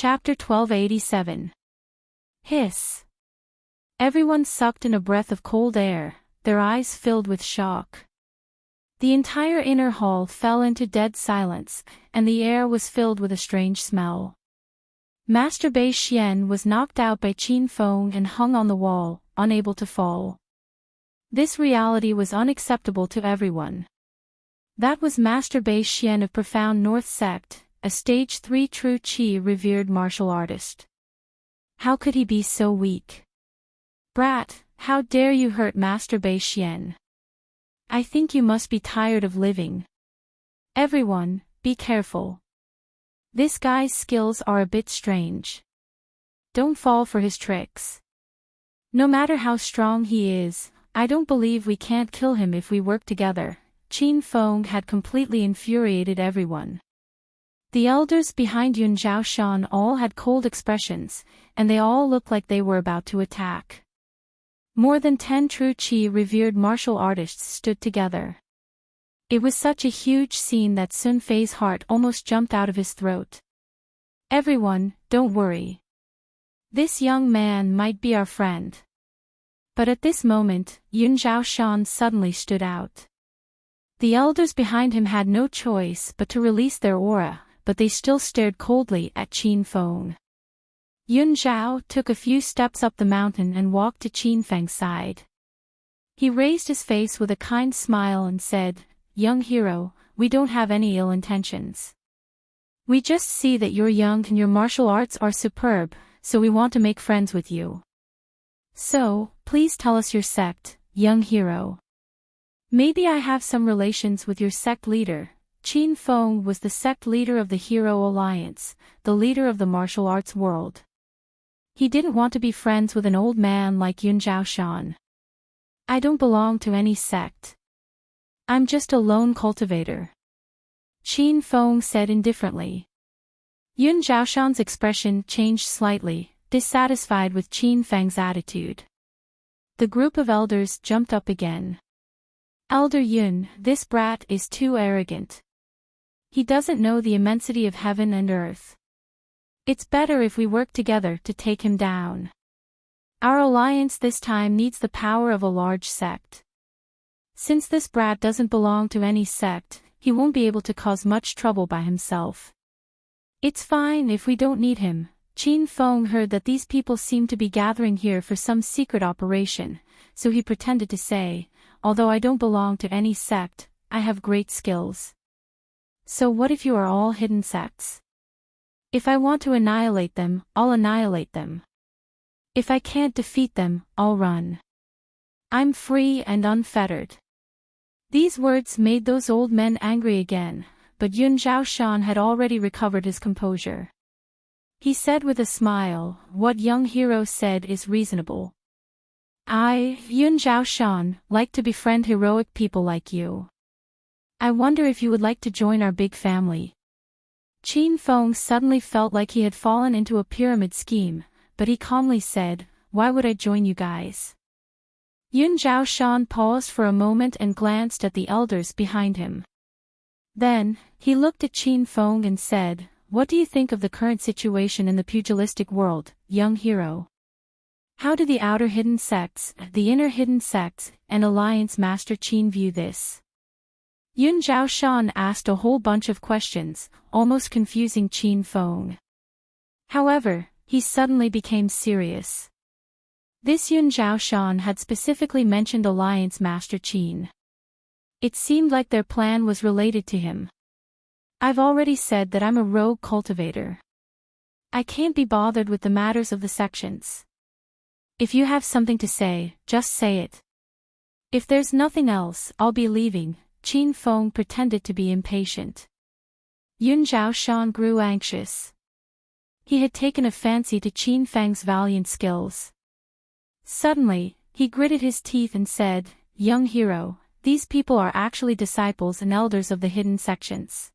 Chapter 1287. Hiss. Everyone sucked in a breath of cold air, their eyes filled with shock. The entire inner hall fell into dead silence, and the air was filled with a strange smell. Master Bei Xian was knocked out by Qin Feng and hung on the wall, unable to fall. This reality was unacceptable to everyone. That was Master Bei Xian of Profound North Sect, a Stage 3 true Qi revered martial artist. How could he be so weak? Brat, how dare you hurt Master Bei Xian? I think you must be tired of living. Everyone, be careful. This guy's skills are a bit strange. Don't fall for his tricks. No matter how strong he is, I don't believe we can't kill him if we work together. Qin Feng had completely infuriated everyone. The elders behind Yun Zhaoshan all had cold expressions, and they all looked like they were about to attack. More than 10 true Qi revered martial artists stood together. It was such a huge scene that Sun Fei's heart almost jumped out of his throat. Everyone, don't worry. This young man might be our friend. But at this moment, Yun Zhaoshan suddenly stood out. The elders behind him had no choice but to release their aura, but they still stared coldly at Qin Feng. Yun Zhao took a few steps up the mountain and walked to Qin Feng's side. He raised his face with a kind smile and said, "Young hero, we don't have any ill intentions. We just see that you're young and your martial arts are superb, so we want to make friends with you. So, please tell us your sect, young hero. Maybe I have some relations with your sect leader." Qin Feng was the sect leader of the Hero Alliance, the leader of the martial arts world. He didn't want to be friends with an old man like Yun Zhaoshan. "I don't belong to any sect. I'm just a lone cultivator," Qin Feng said indifferently. Yun Zhaoshan's expression changed slightly, dissatisfied with Qin Feng's attitude. The group of elders jumped up again. "Elder Yun, this brat is too arrogant. He doesn't know the immensity of heaven and earth. It's better if we work together to take him down. Our alliance this time needs the power of a large sect. Since this brat doesn't belong to any sect, he won't be able to cause much trouble by himself. It's fine if we don't need him." Qin Feng heard that these people seemed to be gathering here for some secret operation, so he pretended to say, "Although I don't belong to any sect, I have great skills." "So what if you are all hidden sects? If I want to annihilate them, I'll annihilate them. If I can't defeat them, I'll run. I'm free and unfettered." These words made those old men angry again, but Yun Zhaoshan had already recovered his composure. He said with a smile, "What young hero said is reasonable. I, Yun Zhaoshan, like to befriend heroic people like you. I wonder if you would like to join our big family." Qin Feng suddenly felt like he had fallen into a pyramid scheme, but he calmly said, "Why would I join you guys?" Yun Zhaoshan paused for a moment and glanced at the elders behind him. Then, he looked at Qin Feng and said, "What do you think of the current situation in the pugilistic world, young hero? How do the outer hidden sects, the inner hidden sects, and Alliance Master Qin view this?" Yun Zhaoshan asked a whole bunch of questions, almost confusing Qin Feng. However, he suddenly became serious. This Yun Zhaoshan had specifically mentioned Alliance Master Qin. It seemed like their plan was related to him. "I've already said that I'm a rogue cultivator. I can't be bothered with the matters of the sections. If you have something to say, just say it. If there's nothing else, I'll be leaving." Qin Feng pretended to be impatient. Yun Zhaoshan grew anxious. He had taken a fancy to Qin Feng's valiant skills. Suddenly, he gritted his teeth and said, "Young hero, these people are actually disciples and elders of the hidden sections.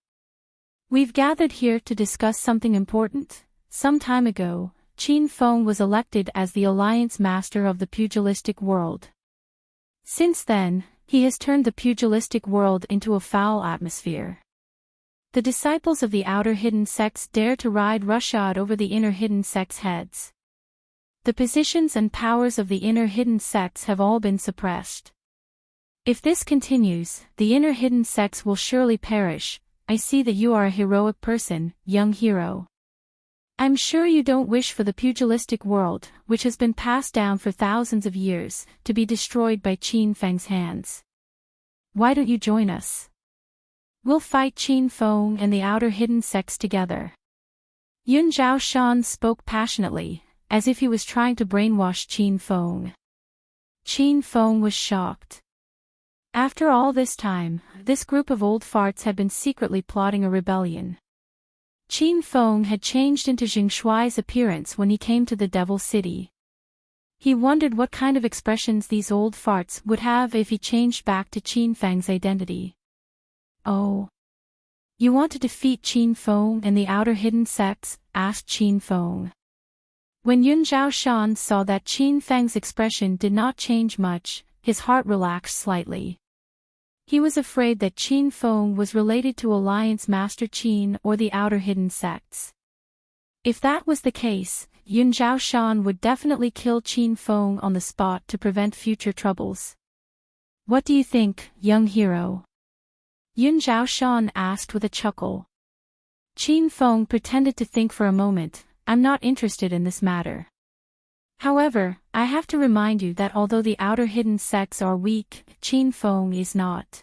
We've gathered here to discuss something important. Some time ago, Qin Feng was elected as the Alliance Master of the pugilistic world. Since then, he has turned the pugilistic world into a foul atmosphere. The disciples of the outer hidden sects dare to ride roughshod over the inner hidden sects' heads. The positions and powers of the inner hidden sects have all been suppressed. If this continues, the inner hidden sects will surely perish. I see that you are a heroic person, young hero. I'm sure you don't wish for the pugilistic world, which has been passed down for thousands of years, to be destroyed by Qin Feng's hands. Why don't you join us? We'll fight Qin Feng and the outer hidden sects together. Yun Zhaoshan spoke passionately, as if he was trying to brainwash Qin Feng. Qin Feng was shocked. After all this time, this group of old farts had been secretly plotting a rebellion. Qin Feng had changed into Jing Shuai's appearance when he came to the Devil City. He wondered what kind of expressions these old farts would have if he changed back to Qin Feng's identity. Oh. You want to defeat Qin Feng and the outer hidden sects? Asked Qin Feng. When Yun Zhaoshan saw that Qin Feng's expression did not change much, his heart relaxed slightly. He was afraid that Qin Feng was related to Alliance Master Qin or the outer hidden sects. If that was the case, Yun Zhaoshan would definitely kill Qin Feng on the spot to prevent future troubles. What do you think, young hero? Yun Zhaoshan asked with a chuckle. Qin Feng pretended to think for a moment. I'm not interested in this matter. However, I have to remind you that although the outer hidden sects are weak, Qin Feng is not.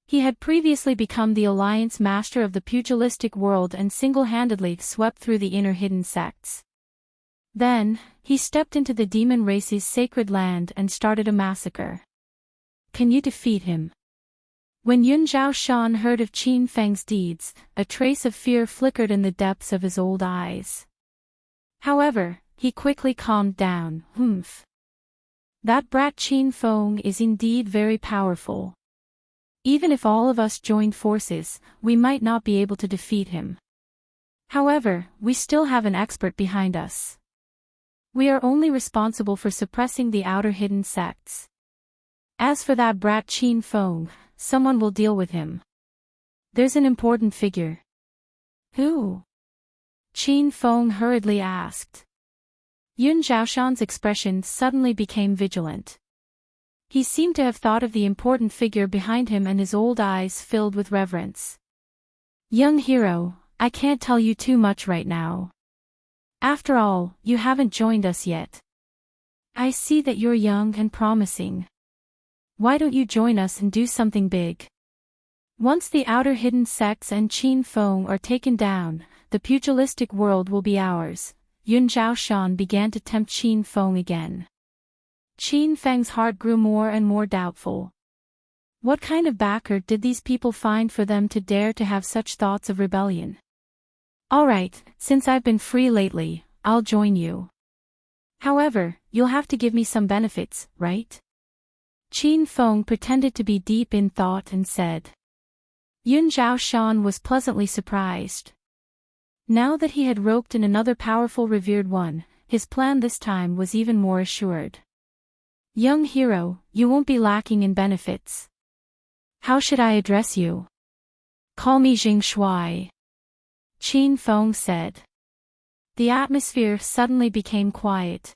He had previously become the Alliance Master of the pugilistic world and single-handedly swept through the inner hidden sects. Then, he stepped into the demon race's sacred land and started a massacre. Can you defeat him? When Yun Zhaoshan heard of Qin Feng's deeds, a trace of fear flickered in the depths of his old eyes. However, he quickly calmed down. That brat Qin Feng is indeed very powerful. Even if all of us joined forces, we might not be able to defeat him. However, we still have an expert behind us. We are only responsible for suppressing the outer hidden sects. As for that brat Qin Feng, someone will deal with him. There's an important figure. Who? Qin Feng hurriedly asked. Yun Zhaoshan's expression suddenly became vigilant. He seemed to have thought of the important figure behind him and his old eyes filled with reverence. Young hero, I can't tell you too much right now. After all, you haven't joined us yet. I see that you're young and promising. Why don't you join us and do something big? Once the outer hidden sects and Qin Feng are taken down, the pugilistic world will be ours. Yun Zhaoshan began to tempt Qin Feng again. Qin Feng's heart grew more and more doubtful. What kind of backer did these people find for them to dare to have such thoughts of rebellion? Alright, since I've been free lately, I'll join you. However, you'll have to give me some benefits, right? Qin Feng pretended to be deep in thought and said. Yun Zhaoshan was pleasantly surprised. Now that he had roped in another powerful revered one, his plan this time was even more assured. Young hero, you won't be lacking in benefits. How should I address you? Call me Jing Shuai. Qin Feng said. The atmosphere suddenly became quiet.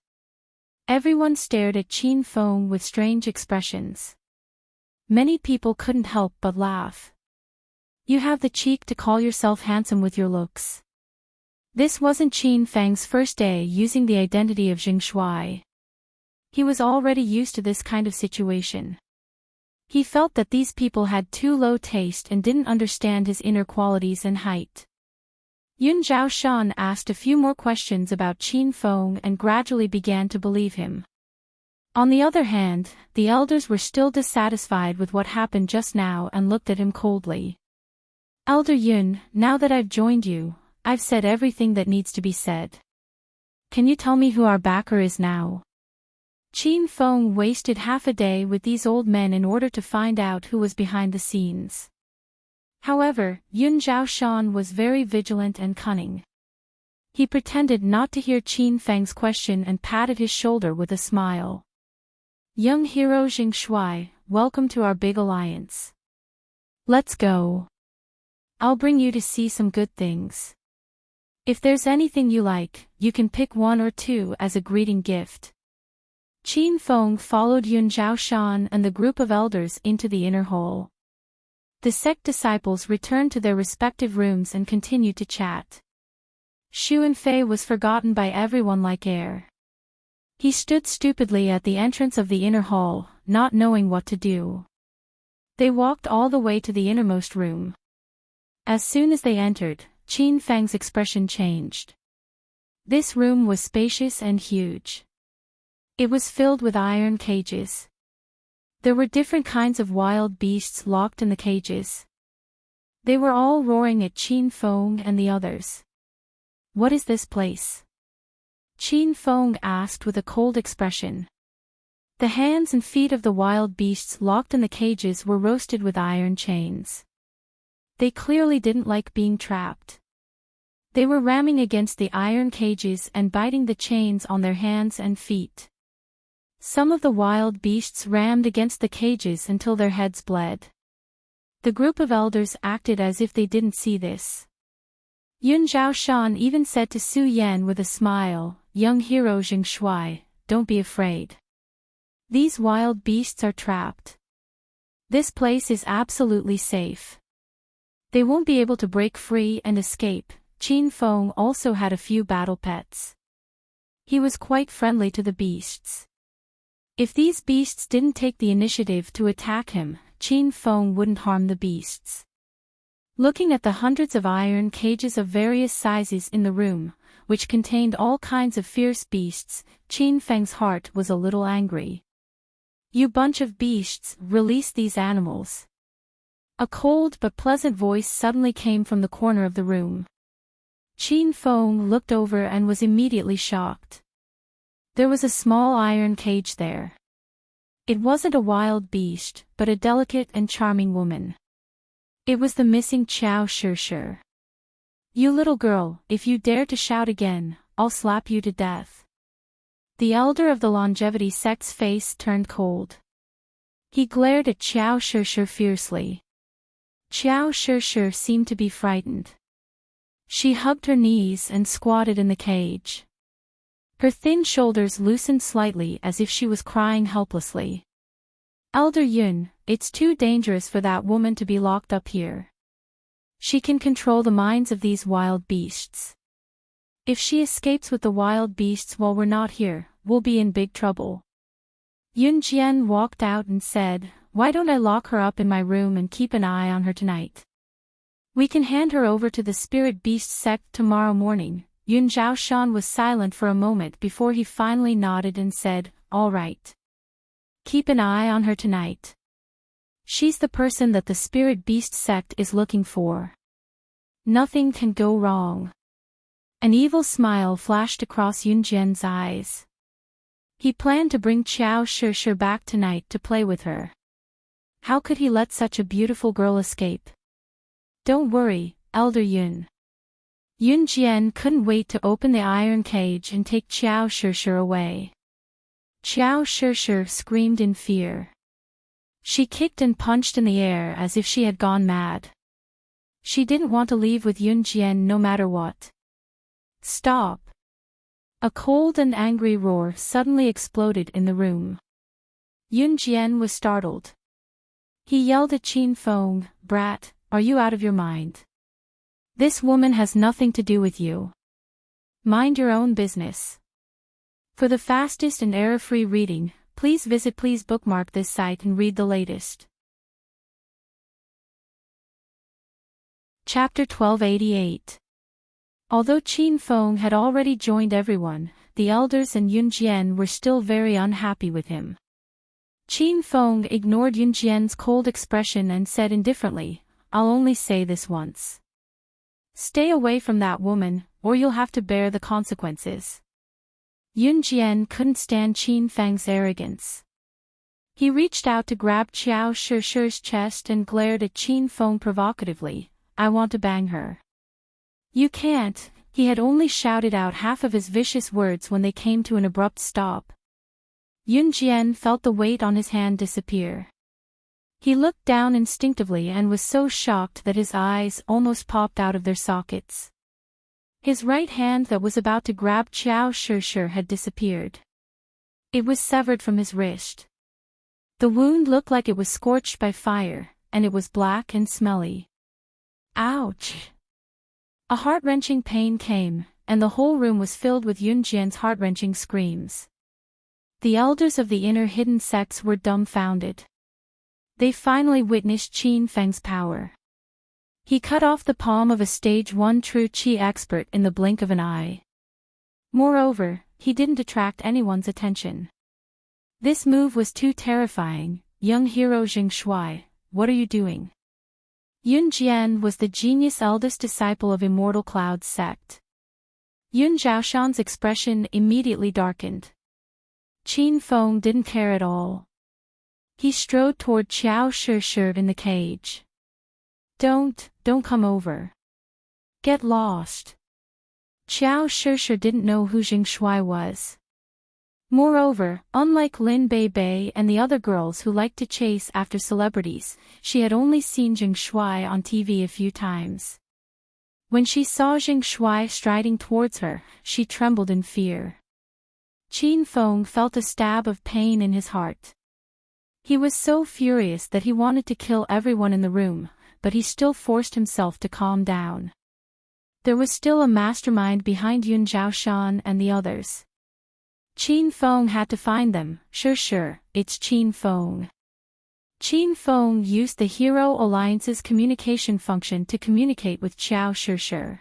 Everyone stared at Qin Feng with strange expressions. Many people couldn't help but laugh. You have the cheek to call yourself handsome with your looks. This wasn't Qin Feng's first day using the identity of Jing Shuai. He was already used to this kind of situation. He felt that these people had too low taste and didn't understand his inner qualities and height. Yun Zhaoshan asked a few more questions about Qin Feng and gradually began to believe him. On the other hand, the elders were still dissatisfied with what happened just now and looked at him coldly. Elder Yun, now that I've joined you, I've said everything that needs to be said. Can you tell me who our backer is now? Qin Feng wasted half a day with these old men in order to find out who was behind the scenes. However, Yun Zhaoshan was very vigilant and cunning. He pretended not to hear Qin Feng's question and patted his shoulder with a smile. Young hero Jing Shuai, welcome to our big alliance. Let's go. I'll bring you to see some good things. If there's anything you like, you can pick one or two as a greeting gift. Qin Feng followed Yun Zhaoshan and the group of elders into the inner hall. The sect disciples returned to their respective rooms and continued to chat. Xu Enfei was forgotten by everyone like air. He stood stupidly at the entrance of the inner hall, not knowing what to do. They walked all the way to the innermost room. As soon as they entered, Qin Feng's expression changed. This room was spacious and huge. It was filled with iron cages. There were different kinds of wild beasts locked in the cages. They were all roaring at Qin Feng and the others. What is this place? Qin Feng asked with a cold expression. The hands and feet of the wild beasts locked in the cages were roasted with iron chains. They clearly didn't like being trapped. They were ramming against the iron cages and biting the chains on their hands and feet. Some of the wild beasts rammed against the cages until their heads bled. The group of elders acted as if they didn't see this. Yun Zhaoshan even said to Su Yan with a smile, "Young hero Zheng Shuai, don't be afraid. These wild beasts are trapped. This place is absolutely safe. They won't be able to break free and escape." Qin Feng also had a few battle pets. He was quite friendly to the beasts. If these beasts didn't take the initiative to attack him, Qin Feng wouldn't harm the beasts. Looking at the hundreds of iron cages of various sizes in the room, which contained all kinds of fierce beasts, Qin Feng's heart was a little angry. "You bunch of beasts, release these animals." A cold but pleasant voice suddenly came from the corner of the room. Qin Feng looked over and was immediately shocked. There was a small iron cage there. It wasn't a wild beast, but a delicate and charming woman. It was the missing Qiao Shishir. "You little girl, if you dare to shout again, I'll slap you to death." The elder of the longevity sect's face turned cold. He glared at Qiao Shishir fiercely. Qiao Shishir seemed to be frightened. She hugged her knees and squatted in the cage. Her thin shoulders loosened slightly as if she was crying helplessly. "Elder Yun, it's too dangerous for that woman to be locked up here. She can control the minds of these wild beasts. If she escapes with the wild beasts while we're not here, we'll be in big trouble." Yun Jian walked out and said, "Why don't I lock her up in my room and keep an eye on her tonight? We can hand her over to the spirit beast sect tomorrow morning." Yun Zhaoshan was silent for a moment before he finally nodded and said, "All right. Keep an eye on her tonight. She's the person that the spirit beast sect is looking for. Nothing can go wrong." An evil smile flashed across Yun Jian's eyes. He planned to bring Qiao Shishir back tonight to play with her. How could he let such a beautiful girl escape? "Don't worry, Elder Yun." Yun Jian couldn't wait to open the iron cage and take Qiao Shishir away. Qiao Shishir screamed in fear. She kicked and punched in the air as if she had gone mad. She didn't want to leave with Yun Jian no matter what. "Stop!" A cold and angry roar suddenly exploded in the room. Yun Jian was startled. He yelled at Qin Feng, "Brat, are you out of your mind? This woman has nothing to do with you. Mind your own business." For the fastest and error-free reading, please bookmark this site and read the latest. Chapter 1288. Although Qin Feng had already joined everyone, the elders and Yun Jian were still very unhappy with him. Qin Feng ignored Yun Jian's cold expression and said indifferently, "I'll only say this once. Stay away from that woman, or you'll have to bear the consequences." Yun Jian couldn't stand Qin Feng's arrogance. He reached out to grab Qiao Shishir's chest and glared at Qin Feng provocatively, "I want to bang her." "You can't." He had only shouted out half of his vicious words when they came to an abrupt stop. Yun Jian felt the weight on his hand disappear. He looked down instinctively and was so shocked that his eyes almost popped out of their sockets. His right hand that was about to grab Xiao Shishir had disappeared. It was severed from his wrist. The wound looked like it was scorched by fire, and it was black and smelly. Ouch! A heart-wrenching pain came, and the whole room was filled with Yun Jian's heart-wrenching screams. The elders of the inner hidden sects were dumbfounded. They finally witnessed Qin Feng's power. He cut off the palm of a stage 1 true Qi expert in the blink of an eye. Moreover, he didn't attract anyone's attention. This move was too terrifying. Young hero Jing Shui, what are you doing? Yun Jian was the genius eldest disciple of Immortal Cloud's sect. Yun Zhaoshan's expression immediately darkened. Qin Feng didn't care at all. He strode toward Xiao Shishir in the cage. Don't come over. Get lost. Xiao Shishir didn't know who Jing Shui was. Moreover, unlike Lin Bei and the other girls who liked to chase after celebrities, she had only seen Jing Shui on TV a few times. When she saw Jing Shui striding towards her, she trembled in fear. Qin Feng felt a stab of pain in his heart. He was so furious that he wanted to kill everyone in the room, but he still forced himself to calm down. There was still a mastermind behind Yun Zhaoshan and the others. Qin Feng had to find them. Sure, it's Qin Feng. Qin Feng used the Hero Alliance's communication function to communicate with Xiao Shishir.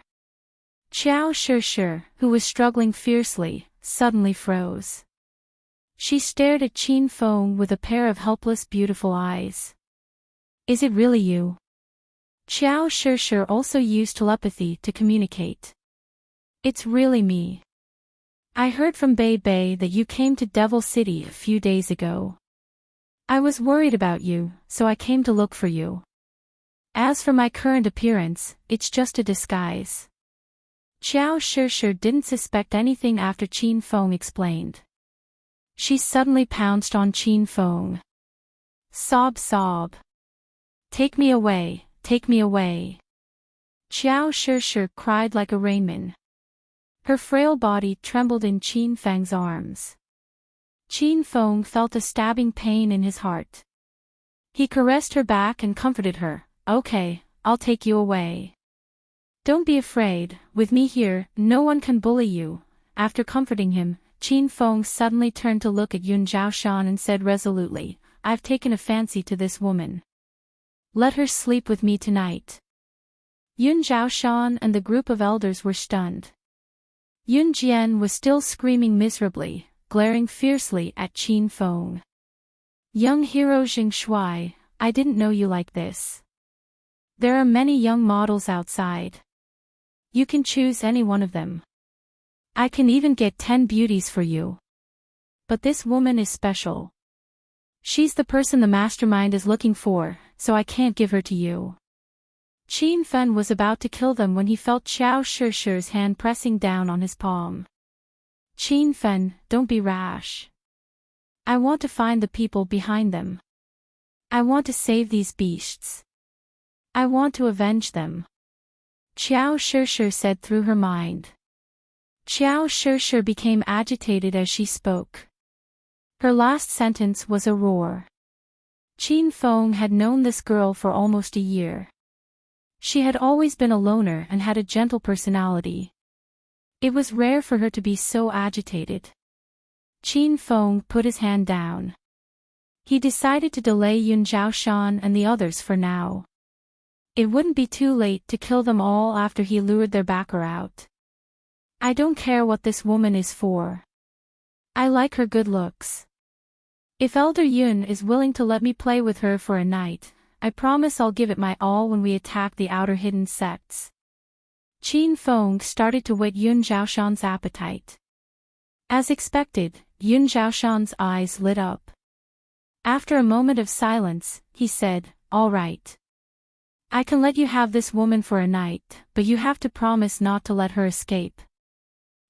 Xiao Shishir, who was struggling fiercely, suddenly froze. She stared at Qin Feng with a pair of helpless beautiful eyes. Is it really you? Xiao Shishir also used telepathy to communicate. It's really me. I heard from Bei that you came to Devil City a few days ago. I was worried about you, so I came to look for you. As for my current appearance, it's just a disguise. Xiao Shishir didn't suspect anything after Qin Feng explained. She suddenly pounced on Qin Feng. Sob. Take me away, take me away. Xiao Shishir cried like a rainman. Her frail body trembled in Qin Feng's arms. Qin Feng felt a stabbing pain in his heart. He caressed her back and comforted her. Okay, I'll take you away. Don't be afraid, with me here, no one can bully you. After comforting him, Qin Feng suddenly turned to look at Yun Zhaoshan and said resolutely, I've taken a fancy to this woman. Let her sleep with me tonight. Yun Zhaoshan and the group of elders were stunned. Yun Jian was still screaming miserably, glaring fiercely at Qin Feng. Young hero Jing Shui, I didn't know you like this. There are many young models outside. You can choose any one of them. I can even get 10 beauties for you. But this woman is special. She's the person the mastermind is looking for, so I can't give her to you. Qin Feng was about to kill them when he felt Xiao Shishir's hand pressing down on his palm. Qin Feng, don't be rash. I want to find the people behind them. I want to save these beasts. I want to avenge them. Xiao Shishir said through her mind. Xiao Shishir became agitated as she spoke. Her last sentence was a roar. Qin Feng had known this girl for almost a year. She had always been a loner and had a gentle personality. It was rare for her to be so agitated. Qin Feng put his hand down. He decided to delay Yun Zhaoshan and the others for now. It wouldn't be too late to kill them all after he lured their backer out. I don't care what this woman is for. I like her good looks. If Elder Yun is willing to let me play with her for a night, I promise I'll give it my all when we attack the outer hidden sects. Qin Feng started to whet Yun Zhaoshan's appetite. As expected, Yun Zhaoshan's eyes lit up. After a moment of silence, he said, All right. I can let you have this woman for a night, but you have to promise not to let her escape.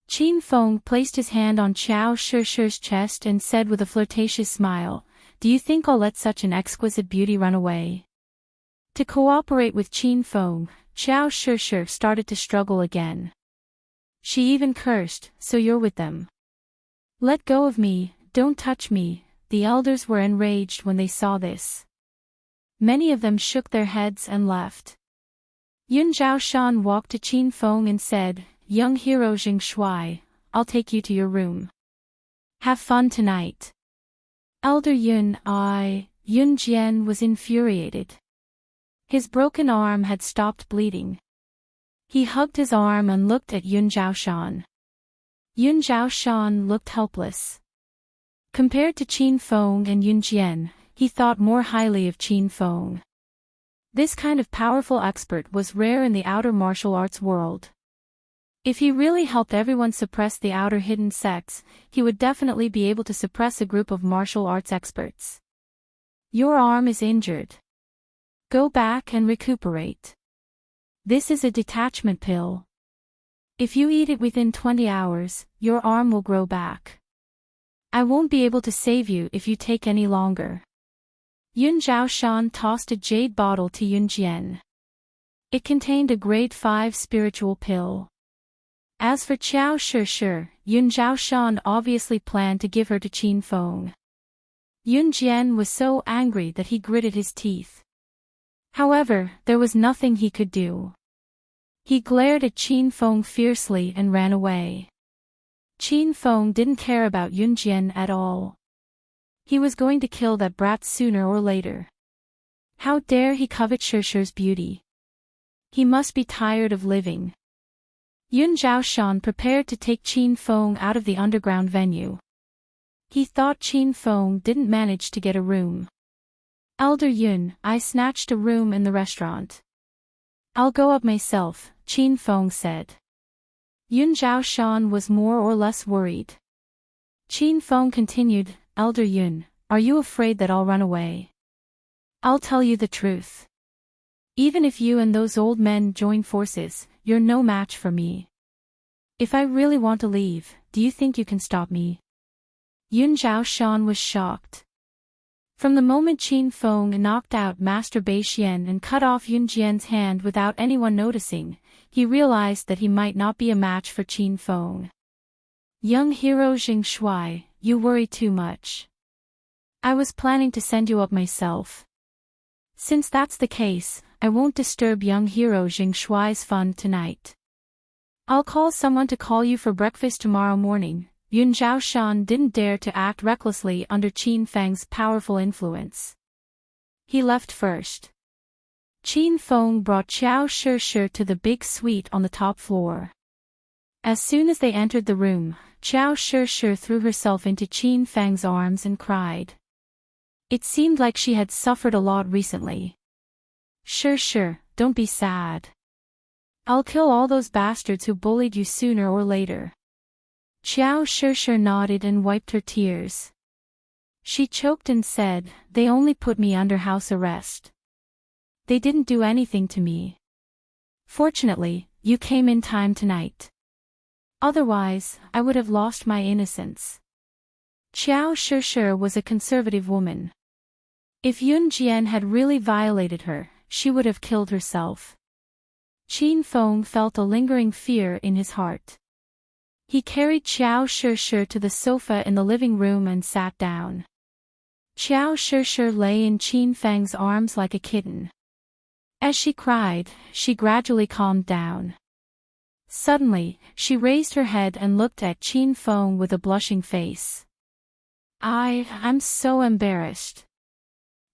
Qin Feng placed his hand on Xiao Shishir's chest and said with a flirtatious smile, do you think I'll let such an exquisite beauty run away? To cooperate with Qin Feng, Xiao Shishir started to struggle again. She even cursed, so you're with them. Let go of me, don't touch me. The elders were enraged when they saw this. Many of them shook their heads and left. Yun Zhaoshan walked to Qin Feng and said, young hero Jing Shui, I'll take you to your room. Have fun tonight. Elder Yun Jian was infuriated. His broken arm had stopped bleeding. He hugged his arm and looked at Yun Zhaoshan. Yun Zhaoshan looked helpless. Compared to Qin Feng and Yun Jian, he thought more highly of Qin Feng. This kind of powerful expert was rare in the outer martial arts world. If he really helped everyone suppress the outer hidden sects, he would definitely be able to suppress a group of martial arts experts. Your arm is injured. Go back and recuperate. This is a detachment pill. If you eat it within 20 hours, your arm will grow back. I won't be able to save you if you take any longer. Yun Zhaoshan tossed a jade bottle to Yun Jian. It contained a grade 5 spiritual pill. As for Xiao Shishir, Yun Zhaoshan obviously planned to give her to Qin Feng. Yun Jian was so angry that he gritted his teeth. However, there was nothing he could do. He glared at Qin Feng fiercely and ran away. Qin Feng didn't care about Yun Jian at all. He was going to kill that brat sooner or later. How dare he covet Shishir's beauty? He must be tired of living. Yun Zhaoshan prepared to take Qin Feng out of the underground venue. He thought Qin Feng didn't manage to get a room. Elder Yun, I snatched a room in the restaurant. I'll go up myself, Qin Feng said. Yun Zhaoshan was more or less worried. Qin Feng continued, Elder Yun, are you afraid that I'll run away? I'll tell you the truth. Even if you and those old men join forces, you're no match for me. If I really want to leave, do you think you can stop me? Yun Zhaoshan was shocked. From the moment Qin Feng knocked out Master Beixian and cut off Yun Jian's hand without anyone noticing, he realized that he might not be a match for Qin Feng. Young hero Jing Shui, you worry too much. I was planning to send you up myself. Since that's the case, I won't disturb young hero Jing Shui's fun tonight. I'll call someone to call you for breakfast tomorrow morning. Yun Zhaoshan didn't dare to act recklessly under Qin Feng's powerful influence. He left first. Qin Feng brought Xiao Shishir to the big suite on the top floor. As soon as they entered the room, Xiao Shishir threw herself into Qin Feng's arms and cried. It seemed like she had suffered a lot recently. Shishir, don't be sad. I'll kill all those bastards who bullied you sooner or later. Xiao Shishir nodded and wiped her tears. She choked and said, they only put me under house arrest. They didn't do anything to me. Fortunately, you came in time tonight. Otherwise, I would have lost my innocence. Xiao Shishir was a conservative woman. If Yun Jian had really violated her, she would have killed herself. Qin Feng felt a lingering fear in his heart. He carried Xiao Shishir to the sofa in the living room and sat down. Xiao Shishir lay in Qin Feng's arms like a kitten. As she cried, she gradually calmed down. Suddenly, she raised her head and looked at Qin Feng with a blushing face. I'm so embarrassed.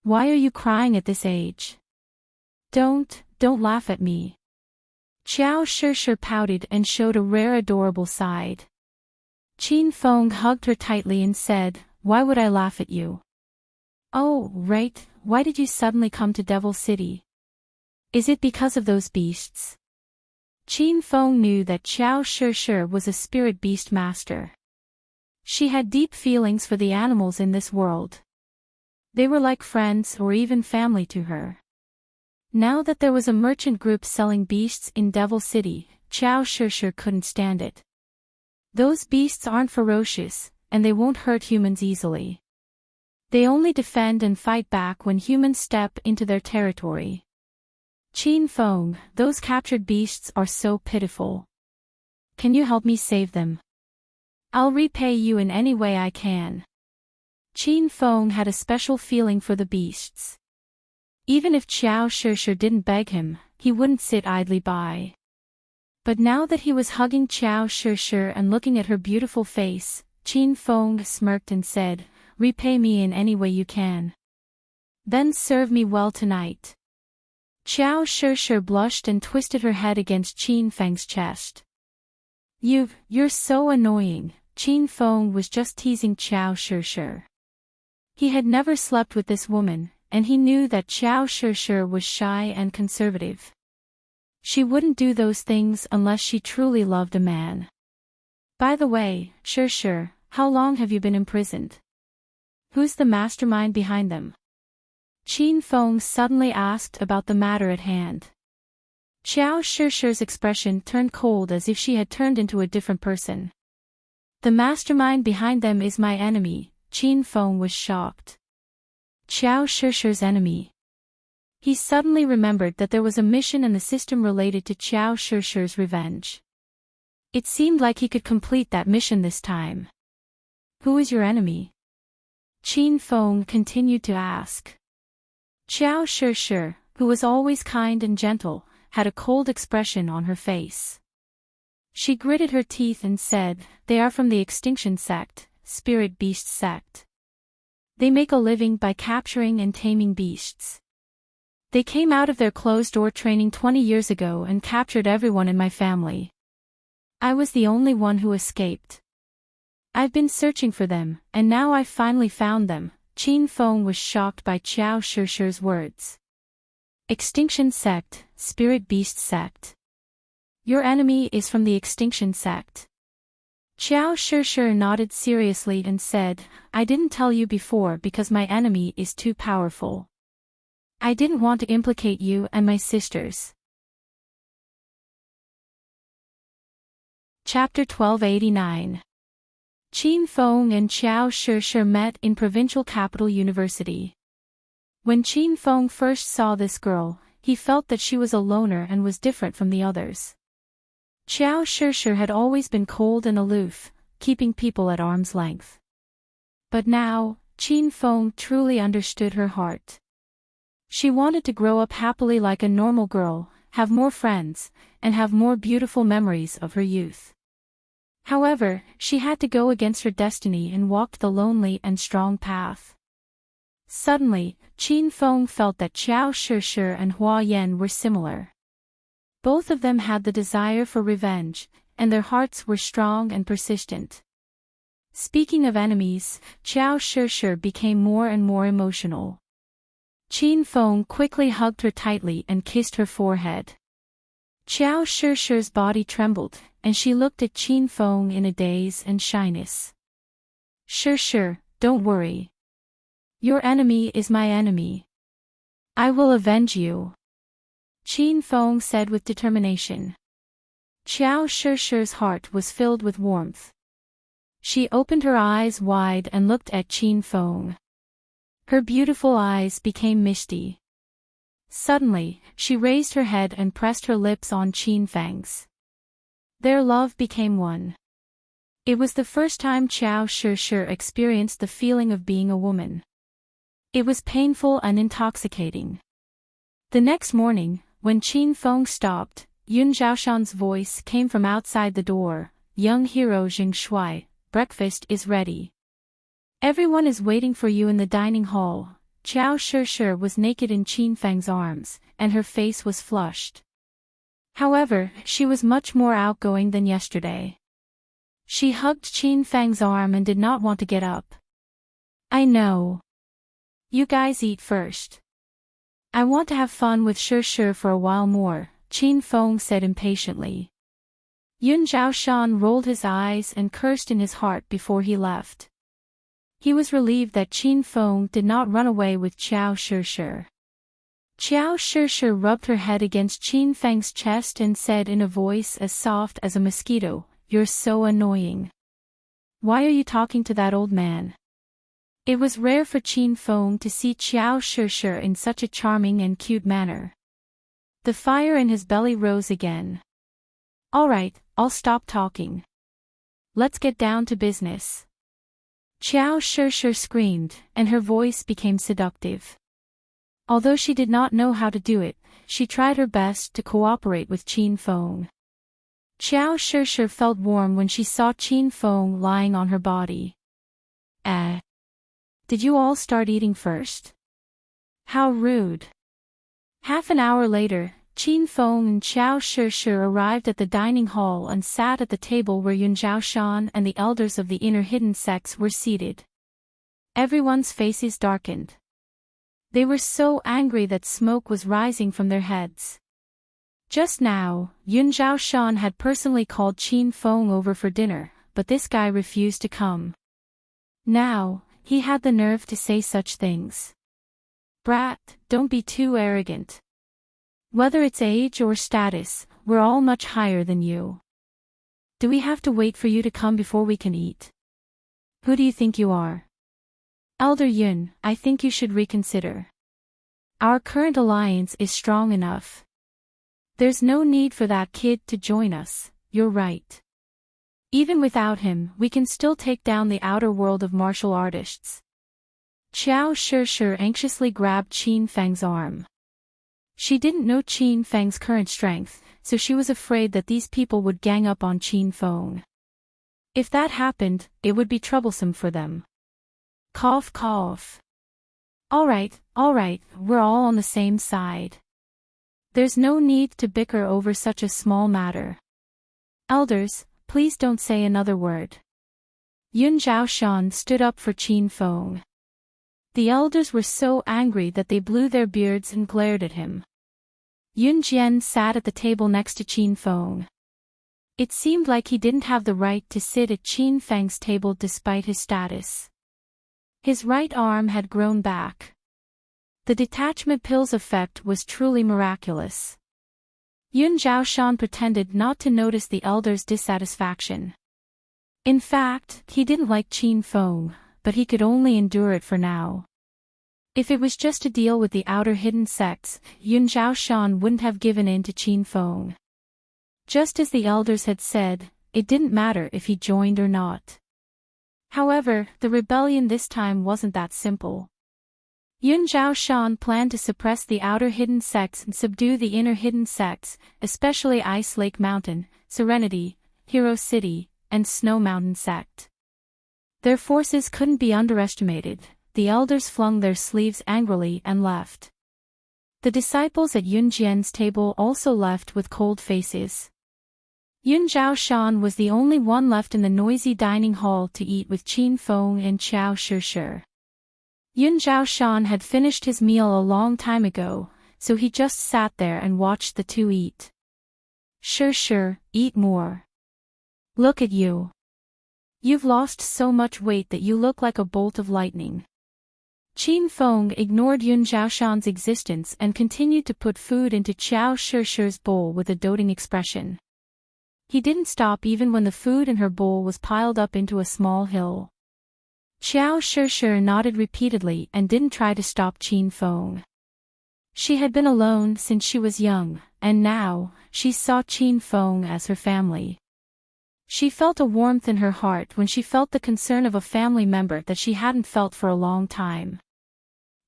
Why are you crying at this age? Don't laugh at me. Xiao Shishir pouted and showed a rare adorable side. Qin Feng hugged her tightly and said, why would I laugh at you? Oh, right, why did you suddenly come to Devil City? Is it because of those beasts? Qin Feng knew that Xiao Shishir was a spirit beast master. She had deep feelings for the animals in this world. They were like friends or even family to her. Now that there was a merchant group selling beasts in Devil City, Xiao Shishir couldn't stand it. Those beasts aren't ferocious, and they won't hurt humans easily. They only defend and fight back when humans step into their territory. Qin Feng, those captured beasts are so pitiful. Can you help me save them? I'll repay you in any way I can. Qin Feng had a special feeling for the beasts. Even if Qiao Shishir didn't beg him, he wouldn't sit idly by. But now that he was hugging Qiao Shishir and looking at her beautiful face, Qin Feng smirked and said, "Repay me in any way you can. Then serve me well tonight." Qiao Shishir blushed and twisted her head against Qin Feng's chest. You're so annoying," Qin Feng was just teasing Qiao Shishir. He had never slept with this woman, and he knew that Qiao Shishir was shy and conservative. She wouldn't do those things unless she truly loved a man. "By the way, Shishir, how long have you been imprisoned? Who's the mastermind behind them?" Qin Feng suddenly asked about the matter at hand. Qiao Shishir's expression turned cold as if she had turned into a different person. "The mastermind behind them is my enemy," Qin Feng was shocked. Qiao Shishir's enemy. He suddenly remembered that there was a mission in the system related to Qiao Shishir's revenge. It seemed like he could complete that mission this time. "Who is your enemy?" Qin Feng continued to ask. Qiao Shishir, who was always kind and gentle, had a cold expression on her face. She gritted her teeth and said, "They are from the Extinction Sect, Spirit Beast Sect. They make a living by capturing and taming beasts. They came out of their closed-door training 20 years ago and captured everyone in my family. I was the only one who escaped. I've been searching for them, and now I finally found them." Qin Feng was shocked by Qiao Shishir's words. Extinction Sect, Spirit Beast Sect. Your enemy is from the Extinction Sect. Qiao Shishir nodded seriously and said, "I didn't tell you before because my enemy is too powerful. I didn't want to implicate you and my sisters." Chapter 1289. Qin Feng and Qiao Shishir met in provincial capital university. When Qin Feng first saw this girl, he felt that she was a loner and was different from the others. Qiao Shishir had always been cold and aloof, keeping people at arm's length. But now, Qin Feng truly understood her heart. She wanted to grow up happily like a normal girl, have more friends, and have more beautiful memories of her youth. However, she had to go against her destiny and walked the lonely and strong path. Suddenly, Qin Feng felt that Qiao Shishir and Hua Yan were similar. Both of them had the desire for revenge, and their hearts were strong and persistent. Speaking of enemies, Qiao Shishir became more and more emotional. Qin Feng quickly hugged her tightly and kissed her forehead. Qiao Shishir's body trembled, and she looked at Qin Feng in a daze and shyness. "Shishir, don't worry. Your enemy is my enemy. I will avenge you," Qin Feng said with determination. Qiao Shishir's heart was filled with warmth. She opened her eyes wide and looked at Qin Feng. Her beautiful eyes became misty. Suddenly, she raised her head and pressed her lips on Qin Feng's. Their love became one. It was the first time Qiao Shishir experienced the feeling of being a woman. It was painful and intoxicating. The next morning, when Qin Feng stopped, Yun Zhaoshan's voice came from outside the door. "Young hero Jing Shui, breakfast is ready. Everyone is waiting for you in the dining hall." Qiao Shishir was naked in Qin Feng's arms, and her face was flushed. However, she was much more outgoing than yesterday. She hugged Qin Feng's arm and did not want to get up. "I know. You guys eat first. I want to have fun with Shishir for a while more," Qin Feng said impatiently. Yun Zhaoshan rolled his eyes and cursed in his heart before he left. He was relieved that Qin Feng did not run away with Qiao Shishir. Qiao Shishir rubbed her head against Qin Feng's chest and said in a voice as soft as a mosquito, "You're so annoying. Why are you talking to that old man? It was rare for Qin Feng to see Qiao Shishir in such a charming and cute manner. The fire in his belly rose again. All right, I'll stop talking. Let's get down to business. Qiao Shishir screamed, and her voice became seductive. Although she did not know how to do it, she tried her best to cooperate with Qin Feng. Qiao Shishir felt warm when she saw Qin Feng lying on her body. Did you all start eating first? How rude. Half an hour later, Qin Feng and Qiao Shishir arrived at the dining hall and sat at the table where Yun Zhaoshan and the elders of the inner hidden sects were seated. Everyone's faces darkened. They were so angry that smoke was rising from their heads. Just now, Yun Zhaoshan had personally called Qin Feng over for dinner, but this guy refused to come. Now, he had the nerve to say such things. Brat, don't be too arrogant. Whether it's age or status, we're all much higher than you. Do we have to wait for you to come before we can eat? Who do you think you are? Elder Yun, I think you should reconsider. Our current alliance is strong enough. There's no need for that kid to join us, you're right. Even without him, we can still take down the outer world of martial artists. Qiao Shishir anxiously grabbed Qin Feng's arm. She didn't know Qin Feng's current strength, so she was afraid that these people would gang up on Qin Feng. If that happened, it would be troublesome for them. Cough cough. All right, we're all on the same side. There's no need to bicker over such a small matter. Elders, please don't say another word. Yun Zhaoshan stood up for Qin Feng. The elders were so angry that they blew their beards and glared at him. Yun Jian sat at the table next to Qin Feng. It seemed like he didn't have the right to sit at Qin Feng's table despite his status. His right arm had grown back. The detachment pills effect was truly miraculous. Yun Zhaoshan pretended not to notice the elder's dissatisfaction. In fact, he didn't like Qin Feng, but he could only endure it for now. If it was just to deal with the outer hidden sects, Yun Zhaoshan wouldn't have given in to Qin Feng. Just as the elders had said, it didn't matter if he joined or not. However, the rebellion this time wasn't that simple. Yun Zhaoshan planned to suppress the outer hidden sects and subdue the inner hidden sects, especially Ice Lake Mountain, Serenity, Hero City, and Snow Mountain sect. Their forces couldn't be underestimated. The elders flung their sleeves angrily and left. The disciples at Yun Jian's table also left with cold faces. Yun Zhaoshan was the only one left in the noisy dining hall to eat with Qin Feng and Qiao Shishir. Yun Zhaoshan had finished his meal a long time ago, so he just sat there and watched the two eat. Shishir, eat more. Look at you. You've lost so much weight that you look like a bolt of lightning. Qin Feng ignored Yun Zhaoshan's existence and continued to put food into Qiao Shishir's bowl with a doting expression. He didn't stop even when the food in her bowl was piled up into a small hill. Qiao Shishir nodded repeatedly and didn't try to stop Qin Feng. She had been alone since she was young, and now, she saw Qin Feng as her family. She felt a warmth in her heart when she felt the concern of a family member that she hadn't felt for a long time.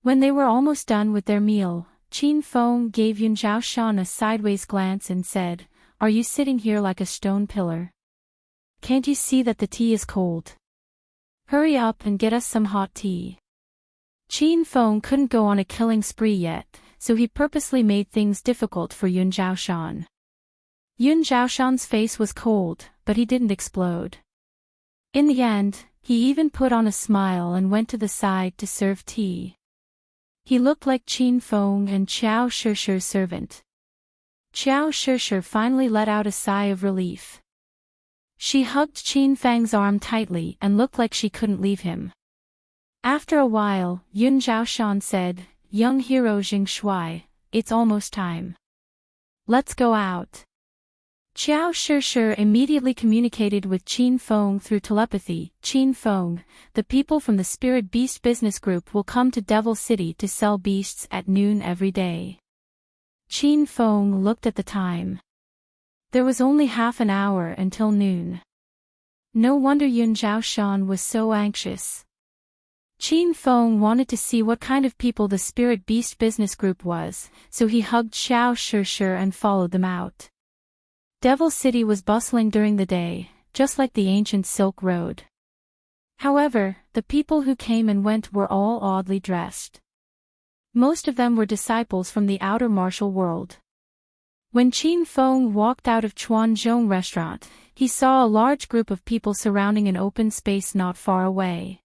When they were almost done with their meal, Qin Feng gave Yun Zhaoshan a sideways glance and said, "Are you sitting here like a stone pillar? Can't you see that the tea is cold? Hurry up and get us some hot tea." Qin Feng couldn't go on a killing spree yet, so he purposely made things difficult for Yun Zhaoshan. Yun Zhaoshan's face was cold, but he didn't explode. In the end, he even put on a smile and went to the side to serve tea. He looked like Qin Feng and Qiao Shishir's servant. Qiao Shishir finally let out a sigh of relief. She hugged Qin Feng's arm tightly and looked like she couldn't leave him. After a while, Yun Zhaoshan said, "Young hero Jing Shui, it's almost time. Let's go out." Xiao Shishir immediately communicated with Qin Feng through telepathy. Qin Feng, the people from the Spirit Beast Business Group will come to Devil City to sell beasts at noon every day. Qin Feng looked at the time. There was only half an hour until noon. No wonder Yun Zhaoshan was so anxious. Qin Feng wanted to see what kind of people the Spirit Beast Business Group was, so he hugged Xiao Shishir and followed them out. Devil City was bustling during the day, just like the ancient Silk Road. However, the people who came and went were all oddly dressed. Most of them were disciples from the outer martial world. When Qin Feng walked out of Chuanzhong restaurant, he saw a large group of people surrounding an open space not far away.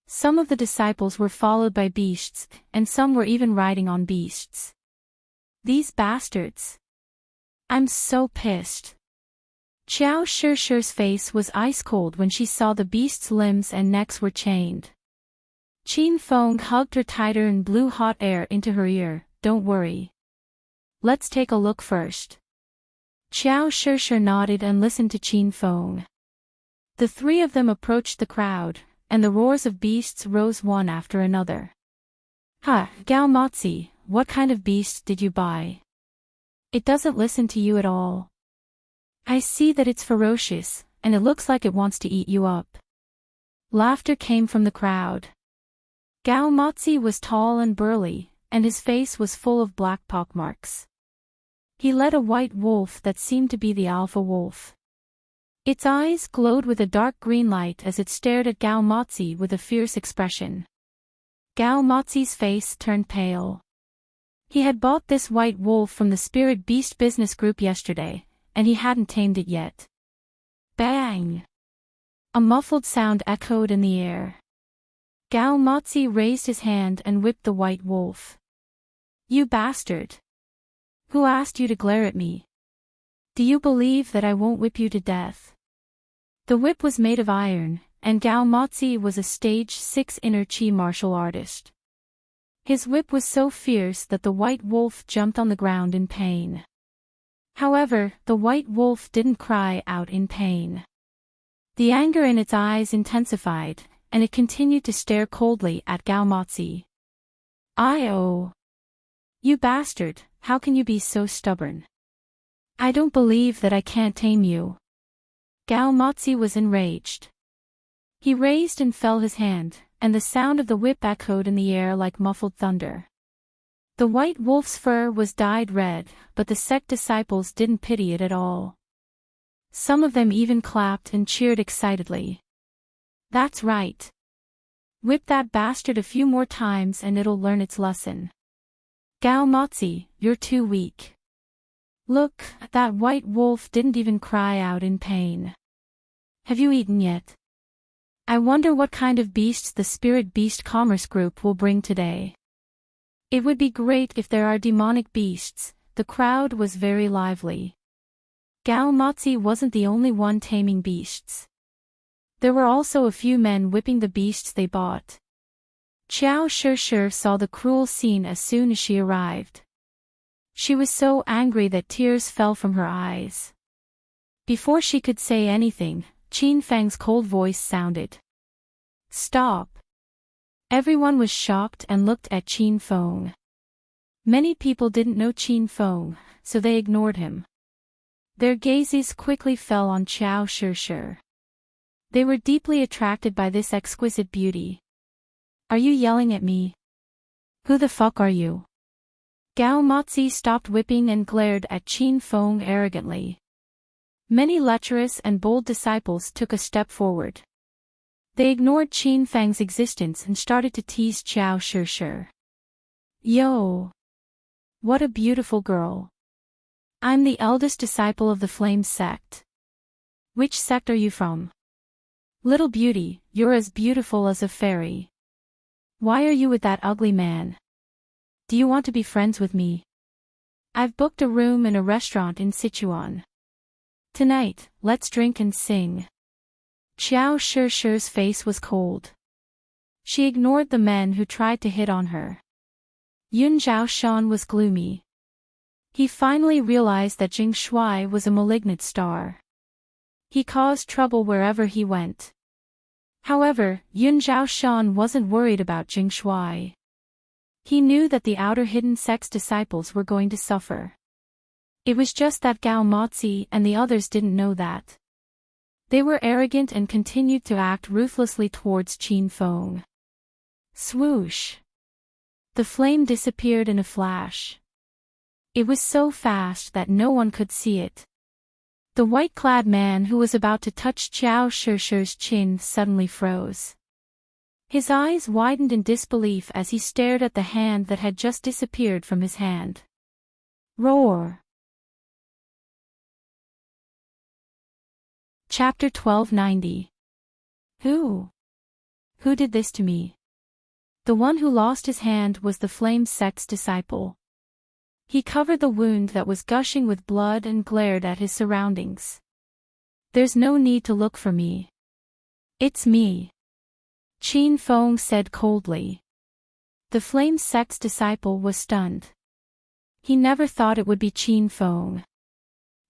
Some of the disciples were followed by beasts, and some were even riding on beasts. These bastards! I'm so pissed. Xiao Shishir's face was ice cold when she saw the beasts' limbs and necks were chained. Qin Feng hugged her tighter and blew hot air into her ear. Don't worry. Let's take a look first. Xiao Shishir nodded and listened to Qin Feng. The three of them approached the crowd, and the roars of beasts rose one after another. Ha, Gao Motzi, what kind of beast did you buy? It doesn't listen to you at all. I see that it's ferocious, and it looks like it wants to eat you up. Laughter came from the crowd. Gao Motzi was tall and burly, and his face was full of black pockmarks. He led a white wolf that seemed to be the alpha wolf. Its eyes glowed with a dark green light as it stared at Gao Motzi with a fierce expression. Gao Motzi's face turned pale. He had bought this white wolf from the Spirit Beast Business Group yesterday, and he hadn't tamed it yet. Bang! A muffled sound echoed in the air. Gao Motzi raised his hand and whipped the white wolf. You bastard! Who asked you to glare at me? Do you believe that I won't whip you to death? The whip was made of iron, and Gao Motzi was a stage 6 inner chi martial artist. His whip was so fierce that the white wolf jumped on the ground in pain. However, the white wolf didn't cry out in pain. The anger in its eyes intensified, and it continued to stare coldly at Gao Motzi. "Oh! You bastard, how can you be so stubborn? I don't believe that I can't tame you." Gao Motzi was enraged. He raised and fell his hand, and the sound of the whip echoed in the air like muffled thunder. The white wolf's fur was dyed red, but the sect disciples didn't pity it at all. Some of them even clapped and cheered excitedly. That's right. Whip that bastard a few more times and it'll learn its lesson. Gao Motzi, you're too weak. Look, that white wolf didn't even cry out in pain. Have you eaten yet? I wonder what kind of beasts the Spirit Beast Commerce Group will bring today. It would be great if there are demonic beasts. The crowd was very lively. Gao Motzi wasn't the only one taming beasts. There were also a few men whipping the beasts they bought. Xiao Shishir saw the cruel scene as soon as she arrived. She was so angry that tears fell from her eyes. Before she could say anything, Qin Feng's cold voice sounded. Stop! Everyone was shocked and looked at Qin Feng. Many people didn't know Qin Feng, so they ignored him. Their gazes quickly fell on Xiao Shishir. They were deeply attracted by this exquisite beauty. Are you yelling at me? Who the fuck are you? Gao Motzi stopped whipping and glared at Qin Feng arrogantly. Many lecherous and bold disciples took a step forward. They ignored Qin Feng's existence and started to tease Xiao Shishir. Yo! What a beautiful girl. I'm the eldest disciple of the Flame sect. Which sect are you from? Little beauty, you're as beautiful as a fairy. Why are you with that ugly man? Do you want to be friends with me? I've booked a room in a restaurant in Sichuan. Tonight, let's drink and sing. Xiao Shishir's face was cold. She ignored the men who tried to hit on her. Yun Zhaoshan was gloomy. He finally realized that Jing Shui was a malignant star. He caused trouble wherever he went. However, Yun Zhaoshan wasn't worried about Jing Shui. He knew that the outer hidden sect's disciples were going to suffer. It was just that Gao Mozi and the others didn't know that. They were arrogant and continued to act ruthlessly towards Qin Feng. Swoosh! The flame disappeared in a flash. It was so fast that no one could see it. The white-clad man who was about to touch Qiao Shishir's chin suddenly froze. His eyes widened in disbelief as he stared at the hand that had just disappeared from his hand. Roar! Chapter 1290. Who did this to me? The one who lost his hand was the flame sect's disciple. He covered the wound that was gushing with blood and glared at his surroundings. There's no need to look for me. It's me. Qin Feng said coldly. The flame sect's disciple was stunned. He never thought it would be Qin Feng.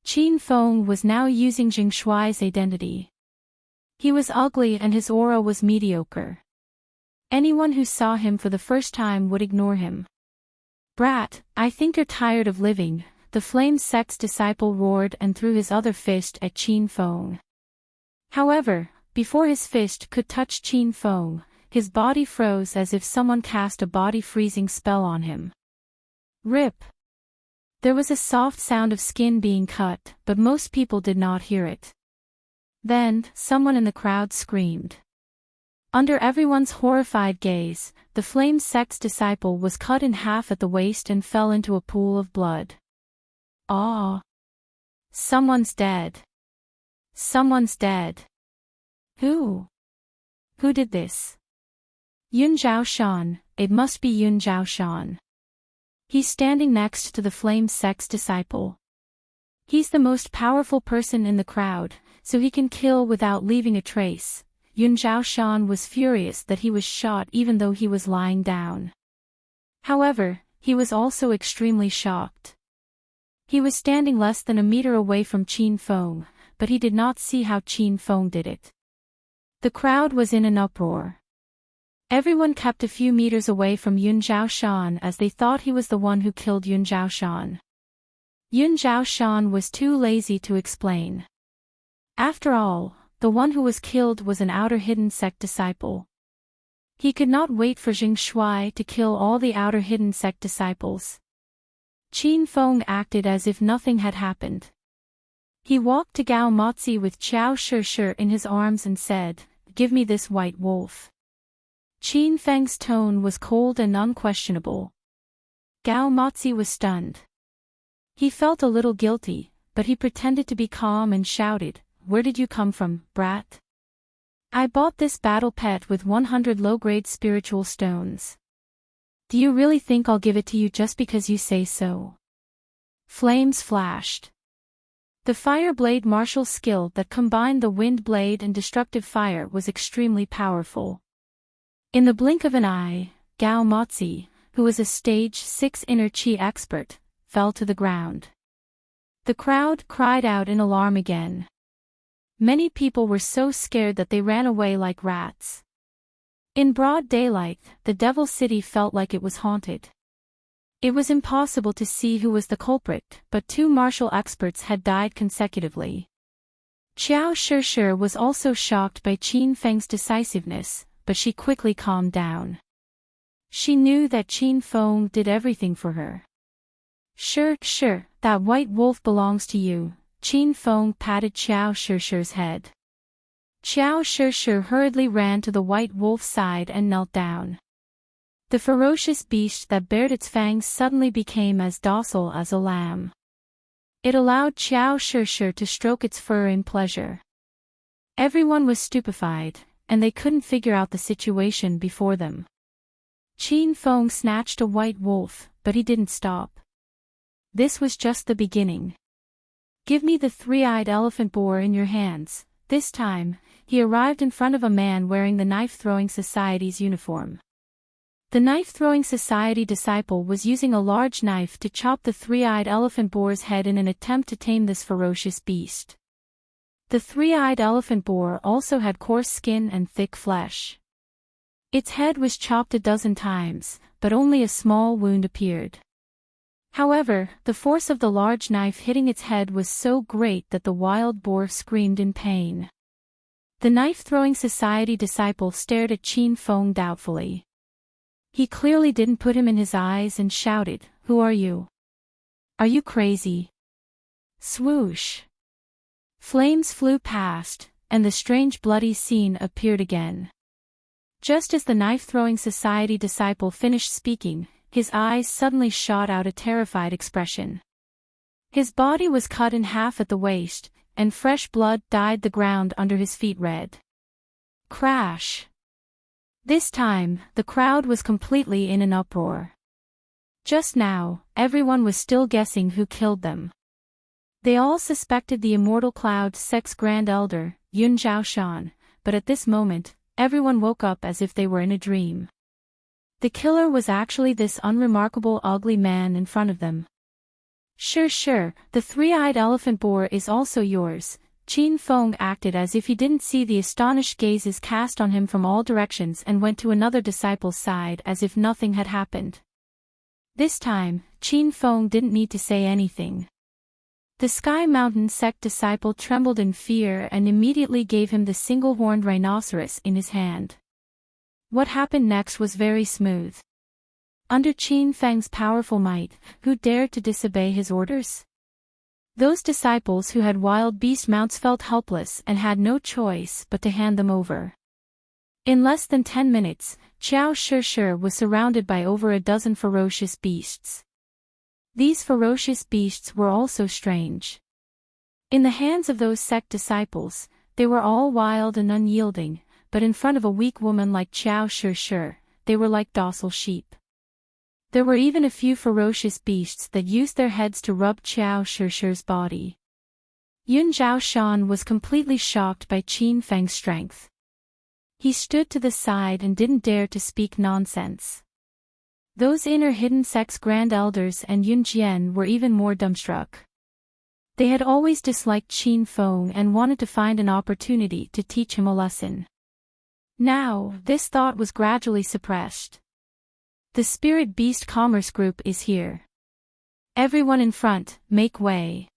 Qin Feng was now using Jing Shui's identity. He was ugly and his aura was mediocre. Anyone who saw him for the first time would ignore him. Brat, I think you're tired of living, the flame sect's disciple roared and threw his other fist at Qin Feng. However, before his fist could touch Qin Feng, his body froze as if someone cast a body-freezing spell on him. Rip! There was a soft sound of skin being cut, but most people did not hear it. Then, someone in the crowd screamed. Under everyone's horrified gaze, the flame sect's disciple was cut in half at the waist and fell into a pool of blood. Ah! Someone's dead. Someone's dead. Who did this? Yun Zhaoshan, it must be Yun Zhaoshan. He's standing next to the flame sect's disciple. He's the most powerful person in the crowd, so he can kill without leaving a trace. Yun Zhaoshan was furious that he was shot even though he was lying down. However, he was also extremely shocked. He was standing less than a meter away from Qin Feng, but he did not see how Qin Feng did it. The crowd was in an uproar. Everyone kept a few meters away from Yun Zhaoshan as they thought he was the one who killed Yun Zhaoshan. Yun Zhaoshan was too lazy to explain. After all, the one who was killed was an outer hidden sect disciple. He could not wait for Jing Shui to kill all the outer hidden sect disciples. Qin Feng acted as if nothing had happened. He walked to Gao Mozi with Qiao Shishir in his arms and said, "Give me this white wolf." Qin Feng's tone was cold and unquestionable. Gao Mozi was stunned. He felt a little guilty, but he pretended to be calm and shouted, "Where did you come from, brat?" "I bought this battle pet with 100 low-grade spiritual stones." "Do you really think I'll give it to you just because you say so?" Flames flashed. The fire blade martial skill that combined the wind blade and destructive fire was extremely powerful. In the blink of an eye, Gao Mozi, who was a stage 6 inner chi expert, fell to the ground. The crowd cried out in alarm again. Many people were so scared that they ran away like rats. In broad daylight, the Devil City felt like it was haunted. It was impossible to see who was the culprit, but 2 martial experts had died consecutively. Qiao Shishir was also shocked by Qin Feng's decisiveness, but she quickly calmed down. She knew that Qin Feng did everything for her. Sure, that white wolf belongs to you." Qin Feng patted Qiao Shishir's head. Qiao Shishir hurriedly ran to the white wolf's side and knelt down. The ferocious beast that bared its fangs suddenly became as docile as a lamb. It allowed Qiao Shishir to stroke its fur in pleasure. Everyone was stupefied, and they couldn't figure out the situation before them. Qin Feng snatched a white wolf, but he didn't stop. This was just the beginning. "Give me the 3-eyed elephant boar in your hands." This time, he arrived in front of a man wearing the knife-throwing society's uniform. The knife-throwing society disciple was using a large knife to chop the three-eyed elephant boar's head in an attempt to tame this ferocious beast. The three-eyed elephant boar also had coarse skin and thick flesh. Its head was chopped a dozen times, but only a small wound appeared. However, the force of the large knife hitting its head was so great that the wild boar screamed in pain. The knife-throwing society disciple stared at Qin Feng doubtfully. He clearly didn't put him in his eyes and shouted, "Who are you? Are you crazy?" Swoosh! Flames flew past, and the strange bloody scene appeared again. Just as the knife-throwing society disciple finished speaking, his eyes suddenly shot out a terrified expression. His body was cut in half at the waist, and fresh blood dyed the ground under his feet red. Crash! This time, the crowd was completely in an uproar. Just now, everyone was still guessing who killed them. They all suspected the immortal Cloud Sect's Grand Elder, Yun Zhaoshan, but at this moment, everyone woke up as if they were in a dream. The killer was actually this unremarkable ugly man in front of them. Sure, the three-eyed elephant boar is also yours." Qin Feng acted as if he didn't see the astonished gazes cast on him from all directions and went to another disciple's side as if nothing had happened. This time, Qin Feng didn't need to say anything. The Sky Mountain sect disciple trembled in fear and immediately gave him the single-horned rhinoceros in his hand. What happened next was very smooth. Under Qin Feng's powerful might, who dared to disobey his orders? Those disciples who had wild beast mounts felt helpless and had no choice but to hand them over. In less than 10 minutes, Qiao Shi was surrounded by over a dozen ferocious beasts. These ferocious beasts were also strange. In the hands of those sect disciples, they were all wild and unyielding, but in front of a weak woman like Qiao Shi, they were like docile sheep. There were even a few ferocious beasts that used their heads to rub Qiao Shi's body. Yun Zhaoshan was completely shocked by Qin Feng's strength. He stood to the side and didn't dare to speak nonsense. Those inner hidden sect's grand elders and Yun Jian were even more dumbstruck. They had always disliked Qin Feng and wanted to find an opportunity to teach him a lesson. Now, this thought was gradually suppressed. The Spirit Beast Commerce Group is here. Everyone in front, make way.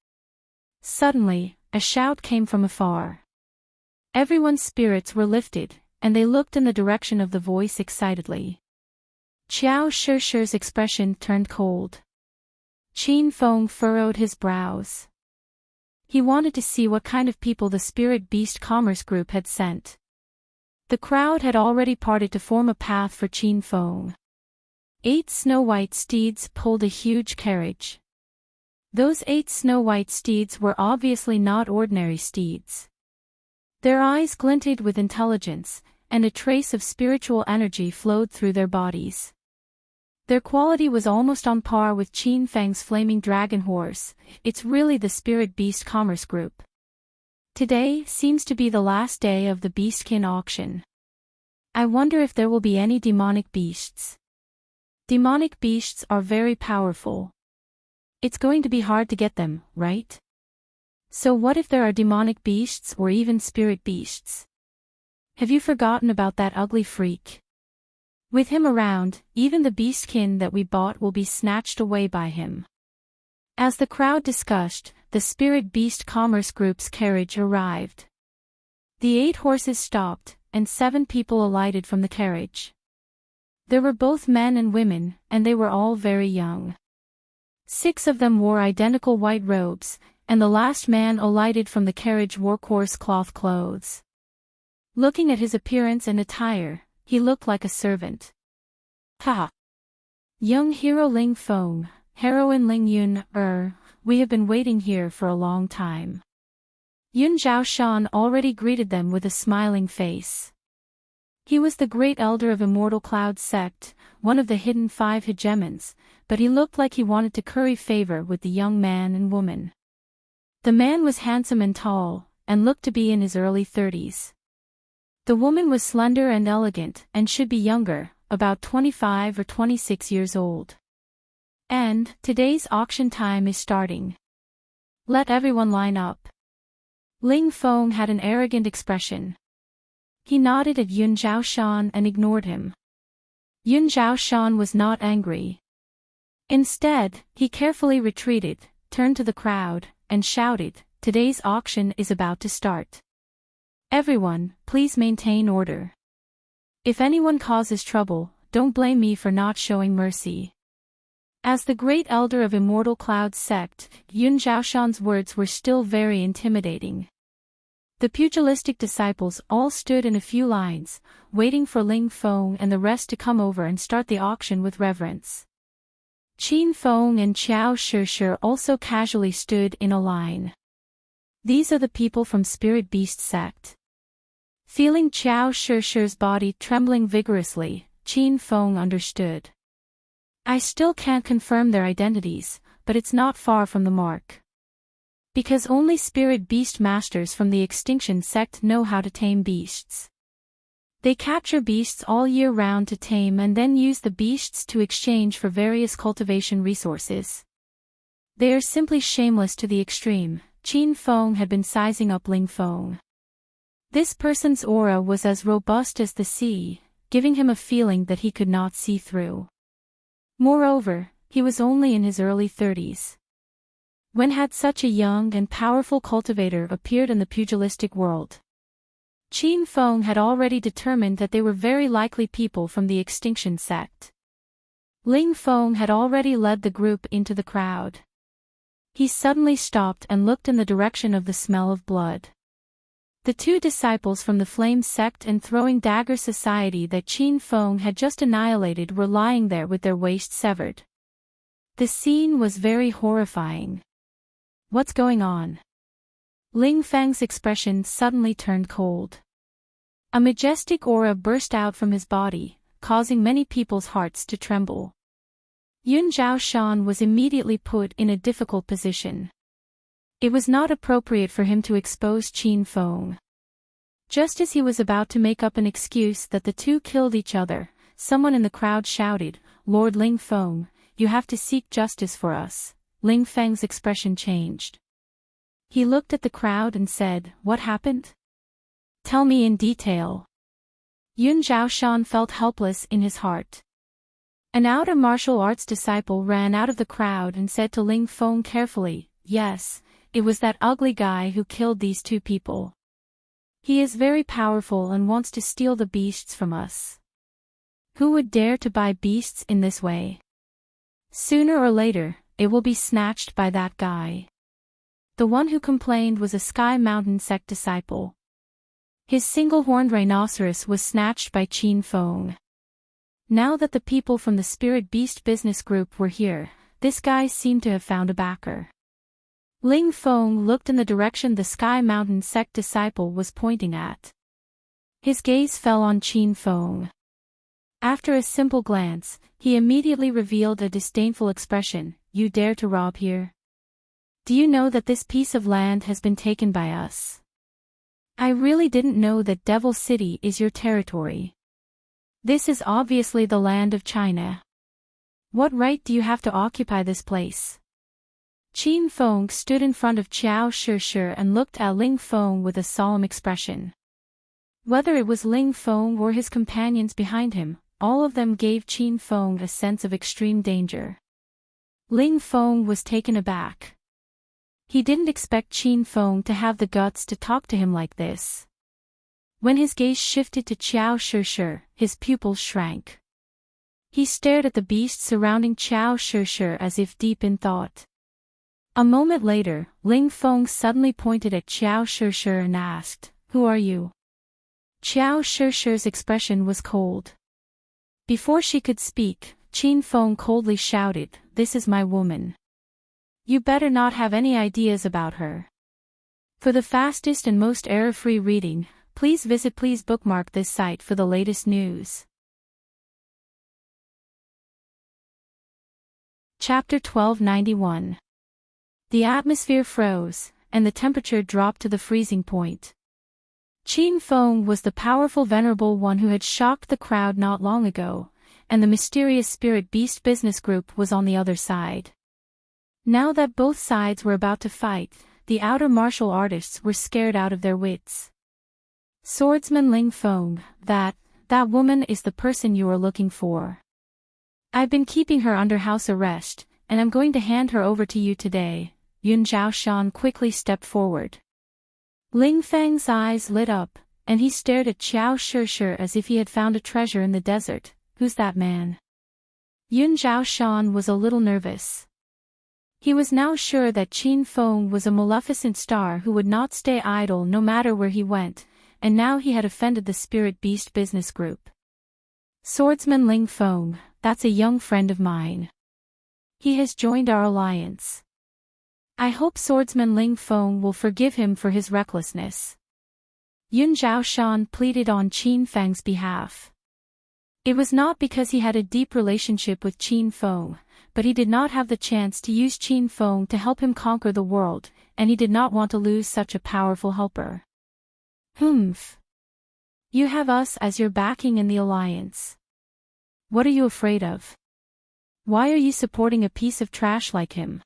Suddenly, a shout came from afar. Everyone's spirits were lifted, and they looked in the direction of the voice excitedly. Qiao Shi's expression turned cold. Qin Feng furrowed his brows. He wanted to see what kind of people the Spirit Beast Commerce Group had sent. The crowd had already parted to form a path for Qin Feng. 8 snow-white steeds pulled a huge carriage. Those 8 snow-white steeds were obviously not ordinary steeds. Their eyes glinted with intelligence, and a trace of spiritual energy flowed through their bodies. Their quality was almost on par with Qin Feng's flaming dragon horse. It's really the Spirit Beast Commerce Group. Today seems to be the last day of the Beastkin auction. I wonder if there will be any demonic beasts. Demonic beasts are very powerful. It's going to be hard to get them, right? So what if there are demonic beasts or even spirit beasts? Have you forgotten about that ugly freak? With him around, even the beastkin that we bought will be snatched away by him. As the crowd discussed, the Spirit Beast Commerce Group's carriage arrived. The 8 horses stopped, and 7 people alighted from the carriage. There were both men and women, and they were all very young. 6 of them wore identical white robes, and the last man alighted from the carriage wore coarse cloth clothes. Looking at his appearance and attire, he looked like a servant. Ha! Young hero Ling Feng, heroine Ling Yun, we have been waiting here for a long time. Yun Zhaoshan already greeted them with a smiling face. He was the great elder of Immortal Cloud Sect, one of the hidden 5 hegemons, but he looked like he wanted to curry favor with the young man and woman. The man was handsome and tall, and looked to be in his early 30s. The woman was slender and elegant, and should be younger, about 25 or 26 years old. And, today's auction time is starting. Let everyone line up. Ling Feng had an arrogant expression. He nodded at Yun Zhaoshan and ignored him. Yun Zhaoshan was not angry. Instead, he carefully retreated, turned to the crowd, and shouted, "Today's auction is about to start. Everyone, please maintain order. If anyone causes trouble, don't blame me for not showing mercy." As the great elder of Immortal Cloud sect, Yun Zhaoshan's words were still very intimidating. The pugilistic disciples all stood in a few lines, waiting for Ling Feng and the rest to come over and start the auction with reverence. Qin Feng and Qiao Shishir also casually stood in a line. These are the people from Spirit Beast sect. Feeling Qiao Shishir's body trembling vigorously, Qin Feng understood. I still can't confirm their identities, but it's not far from the mark. Because only Spirit Beast masters from the Extinction sect know how to tame beasts. They capture beasts all year round to tame and then use the beasts to exchange for various cultivation resources. They are simply shameless to the extreme. Qin Feng had been sizing up Ling Feng. This person's aura was as robust as the sea, giving him a feeling that he could not see through. Moreover, he was only in his early 30s. When had such a young and powerful cultivator appeared in the pugilistic world? Qin Feng had already determined that they were very likely people from the Extinction sect. Ling Feng had already led the group into the crowd. He suddenly stopped and looked in the direction of the smell of blood. The two disciples from the Flame sect and Throwing Dagger Society that Qin Feng had just annihilated were lying there with their waists severed. The scene was very horrifying. What's going on? Ling Feng's expression suddenly turned cold. A majestic aura burst out from his body, causing many people's hearts to tremble. Yun Zhaoshan was immediately put in a difficult position. It was not appropriate for him to expose Qin Feng. Just as he was about to make up an excuse that the two killed each other, someone in the crowd shouted, "Lord Ling Feng, you have to seek justice for us." Ling Feng's expression changed. He looked at the crowd and said, "What happened? Tell me in detail." Yun Zhaoshan felt helpless in his heart. An outer martial arts disciple ran out of the crowd and said to Ling Feng carefully, "Yes, it was that ugly guy who killed these two people. He is very powerful and wants to steal the beasts from us. Who would dare to buy beasts in this way? Sooner or later, it will be snatched by that guy." The one who complained was a Sky Mountain sect disciple. His single-horned rhinoceros was snatched by Qin Feng. Now that the people from the Spirit Beast business group were here, this guy seemed to have found a backer. Ling Feng looked in the direction the Sky Mountain sect disciple was pointing at. His gaze fell on Qin Feng. After a simple glance, he immediately revealed a disdainful expression. "You dare to rob here? Do you know that this piece of land has been taken by us? I really didn't know that Devil City is your territory. This is obviously the land of China. What right do you have to occupy this place?" Qin Feng stood in front of Qiao Shishir and looked at Ling Feng with a solemn expression. Whether it was Ling Feng or his companions behind him, all of them gave Qin Feng a sense of extreme danger. Ling Feng was taken aback. He didn't expect Qin Feng to have the guts to talk to him like this. When his gaze shifted to Qiao Shishir, his pupils shrank. He stared at the beast surrounding Qiao Shishir as if deep in thought. A moment later, Ling Feng suddenly pointed at Qiao Shishir and asked, "Who are you?" Qiao Shishir's expression was cold. Before she could speak, Qin Feng coldly shouted, "This is my woman. You better not have any ideas about her." For the fastest and most error-free reading, please bookmark this site for the latest news. Chapter 1291. The atmosphere froze, and the temperature dropped to the freezing point. Qin Feng was the powerful venerable one who had shocked the crowd not long ago, and the mysterious Spirit Beast Business Group was on the other side. Now that both sides were about to fight, the outer martial artists were scared out of their wits. Swordsman Ling Feng, that woman is the person you are looking for. I've been keeping her under house arrest, and I'm going to hand her over to you today. Yun Zhaoshan quickly stepped forward. Ling Feng's eyes lit up, and he stared at Qiao Shishir as if he had found a treasure in the desert. Who's that man? Yun Zhaoshan was a little nervous. He was now sure that Qin Feng was a maleficent star who would not stay idle no matter where he went, and now he had offended the Spirit Beast Business Group. Swordsman Ling Feng, that's a young friend of mine. He has joined our alliance. I hope Swordsman Ling Feng will forgive him for his recklessness. Yun Zhaoshan pleaded on Qin Feng's behalf. It was not because he had a deep relationship with Qin Feng, but he did not have the chance to use Qin Feng to help him conquer the world, and he did not want to lose such a powerful helper. Humph. You have us as your backing in the alliance. What are you afraid of? Why are you supporting a piece of trash like him?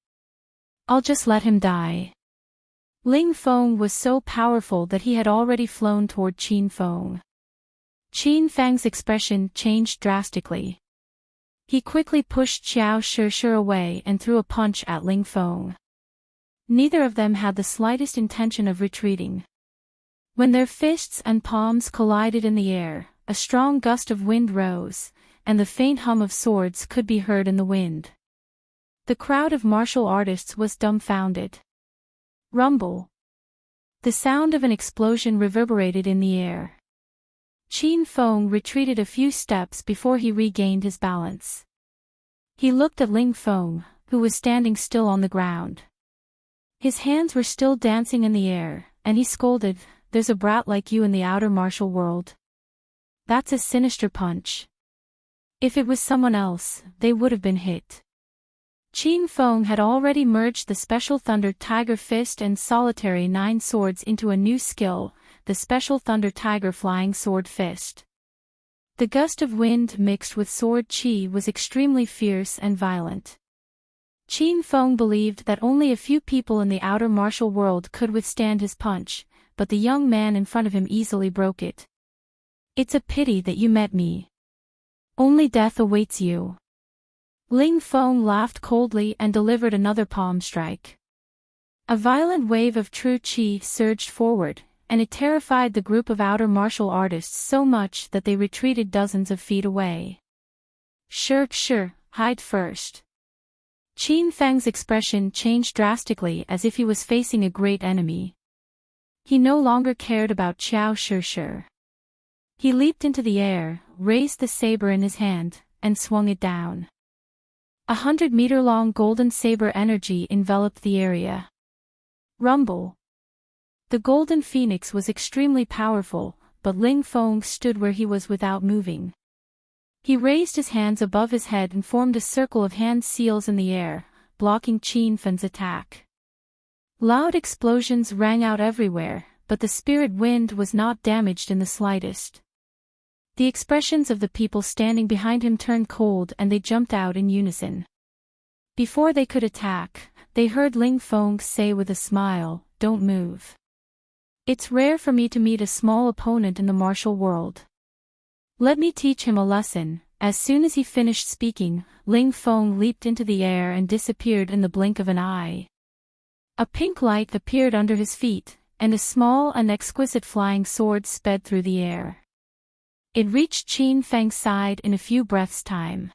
I'll just let him die. Ling Feng was so powerful that he had already flown toward Qin Feng. Qin Feng's expression changed drastically. He quickly pushed Qiao Shishir away and threw a punch at Ling Feng. Neither of them had the slightest intention of retreating. When their fists and palms collided in the air, a strong gust of wind rose, and the faint hum of swords could be heard in the wind. The crowd of martial artists was dumbfounded. Rumble. The sound of an explosion reverberated in the air. Qin Feng retreated a few steps before he regained his balance. He looked at Ling Feng, who was standing still on the ground. His hands were still dancing in the air, and he scolded, "There's a brat like you in the outer martial world. That's a sinister punch. If it was someone else, they would have been hit." Qin Feng had already merged the Special Thunder Tiger Fist and Solitary Nine Swords into a new skill, the Special Thunder Tiger Flying Sword Fist. The gust of wind mixed with sword chi was extremely fierce and violent. Qin Feng believed that only a few people in the outer martial world could withstand his punch, but the young man in front of him easily broke it. "It's a pity that you met me. Only death awaits you." Ling Feng laughed coldly and delivered another palm strike. A violent wave of true chi surged forward, and it terrified the group of outer martial artists so much that they retreated dozens of feet away. Sure, hide first." Qin Feng's expression changed drastically as if he was facing a great enemy. He no longer cared about Qiao Shishir. He leaped into the air, raised the saber in his hand, and swung it down. 100-meter-long golden saber energy enveloped the area. Rumble. The golden phoenix was extremely powerful, but Ling Feng stood where he was without moving. He raised his hands above his head and formed a circle of hand seals in the air, blocking Qin Feng's attack. Loud explosions rang out everywhere, but the spirit wind was not damaged in the slightest. The expressions of the people standing behind him turned cold and they jumped out in unison. Before they could attack, they heard Ling Feng say with a smile, "Don't move. It's rare for me to meet a small opponent in the martial world. Let me teach him a lesson." As soon as he finished speaking, Ling Feng leaped into the air and disappeared in the blink of an eye. A pink light appeared under his feet, and a small and exquisite flying sword sped through the air. It reached Qin Feng's side in a few breaths' time.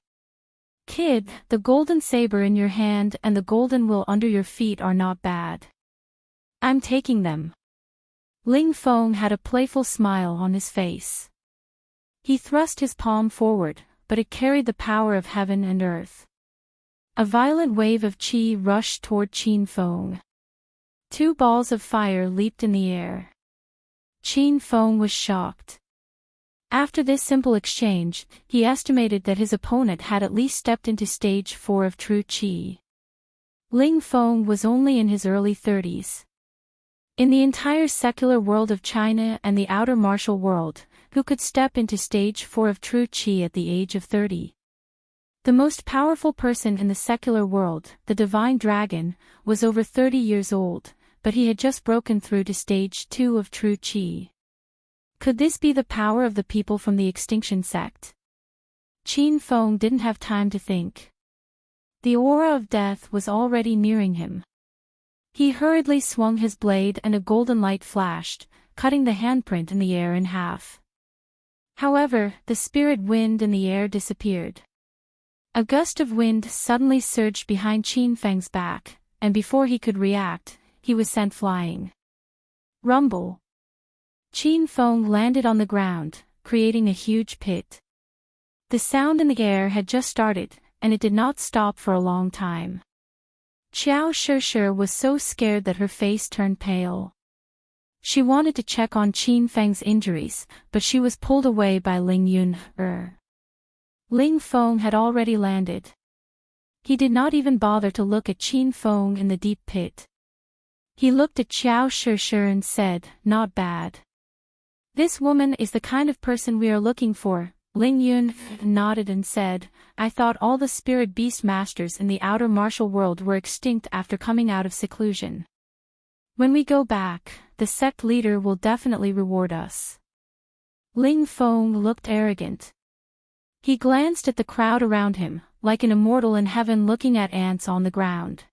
"Kid, the golden saber in your hand and the golden will under your feet are not bad. I'm taking them." Ling Feng had a playful smile on his face. He thrust his palm forward, but it carried the power of heaven and earth. A violent wave of qi rushed toward Qin Feng. 2 balls of fire leaped in the air. Qin Feng was shocked. After this simple exchange, he estimated that his opponent had at least stepped into stage 4 of true qi. Ling Feng was only in his early 30s. In the entire secular world of China and the outer martial world, who could step into stage 4 of true qi at the age of 30? The most powerful person in the secular world, the divine dragon, was over 30 years old, but he had just broken through to stage 2 of true Qi. Could this be the power of the people from the extinction sect? Qin Feng didn't have time to think. The aura of death was already nearing him. He hurriedly swung his blade and a golden light flashed, cutting the handprint in the air in half. However, the spirit wind in the air disappeared. A gust of wind suddenly surged behind Qin Feng's back, and before he could react, he was sent flying. Rumble. Qin Feng landed on the ground, creating a huge pit. The sound in the air had just started, and it did not stop for a long time. Xiao Shishir was so scared that her face turned pale. She wanted to check on Qin Feng's injuries, but she was pulled away by Ling Yun. Ling Feng had already landed. He did not even bother to look at Qin Feng in the deep pit. He looked at Xiao Shishir and said, "Not bad. This woman is the kind of person we are looking for." Ling Yun nodded and said, "I thought all the spirit beast masters in the outer martial world were extinct after coming out of seclusion. When we go back, the sect leader will definitely reward us." Ling Feng looked arrogant. He glanced at the crowd around him, like an immortal in heaven looking at ants on the ground.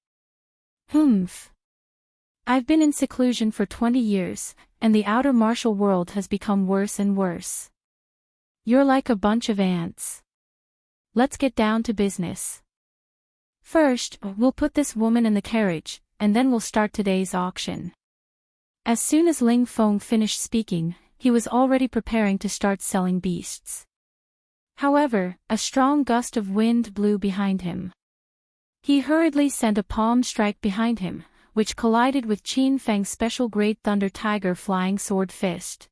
"Humph. I've been in seclusion for 20 years, and the outer martial world has become worse and worse. You're like a bunch of ants. Let's get down to business. First, we'll put this woman in the carriage, and then we'll start today's auction." As soon as Ling Feng finished speaking, he was already preparing to start selling beasts. However, a strong gust of wind blew behind him. He hurriedly sent a palm strike behind him, which collided with Qin Feng's special Great Thunder Tiger Flying Sword Fist.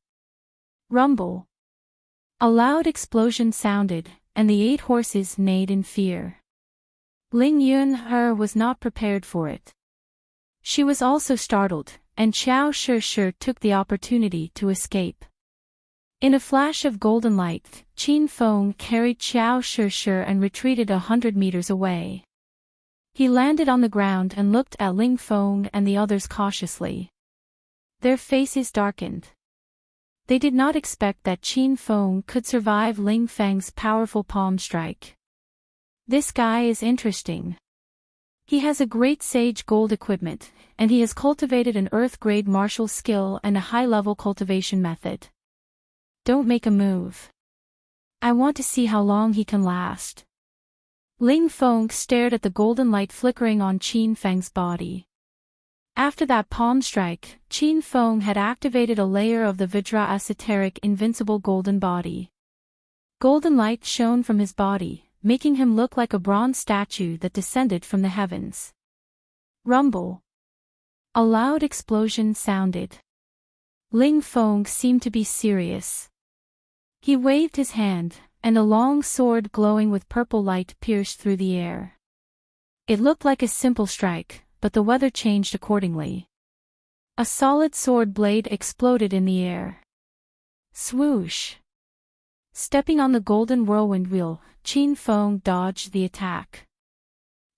Rumble. A loud explosion sounded, and the 8 horses neighed in fear. Ling Yun was not prepared for it. She was also startled, and Xiao Shishir took the opportunity to escape. In a flash of golden light, Qin Feng carried Xiao Shishir and retreated 100 meters away. He landed on the ground and looked at Ling Feng and the others cautiously. Their faces darkened. They did not expect that Qin Feng could survive Ling Feng's powerful palm strike. This guy is interesting. He has a great sage gold equipment, and he has cultivated an earth-grade martial skill and a high-level cultivation method. Don't make a move. I want to see how long he can last. Ling Feng stared at the golden light flickering on Qin Feng's body. After that palm strike, Qin Feng had activated a layer of the Vajra esoteric invincible golden body. Golden light shone from his body, making him look like a bronze statue that descended from the heavens. Rumble. A loud explosion sounded. Ling Feng seemed to be serious. He waved his hand, and a long sword glowing with purple light pierced through the air. It looked like a simple strike, but the weather changed accordingly. A solid sword blade exploded in the air. Swoosh! Stepping on the golden whirlwind wheel, Qin Feng dodged the attack.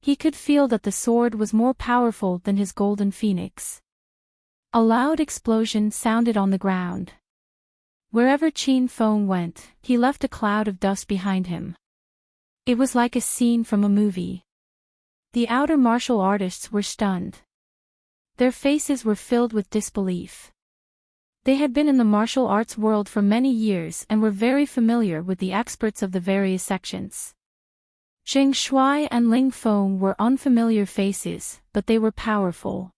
He could feel that the sword was more powerful than his golden phoenix. A loud explosion sounded on the ground. Wherever Qin Feng went, he left a cloud of dust behind him. It was like a scene from a movie. The outer martial artists were stunned. Their faces were filled with disbelief. They had been in the martial arts world for many years and were very familiar with the experts of the various sections. Zheng Shuai and Ling Feng were unfamiliar faces, but they were powerful.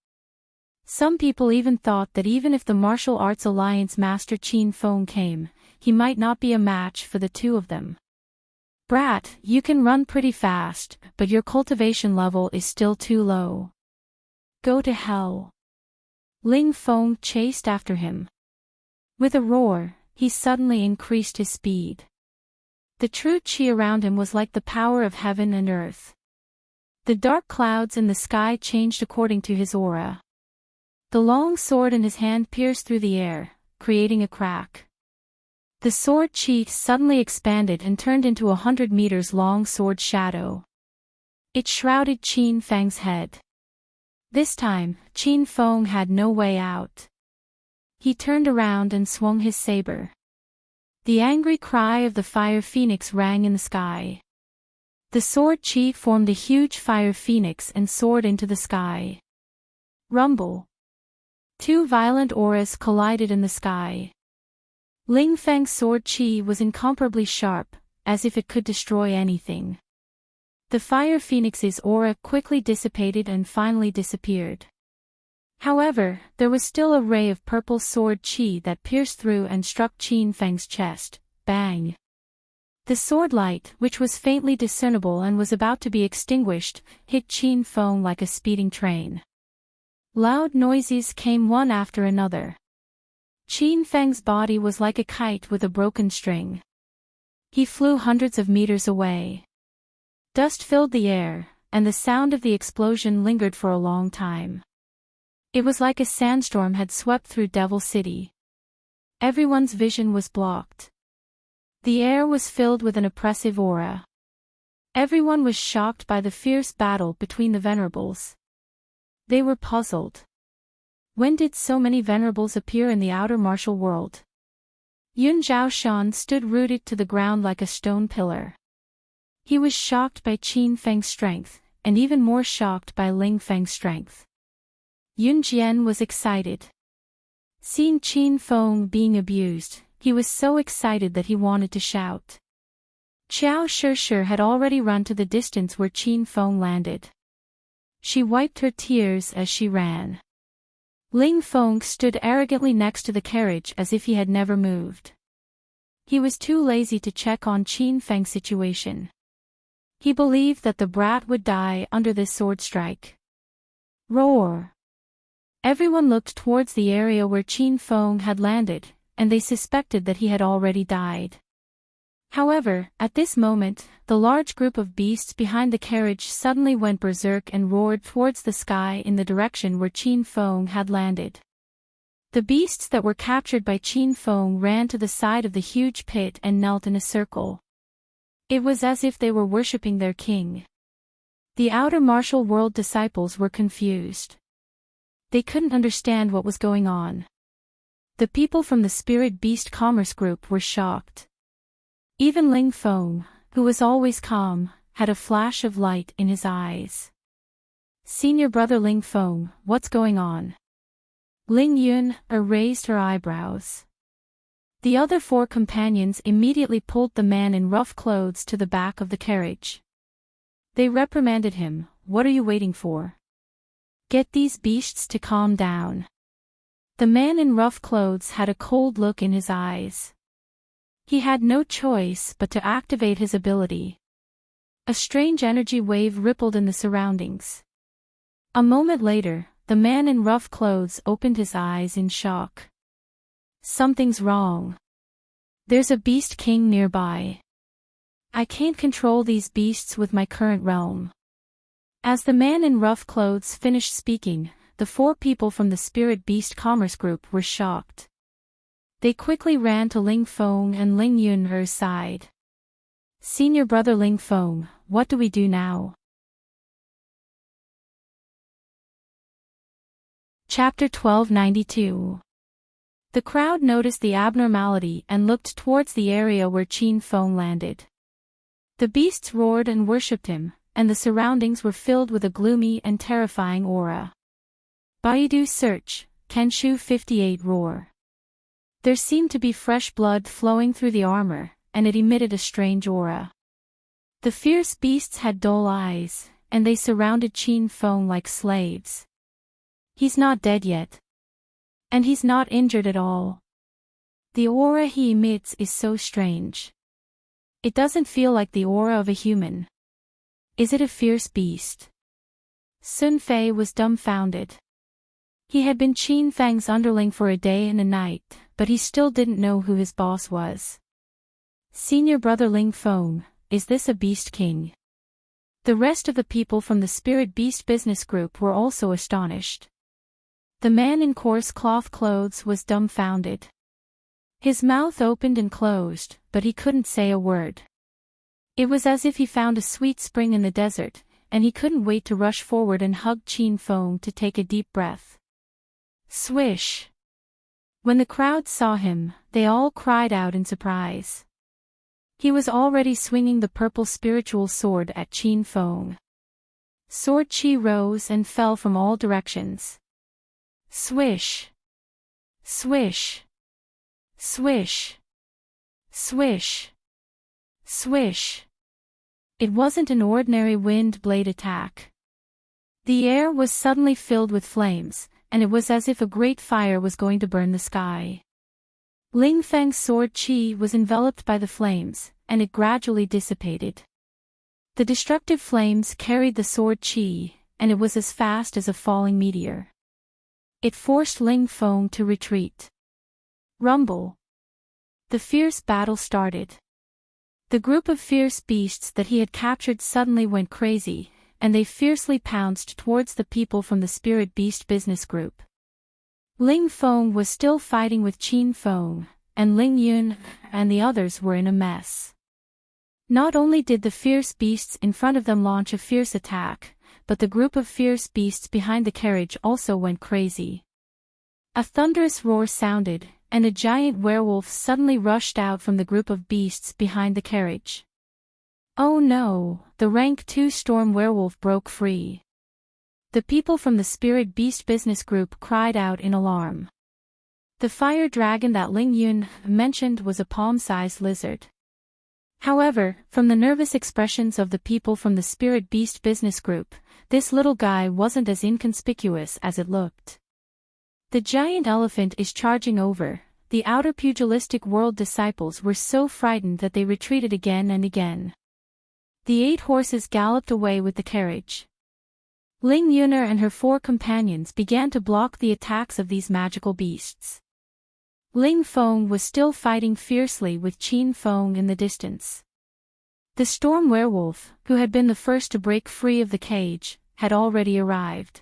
Some people even thought that even if the Martial Arts Alliance Master Qin Feng came, he might not be a match for the two of them. "Brat, you can run pretty fast, but your cultivation level is still too low. Go to hell." Ling Feng chased after him. With a roar, he suddenly increased his speed. The true qi around him was like the power of heaven and earth. The dark clouds in the sky changed according to his aura. The long sword in his hand pierced through the air, creating a crack. The sword chi suddenly expanded and turned into 100 meters long sword shadow. It shrouded Qin Feng's head. This time, Qin Feng had no way out. He turned around and swung his saber. The angry cry of the fire phoenix rang in the sky. The sword chi formed a huge fire phoenix and soared into the sky. Rumble. Two violent auras collided in the sky. Ling Feng's sword chi was incomparably sharp, as if it could destroy anything. The fire phoenix's aura quickly dissipated and finally disappeared. However, there was still a ray of purple sword chi that pierced through and struck Qin Feng's chest. Bang! The sword light, which was faintly discernible and was about to be extinguished, hit Qin Feng like a speeding train. Loud noises came one after another. Qin Feng's body was like a kite with a broken string. He flew hundreds of meters away. Dust filled the air, and the sound of the explosion lingered for a long time. It was like a sandstorm had swept through Devil City. Everyone's vision was blocked. The air was filled with an oppressive aura. Everyone was shocked by the fierce battle between the venerables. They were puzzled. When did so many venerables appear in the outer martial world? Yun Zhaoshan stood rooted to the ground like a stone pillar. He was shocked by Qin Feng's strength, and even more shocked by Ling Feng's strength. Yun Jian was excited. Seeing Qin Feng being abused, he was so excited that he wanted to shout. Qiao Shishir had already run to the distance where Qin Feng landed. She wiped her tears as she ran. Ling Feng stood arrogantly next to the carriage as if he had never moved. He was too lazy to check on Qin Feng's situation. He believed that the brat would die under this sword strike. Roar! Everyone looked towards the area where Qin Feng had landed, and they suspected that he had already died. However, at this moment, the large group of beasts behind the carriage suddenly went berserk and roared towards the sky in the direction where Qin Feng had landed. The beasts that were captured by Qin Feng ran to the side of the huge pit and knelt in a circle. It was as if they were worshipping their king. The outer martial world disciples were confused. They couldn't understand what was going on. The people from the Spirit Beast Commerce Group were shocked. Even Ling Feng, who was always calm, had a flash of light in his eyes. Senior brother Ling Feng, what's going on? Ling Yun raised her eyebrows. The other four companions immediately pulled the man in rough clothes to the back of the carriage. They reprimanded him, what are you waiting for? Get these beasts to calm down. The man in rough clothes had a cold look in his eyes. He had no choice but to activate his ability. A strange energy wave rippled in the surroundings. A moment later, the man in rough clothes opened his eyes in shock. Something's wrong. There's a beast king nearby. I can't control these beasts with my current realm. As the man in rough clothes finished speaking, the four people from the Spirit Beast Commerce Group were shocked. They quickly ran to Ling Feng and Ling Yun's side. Senior brother Ling Feng, what do we do now? Chapter 1292. The crowd noticed the abnormality and looked towards the area where Qin Feng landed. The beasts roared and worshipped him, and the surroundings were filled with a gloomy and terrifying aura. Baidu search, Kenshu 58 roar. There seemed to be fresh blood flowing through the armor, and it emitted a strange aura. The fierce beasts had dull eyes, and they surrounded Qin Feng like slaves. He's not dead yet. And he's not injured at all. The aura he emits is so strange. It doesn't feel like the aura of a human. Is it a fierce beast? Sun Fei was dumbfounded. He had been Qin Feng's underling for a day and a night, but he still didn't know who his boss was. Senior brother Ling Feng, is this a beast king? The rest of the people from the Spirit Beast Business Group were also astonished. The man in coarse cloth clothes was dumbfounded. His mouth opened and closed, but he couldn't say a word. It was as if he found a sweet spring in the desert, and he couldn't wait to rush forward and hug Chin Fong to take a deep breath. Swish! When the crowd saw him, they all cried out in surprise. He was already swinging the purple spiritual sword at Chin Fong. Sword chi rose and fell from all directions. Swish! Swish! Swish! Swish! Swish! It wasn't an ordinary wind blade attack. The air was suddenly filled with flames, and it was as if a great fire was going to burn the sky. Ling Feng's sword chi was enveloped by the flames, and it gradually dissipated. The destructive flames carried the sword chi, and it was as fast as a falling meteor. It forced Ling Feng to retreat. Rumble. The fierce battle started. The group of fierce beasts that he had captured suddenly went crazy, and they fiercely pounced towards the people from the Spirit Beast business group. Ling Feng was still fighting with Chin Fong, and Ling Yun and the others were in a mess. Not only did the fierce beasts in front of them launch a fierce attack, but the group of fierce beasts behind the carriage also went crazy. A thunderous roar sounded, and a giant werewolf suddenly rushed out from the group of beasts behind the carriage. Oh no, the rank 2 storm werewolf broke free. The people from the Spirit Beast business group cried out in alarm. The fire dragon that Ling Yun mentioned was a palm-sized lizard. However, from the nervous expressions of the people from the Spirit Beast business group, this little guy wasn't as inconspicuous as it looked. The giant elephant is charging over. The outer pugilistic world disciples were so frightened that they retreated again and again. The 8 horses galloped away with the carriage. Ling Yuner and her 4 companions began to block the attacks of these magical beasts. Ling Feng was still fighting fiercely with Chin Fong in the distance. The storm werewolf, who had been the first to break free of the cage, had already arrived.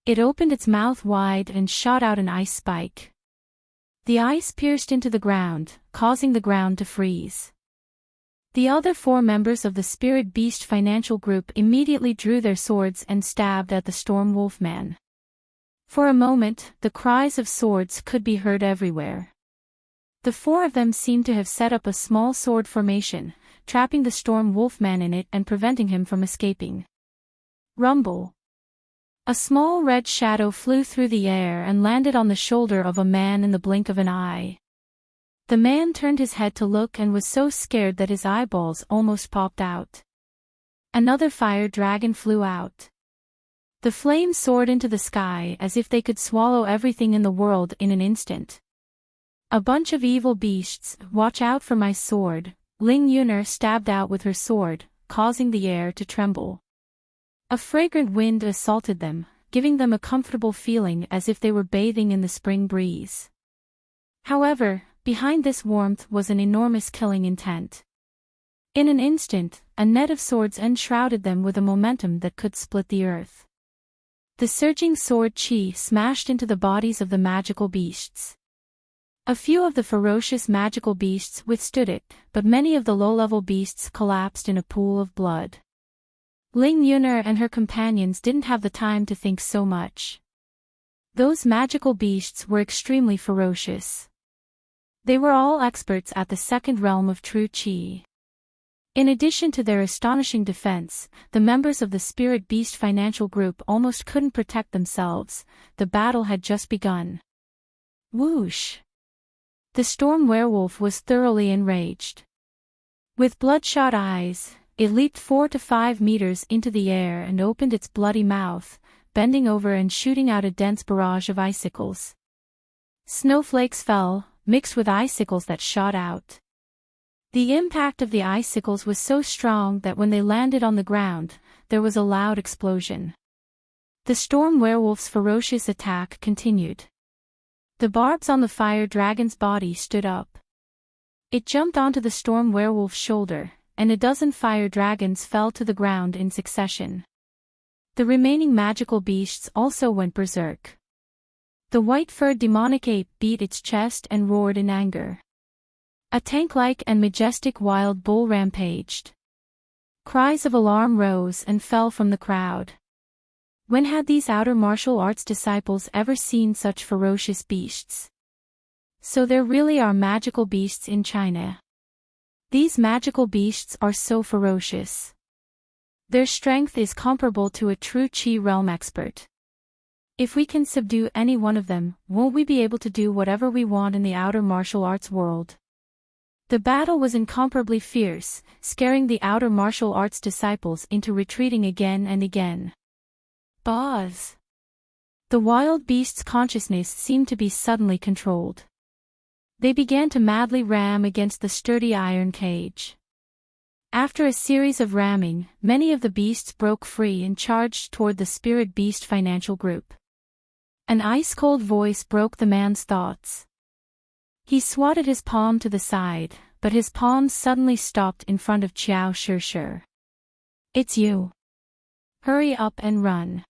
It opened its mouth wide and shot out an ice spike. The ice pierced into the ground, causing the ground to freeze. The other 4 members of the Spirit Beast financial group immediately drew their swords and stabbed at the Storm Wolfman. For a moment, the cries of swords could be heard everywhere. The 4 of them seemed to have set up a small sword formation, trapping the Storm Wolfman in it and preventing him from escaping. Rumble. A small red shadow flew through the air and landed on the shoulder of a man in the blink of an eye. The man turned his head to look and was so scared that his eyeballs almost popped out. Another fire dragon flew out. The flames soared into the sky as if they could swallow everything in the world in an instant. A bunch of evil beasts, watch out for my sword, Ling Yuner stabbed out with her sword, causing the air to tremble. A fragrant wind assaulted them, giving them a comfortable feeling as if they were bathing in the spring breeze. However, behind this warmth was an enormous killing intent. In an instant, a net of swords enshrouded them with a momentum that could split the earth. The surging sword chi smashed into the bodies of the magical beasts. A few of the ferocious magical beasts withstood it, but many of the low-level beasts collapsed in a pool of blood. Ling Yuner and her companions didn't have the time to think so much. Those magical beasts were extremely ferocious. They were all experts at the second realm of true chi. In addition to their astonishing defense, the members of the Spirit Beast financial group almost couldn't protect themselves. The battle had just begun. Whoosh! The storm werewolf was thoroughly enraged. With bloodshot eyes, it leaped 4 to 5 meters into the air and opened its bloody mouth, bending over and shooting out a dense barrage of icicles. Snowflakes fell, mixed with icicles that shot out. The impact of the icicles was so strong that when they landed on the ground, there was a loud explosion. The storm werewolf's ferocious attack continued. The barbs on the fire dragon's body stood up. It jumped onto the storm werewolf's shoulder, and a dozen fire dragons fell to the ground in succession. The remaining magical beasts also went berserk. The white-furred demonic ape beat its chest and roared in anger. A tank-like and majestic wild bull rampaged. Cries of alarm rose and fell from the crowd. When had these outer martial arts disciples ever seen such ferocious beasts? So there really are magical beasts in China. These magical beasts are so ferocious. Their strength is comparable to a true Qi realm expert. If we can subdue any one of them, won't we be able to do whatever we want in the outer martial arts world? The battle was incomparably fierce, scaring the outer martial arts disciples into retreating again and again. Buzz! The wild beast's consciousness seemed to be suddenly controlled. They began to madly ram against the sturdy iron cage. After a series of ramming, many of the beasts broke free and charged toward the spirit beast financial group. An ice-cold voice broke the man's thoughts. He swatted his palm to the side, but his palm suddenly stopped in front of Qiao Shishir. It's you. Hurry up and run.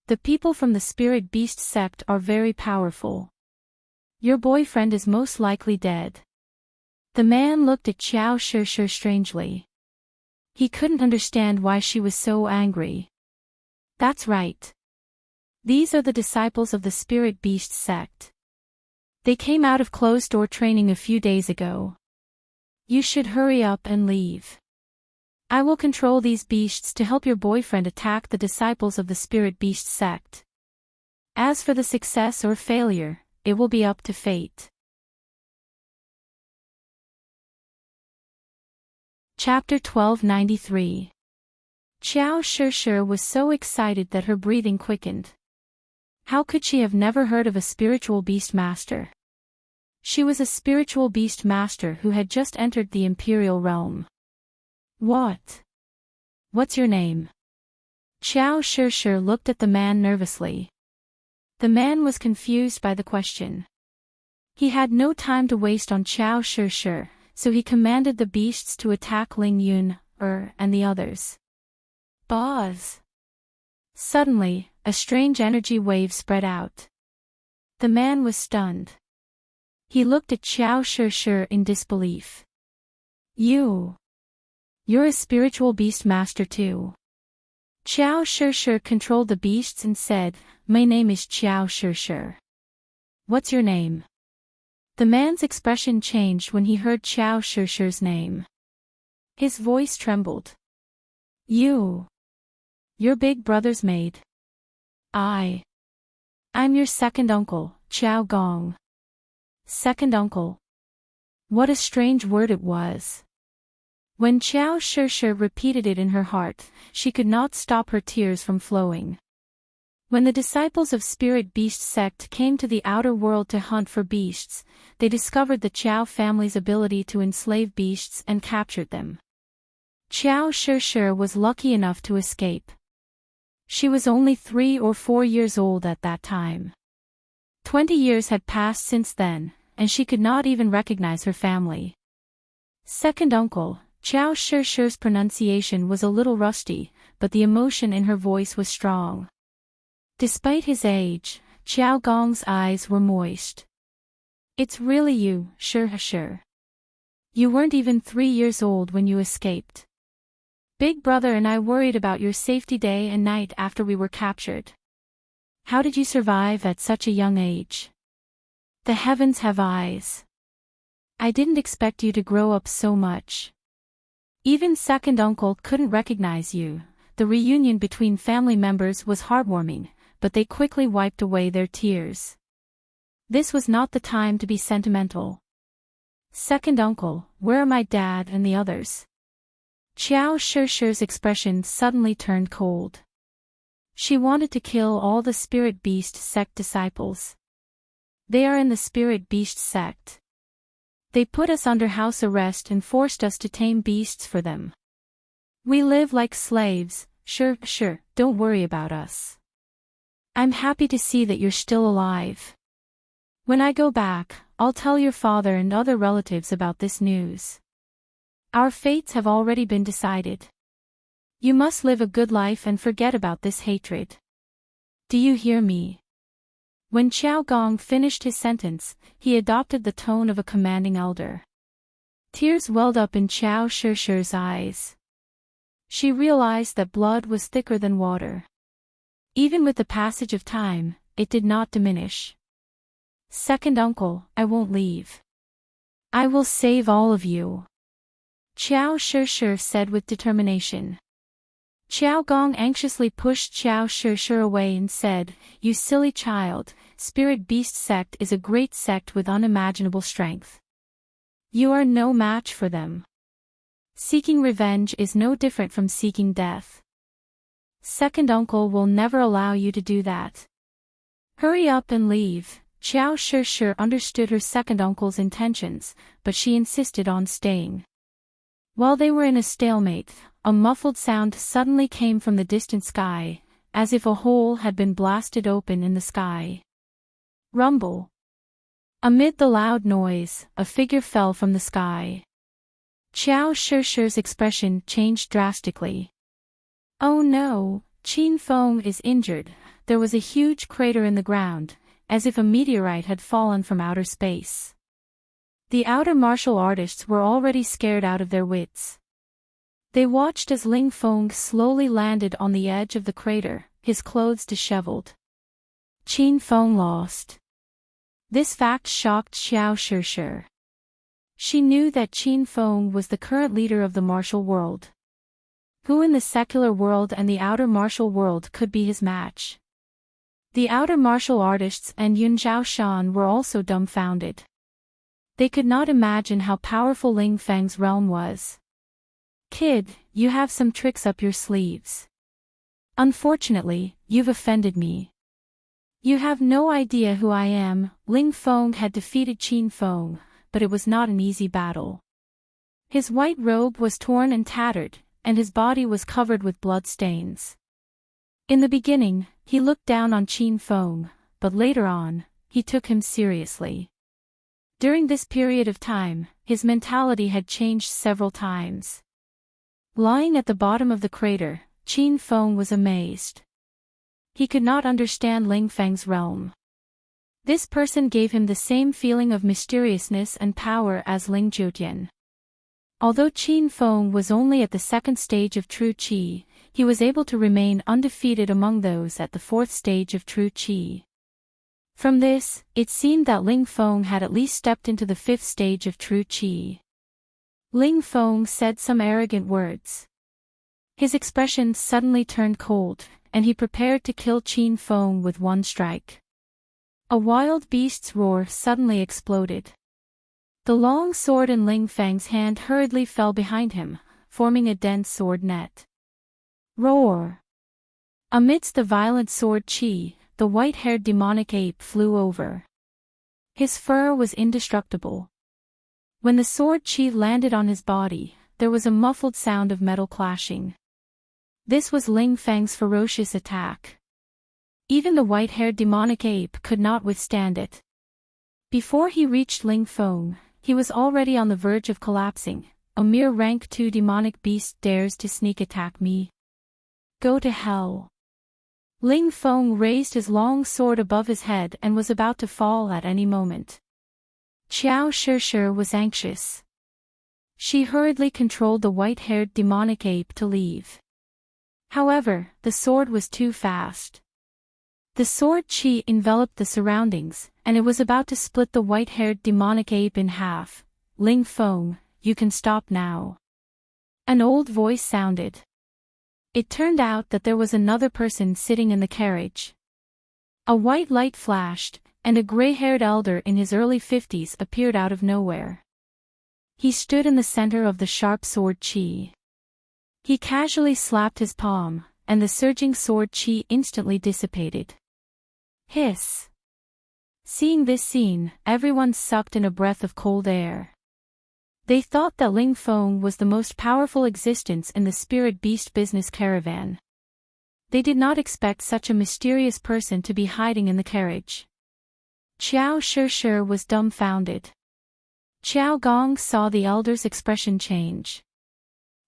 The people from the spirit beast sect are very powerful. Your boyfriend is most likely dead. The man looked at Qiao Shishir strangely. He couldn't understand why she was so angry. That's right. These are the disciples of the spirit beast sect. They came out of closed-door training a few days ago. You should hurry up and leave. I will control these beasts to help your boyfriend attack the disciples of the spirit beast sect. As for the success or failure, it will be up to fate. Chapter 1293. Qiao Shishir was so excited that her breathing quickened. How could she have never heard of a spiritual beast master? She was a spiritual beast master who had just entered the imperial realm. What? What's your name? Qiao Shishir looked at the man nervously. The man was confused by the question. He had no time to waste on Qiao Shishir, so he commanded the beasts to attack Ling Yun, and the others. Buzz! Suddenly, a strange energy wave spread out. The man was stunned. He looked at Qiao Shishir in disbelief. You're a spiritual beast master too. Qiao Shishir controlled the beasts and said, My name is Qiao Shishir. What's your name? The man's expression changed when he heard Qiao Shishir's name. His voice trembled. Your big brother's maid. I'm your second uncle, Qiao Gong. Second uncle. What a strange word it was. When Qiao Shishir repeated it in her heart, she could not stop her tears from flowing. When the disciples of Spirit Beast sect came to the outer world to hunt for beasts, they discovered the Qiao family's ability to enslave beasts and captured them. Qiao Shishir was lucky enough to escape. She was only 3 or 4 years old at that time. 20 years had passed since then, and she could not even recognize her family. Second uncle, Qiao Shishir's pronunciation was a little rusty, but the emotion in her voice was strong. Despite his age, Qiao Gong's eyes were moist. It's really you, Shishir. You weren't even 3 years old when you escaped. Big brother and I worried about your safety day and night after we were captured. How did you survive at such a young age? The heavens have eyes. I didn't expect you to grow up so much. Even second uncle couldn't recognize you. The reunion between family members was heartwarming, but they quickly wiped away their tears. This was not the time to be sentimental. Second uncle, where are my dad and the others? Qiao Shishir's expression suddenly turned cold. She wanted to kill all the Spirit Beast sect disciples. They are in the Spirit Beast sect. They put us under house arrest and forced us to tame beasts for them. We live like slaves. Sure, don't worry about us. I'm happy to see that you're still alive. When I go back, I'll tell your father and other relatives about this news. Our fates have already been decided. You must live a good life and forget about this hatred. Do you hear me? When Qiao Gong finished his sentence, he adopted the tone of a commanding elder. Tears welled up in Qiao Shishi's eyes. She realized that blood was thicker than water. Even with the passage of time, it did not diminish. "Second uncle, I won't leave. I will save all of you," Qiao Shishi said with determination. Qiao Gong anxiously pushed Qiao Shishi away and said, "You silly child, Spirit Beast Sect is a great sect with unimaginable strength. You are no match for them. Seeking revenge is no different from seeking death. Second uncle will never allow you to do that. Hurry up and leave." Qiao Shishi understood her second uncle's intentions, but she insisted on staying. While they were in a stalemate, a muffled sound suddenly came from the distant sky, as if a hole had been blasted open in the sky. Rumble. Amid the loud noise, a figure fell from the sky. Qiao Shishi's expression changed drastically. "Oh no, Qin Feng is injured." There was a huge crater in the ground, as if a meteorite had fallen from outer space. The outer martial artists were already scared out of their wits. They watched as Ling Feng slowly landed on the edge of the crater, his clothes disheveled. Qin Feng lost. This fact shocked Xiao Shishi. She knew that Qin Feng was the current leader of the martial world. Who in the secular world and the outer martial world could be his match? The outer martial artists and Yun Zhaoshan were also dumbfounded. They could not imagine how powerful Ling Feng's realm was. "Kid, you have some tricks up your sleeves. Unfortunately, you've offended me. You have no idea who I am." Ling Feng had defeated Qin Feng, but it was not an easy battle. His white robe was torn and tattered, and his body was covered with blood stains. In the beginning, he looked down on Qin Feng, but later on, he took him seriously. During this period of time, his mentality had changed several times. Lying at the bottom of the crater, Qin Feng was amazed. He could not understand Ling Feng's realm. This person gave him the same feeling of mysteriousness and power as Ling Jiutian. Although Qin Feng was only at the second stage of true qi, he was able to remain undefeated among those at the fourth stage of true qi. From this, it seemed that Ling Feng had at least stepped into the fifth stage of true qi. Ling Feng said some arrogant words. His expression suddenly turned cold, and he prepared to kill Qin Feng with one strike. A wild beast's roar suddenly exploded. The long sword in Ling Feng's hand hurriedly fell behind him, forming a dense sword net. Roar! Amidst the violent sword qi, the white-haired demonic ape flew over. His fur was indestructible. When the sword qi landed on his body, there was a muffled sound of metal clashing. This was Ling Feng's ferocious attack. Even the white-haired demonic ape could not withstand it. Before he reached Ling Feng, he was already on the verge of collapsing. "A mere rank 2 demonic beast dares to sneak attack me. Go to hell." Ling Feng raised his long sword above his head and was about to fall at any moment. Qiao Shishi was anxious. She hurriedly controlled the white-haired demonic ape to leave. However, the sword was too fast. The sword qi enveloped the surroundings, and it was about to split the white-haired demonic ape in half. "Ling Feng, you can stop now." An old voice sounded. It turned out that there was another person sitting in the carriage. A white light flashed, and a gray-haired elder in his early 50s appeared out of nowhere. He stood in the center of the sharp sword qi. He casually slapped his palm, and the surging sword qi instantly dissipated. Hiss! Seeing this scene, everyone sucked in a breath of cold air. They thought that Ling Feng was the most powerful existence in the spirit beast business caravan. They did not expect such a mysterious person to be hiding in the carriage. Qiao Shishi was dumbfounded. Qiao Gong saw the elder's expression change.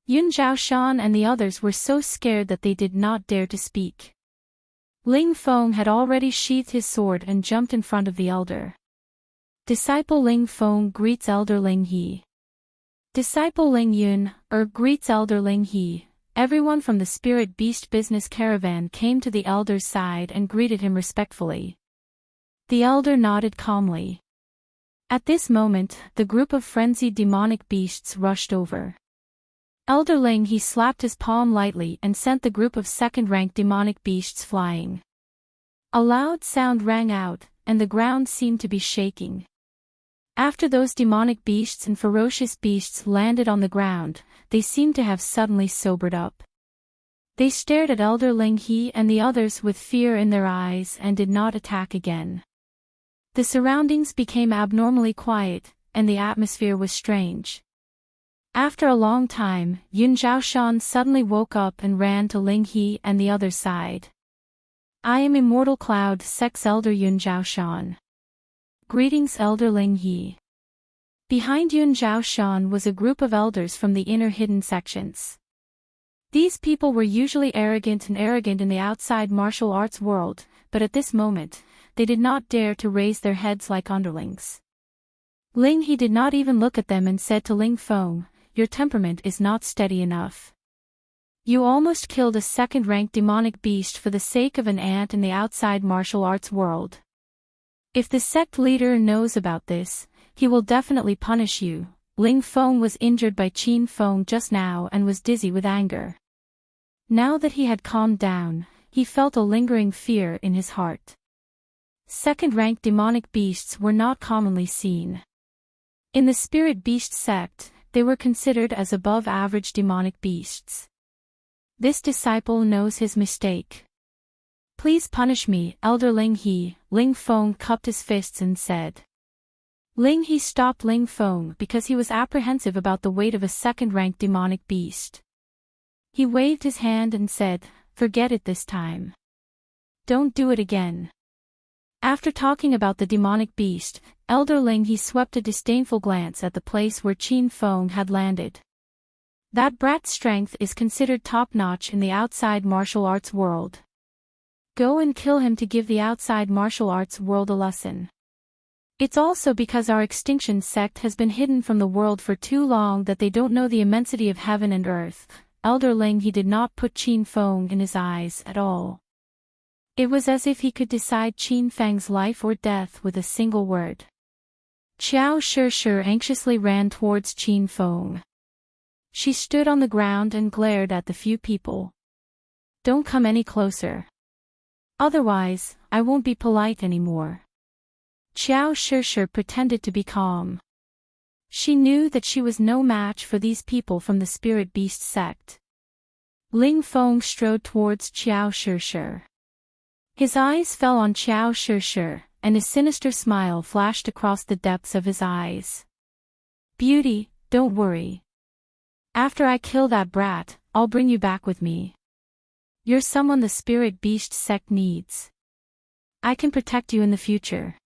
Yun Zhaoshan and the others were so scared that they did not dare to speak. Ling Feng had already sheathed his sword and jumped in front of the elder. Disciple Ling Feng greets Elder Ling He. Disciple Ling Yun, greets Elder Ling He. Everyone from the Spirit Beast business caravan came to the elder's side and greeted him respectfully. The elder nodded calmly. At this moment, the group of frenzied demonic beasts rushed over. Elder Ling He slapped his palm lightly and sent the group of second-rank demonic beasts flying. A loud sound rang out, and the ground seemed to be shaking. After those demonic beasts and ferocious beasts landed on the ground, they seemed to have suddenly sobered up. They stared at Elder Ling He and the others with fear in their eyes and did not attack again. The surroundings became abnormally quiet, and the atmosphere was strange. After a long time, Yun Zhaoshan suddenly woke up and ran to Ling He and the other side. I am Immortal Cloud Sect's Elder Yun Zhaoshan. Greetings Elder Ling He. Behind Yun Zhaoshan was a group of elders from the inner hidden sections. These people were usually arrogant in the outside martial arts world, but at this moment, they did not dare to raise their heads like underlings. Ling He did not even look at them and said to Ling Feng, your temperament is not steady enough. You almost killed a second-rank demonic beast for the sake of an ant in the outside martial arts world. If the sect leader knows about this, he will definitely punish you. Ling Feng was injured by Qin Feng just now and was dizzy with anger. Now that he had calmed down, he felt a lingering fear in his heart. Second-rank demonic beasts were not commonly seen. In the Spirit Beast sect, they were considered as above-average demonic beasts. This disciple knows his mistake. Please punish me, Elder Ling He. Ling Feng cupped his fists and said. Ling He stopped Ling Feng because he was apprehensive about the weight of a second-rank demonic beast. He waved his hand and said, forget it this time. Don't do it again. After talking about the demonic beast, Elder Ling He swept a disdainful glance at the place where Qin Feng had landed. That brat's strength is considered top-notch in the outside martial arts world. Go and kill him to give the outside martial arts world a lesson. It's also because our extinction sect has been hidden from the world for too long that they don't know the immensity of heaven and earth. Elder Ling He did not put Qin Feng in his eyes at all. It was as if he could decide Qin Feng's life or death with a single word. Qiao Shi anxiously ran towards Qin Feng. She stood on the ground and glared at the few people. Don't come any closer. Otherwise, I won't be polite anymore. Qiao Shi pretended to be calm. She knew that she was no match for these people from the Spirit Beast sect. Ling Feng strode towards Qiao Shi. His eyes fell on Qiao Shi, and a sinister smile flashed across the depths of his eyes. Beauty, don't worry. After I kill that brat, I'll bring you back with me. You're someone the Spirit Beast sect needs. I can protect you in the future.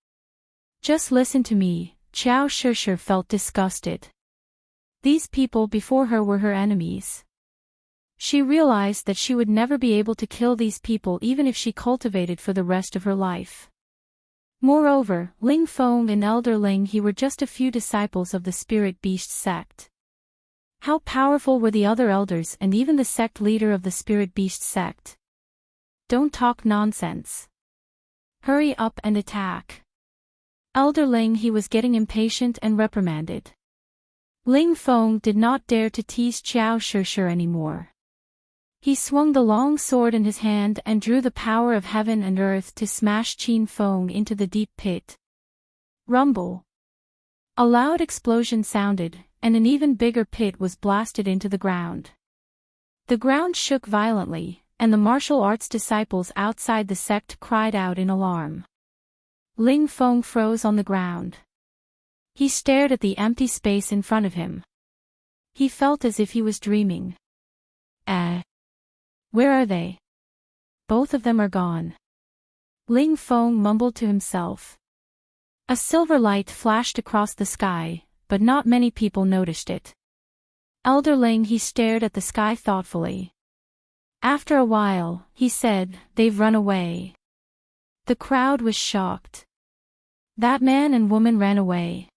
Just listen to me. Qiao Shi felt disgusted. These people before her were her enemies. She realized that she would never be able to kill these people even if she cultivated for the rest of her life. Moreover, Ling Feng and Elder Ling He were just a few disciples of the Spirit Beast sect. How powerful were the other elders and even the sect leader of the Spirit Beast sect? Don't talk nonsense. Hurry up and attack. Elder Ling He was getting impatient and reprimanded. Ling Feng did not dare to tease Qiao Shi anymore. He swung the long sword in his hand and drew the power of heaven and earth to smash Qin Feng into the deep pit. Rumble. A loud explosion sounded, and an even bigger pit was blasted into the ground. The ground shook violently, and the martial arts disciples outside the sect cried out in alarm. Ling Feng froze on the ground. He stared at the empty space in front of him. He felt as if he was dreaming. Where are they? Both of them are gone. Ling Feng mumbled to himself. A silver light flashed across the sky, but not many people noticed it. Elder Ling He stared at the sky thoughtfully. After a while, he said, "They've run away." The crowd was shocked. That man and woman ran away.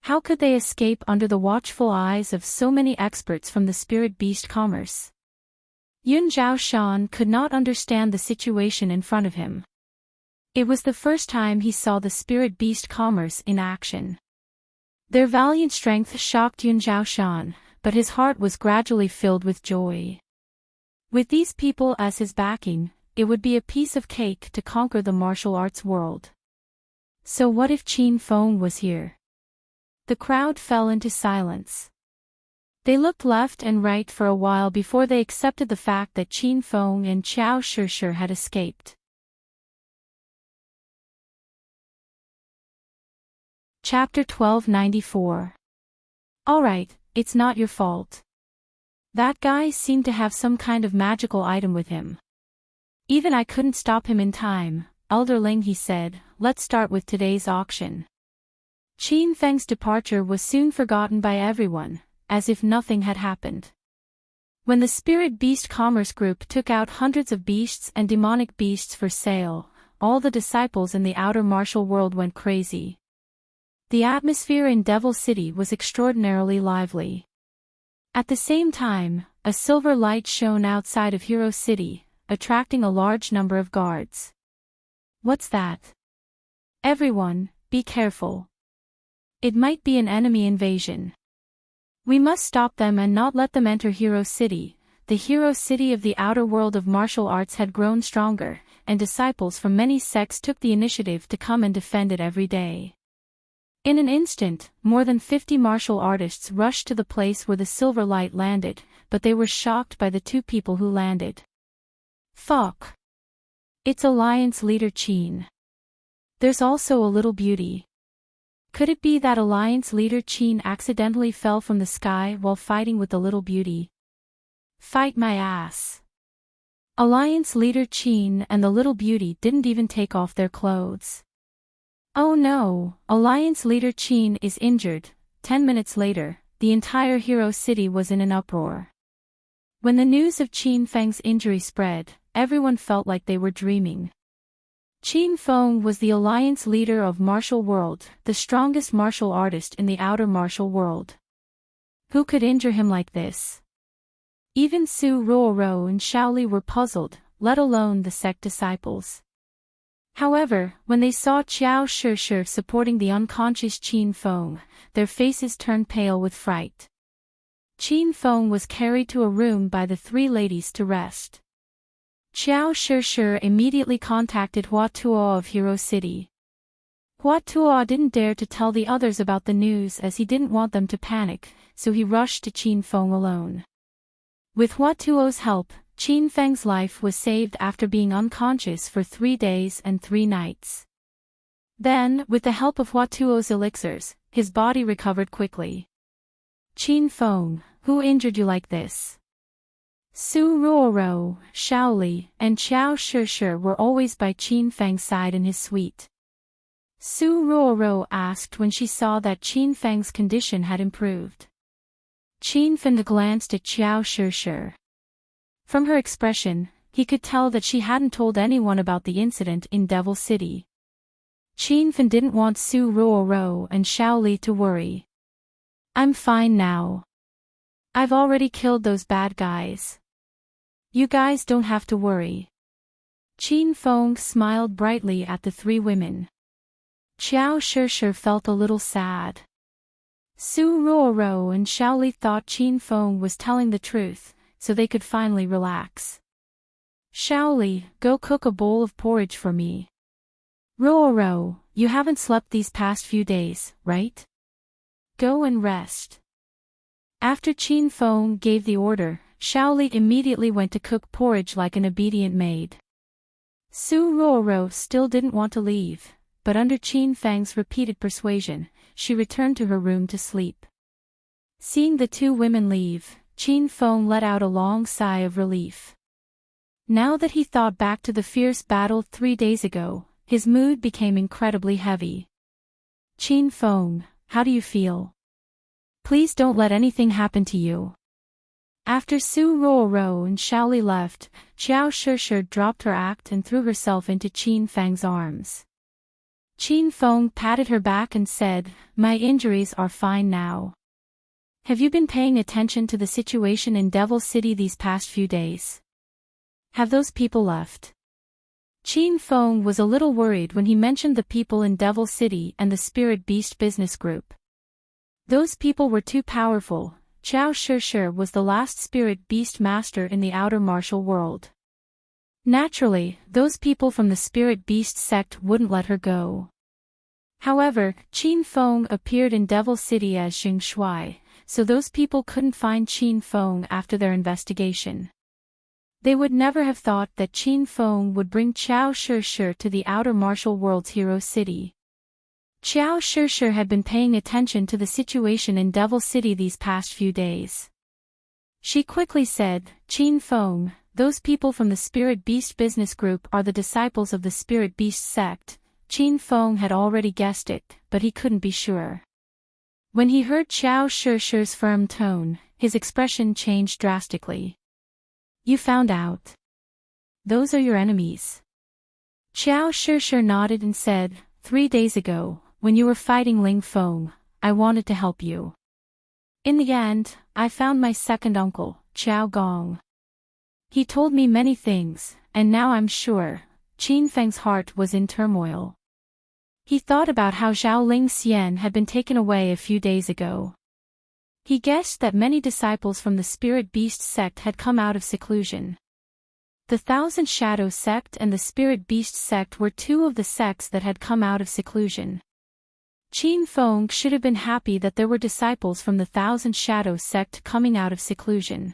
How could they escape under the watchful eyes of so many experts from the spirit beast commerce? Yun Zhaoshan could not understand the situation in front of him. It was the first time he saw the spirit beast commerce in action. Their valiant strength shocked Yun Zhaoshan, but his heart was gradually filled with joy. With these people as his backing, it would be a piece of cake to conquer the martial arts world. So what if Qin Feng was here? The crowd fell into silence. They looked left and right for a while before they accepted the fact that Qin Feng and Qiao Shishir had escaped. Chapter 1294. Alright, it's not your fault. That guy seemed to have some kind of magical item with him. Even I couldn't stop him in time, Elderling, he said. Let's start with today's auction. Qin Feng's departure was soon forgotten by everyone, as if nothing had happened. When the Spirit Beast Commerce Group took out hundreds of beasts and demonic beasts for sale, all the disciples in the outer martial world went crazy. The atmosphere in Devil City was extraordinarily lively. At the same time, a silver light shone outside of Hero City, attracting a large number of guards. What's that? Everyone, be careful. It might be an enemy invasion. We must stop them and not let them enter Hero City. The Hero City of the outer world of martial arts had grown stronger, and disciples from many sects took the initiative to come and defend it every day. In an instant, more than 50 martial artists rushed to the place where the silver light landed, but they were shocked by the two people who landed. Fuck. It's Alliance leader Qin. There's also a little beauty. Could it be that Alliance leader Qin accidentally fell from the sky while fighting with the little beauty? Fight my ass. Alliance leader Qin and the little beauty didn't even take off their clothes. Oh no, Alliance leader Qin is injured. 10 minutes later, the entire Hero City was in an uproar. When the news of Qin Feng's injury spread, everyone felt like they were dreaming. Qin Feng was the Alliance leader of Martial World, the strongest martial artist in the outer martial world. Who could injure him like this? Even Su Ruoro and Shaoli were puzzled, let alone the sect disciples. However, when they saw Qiao Shishir supporting the unconscious Qin Feng, their faces turned pale with fright. Qin Feng was carried to a room by the three ladies to rest. Qiao Shishir immediately contacted Hua Tuo of Hero City. Hua Tuo didn't dare to tell the others about the news as he didn't want them to panic, so he rushed to Qin Feng alone. With Hua Tuo's help, Qin Feng's life was saved after being unconscious for 3 days and 3 nights. Then, with the help of Hua Tuo's elixirs, his body recovered quickly. Qin Feng, who injured you like this? Su Ruoro, Shaoli, and Qiao Shishir were always by Qin Feng's side in his suite. Su Ruoro asked when she saw that Qin Feng's condition had improved. Qin Feng glanced at Qiao Shishir. From her expression, he could tell that she hadn't told anyone about the incident in Devil City. Qin Feng didn't want Su Ruoro and Shaoli to worry. I'm fine now. I've already killed those bad guys. You guys don't have to worry. Qin Feng smiled brightly at the 3 women. Qiao Shishir felt a little sad. Su Ruoro and Shaoli thought Qin Feng was telling the truth, so they could finally relax. Shaoli, go cook a bowl of porridge for me. Ruoro, you haven't slept these past few days, right? Go and rest. After Qin Feng gave the order, Shaoli immediately went to cook porridge like an obedient maid. Su Ruoro still didn't want to leave, but under Qin Feng's repeated persuasion, she returned to her room to sleep. Seeing the 2 women leave, Qin Feng let out a long sigh of relief. Now that he thought back to the fierce battle 3 days ago, his mood became incredibly heavy. Qin Feng, how do you feel? Please don't let anything happen to you. After Su Ruo and Shaoli left, Xiao Shishir dropped her act and threw herself into Qin Feng's arms. Qin Feng patted her back and said, "My injuries are fine now. Have you been paying attention to the situation in Devil City these past few days? Have those people left?" Qin Feng was a little worried when he mentioned the people in Devil City and the Spirit Beast business group. Those people were too powerful. Xiao Shishir was the last Spirit Beast master in the outer martial world. Naturally, those people from the Spirit Beast sect wouldn't let her go. However, Qin Feng appeared in Devil City as Xing Shui, so those people couldn't find Qin Feng after their investigation. They would never have thought that Qin Feng would bring Xiao Shishir to the outer martial world's hero city. Xiao Shishir had been paying attention to the situation in Devil City these past few days. She quickly said, "Qin Feng, those people from the Spirit Beast business group are the disciples of the Spirit Beast sect." Qin Feng had already guessed it, but he couldn't be sure. When he heard Xiao Shishir's firm tone, his expression changed drastically. "You found out? Those are your enemies?" Xiao Shishir nodded and said, 3 days ago, when you were fighting Ling Feng, I wanted to help you. In the end, I found my second uncle, Xiao Gong. He told me many things, and now I'm sure." Qin Feng's heart was in turmoil. He thought about how Zhao Ling Xian had been taken away a few days ago. He guessed that many disciples from the Spirit Beast sect had come out of seclusion. The Thousand Shadow sect and the Spirit Beast sect were two of the sects that had come out of seclusion. Qin Feng should have been happy that there were disciples from the Thousand Shadow sect coming out of seclusion.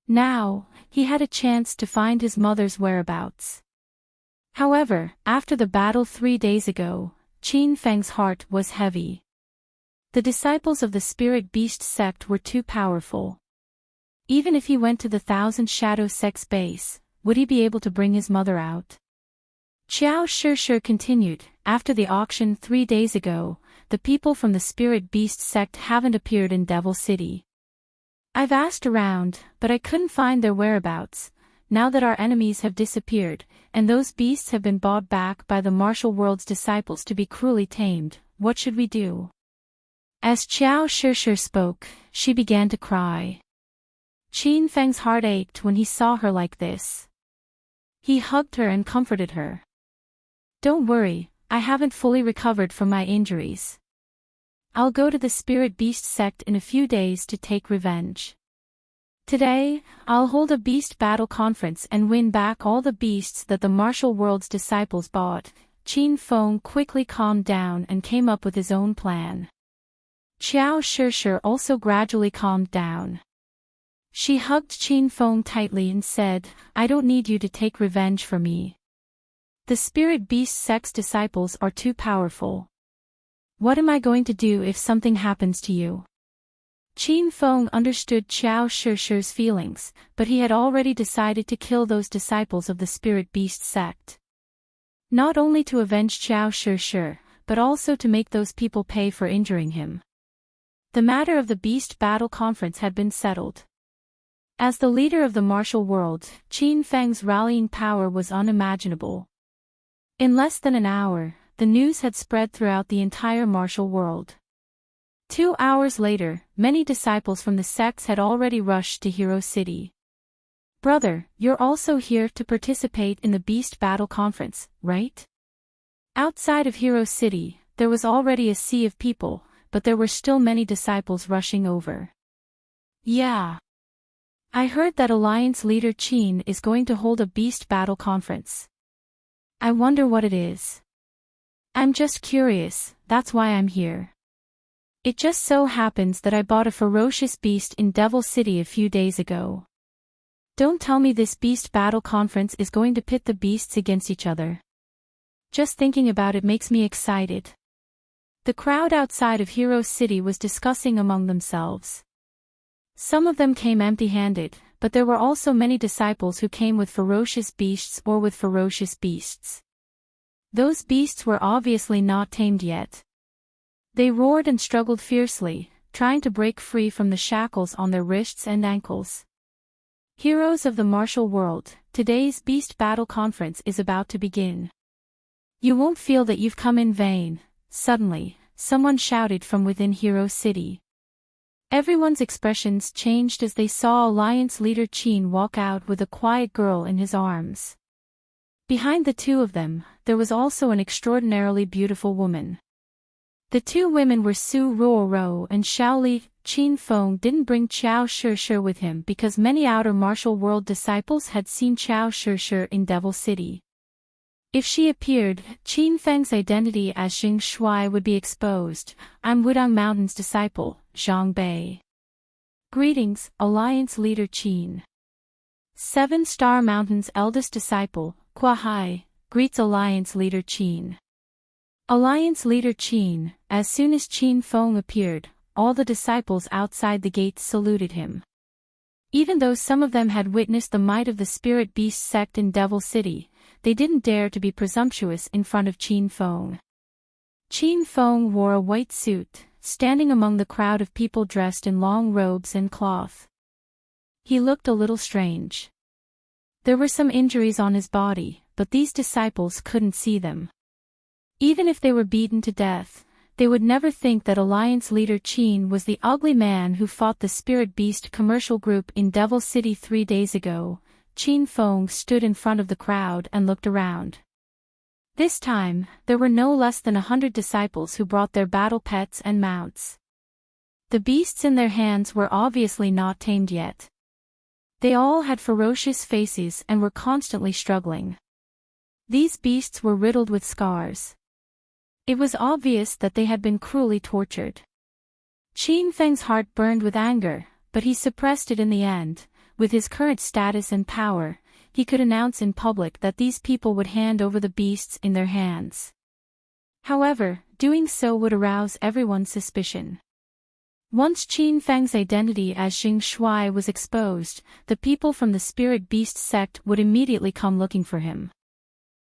Now, he had a chance to find his mother's whereabouts. However, after the battle 3 days ago, Qin Feng's heart was heavy. The disciples of the Spirit Beast sect were too powerful. Even if he went to the Thousand Shadow sect's base, would he be able to bring his mother out? Xiao Shishir continued, "After the auction 3 days ago, the people from the Spirit Beast sect haven't appeared in Devil City. I've asked around, but I couldn't find their whereabouts. Now that our enemies have disappeared, and those beasts have been bought back by the martial world's disciples to be cruelly tamed, what should we do?" As Xiao Shishir spoke, she began to cry. Qin Feng's heart ached when he saw her like this. He hugged her and comforted her. "Don't worry, I haven't fully recovered from my injuries. I'll go to the Spirit Beast sect in a few days to take revenge. Today, I'll hold a beast battle conference and win back all the beasts that the martial world's disciples bought." Qin Feng quickly calmed down and came up with his own plan. Xiao Shishir also gradually calmed down. She hugged Qin Feng tightly and said, "I don't need you to take revenge for me. The Spirit Beast sect's disciples are too powerful. What am I going to do if something happens to you?" Qin Feng understood Xiao Shishir's feelings, but he had already decided to kill those disciples of the Spirit Beast sect. Not only to avenge Xiao Shishir, but also to make those people pay for injuring him. The matter of the Beast Battle Conference had been settled. As the leader of the martial world, Qin Feng's rallying power was unimaginable. In less than an hour, the news had spread throughout the entire martial world. 2 hours later, many disciples from the sects had already rushed to Hero City. "Brother, you're also here to participate in the Beast Battle Conference, right?" Outside of Hero City, there was already a sea of people, but there were still many disciples rushing over. "Yeah. I heard that Alliance leader Qin is going to hold a Beast Battle Conference. I wonder what it is. I'm just curious, that's why I'm here. It just so happens that I bought a ferocious beast in Devil City a few days ago. Don't tell me this Beast Battle Conference is going to pit the beasts against each other. Just thinking about it makes me excited." The crowd outside of Hero City was discussing among themselves. Some of them came empty-handed, but there were also many disciples who came with ferocious beasts or with ferocious beasts. Those beasts were obviously not tamed yet. They roared and struggled fiercely, trying to break free from the shackles on their wrists and ankles. Heroes of the martial world, today's Beast Battle Conference is about to begin. You won't feel that you've come in vain. Suddenly, someone shouted from within Hero City. Everyone's expressions changed as they saw Alliance leader Qin walk out with a quiet girl in his arms. Behind the two of them, there was also an extraordinarily beautiful woman. The two women were Su Ruoro and Shaoli. Qin Feng didn't bring Qiao Shishir with him because many outer martial world disciples had seen Qiao Shishir in Devil City. If she appeared, Qin Feng's identity as Xing Shui would be exposed. I'm Wudang Mountain's disciple, Zhang Bei. Greetings, Alliance leader Qin. 7-Star Mountain's eldest disciple, Qua Hai, greets Alliance leader Qin. Alliance leader Qin, as soon as Qin Feng appeared, all the disciples outside the gates saluted him. Even though some of them had witnessed the might of the Spirit Beast sect in Devil City, they didn't dare to be presumptuous in front of Qin Feng. Qin Feng wore a white suit, standing among the crowd of people dressed in long robes and cloth. He looked a little strange. There were some injuries on his body, but these disciples couldn't see them. Even if they were beaten to death, they would never think that Alliance leader Qin was the ugly man who fought the Spirit Beast commercial group in Devil City 3 days ago. Qin Feng stood in front of the crowd and looked around. This time, there were no less than 100 disciples who brought their battle pets and mounts. The beasts in their hands were obviously not tamed yet. They all had ferocious faces and were constantly struggling. These beasts were riddled with scars. It was obvious that they had been cruelly tortured. Qin Feng's heart burned with anger, but he suppressed it in the end. With his current status and power, he could announce in public that these people would hand over the beasts in their hands. However, doing so would arouse everyone's suspicion. Once Qin Feng's identity as Xing Shui was exposed, the people from the Spirit Beast sect would immediately come looking for him.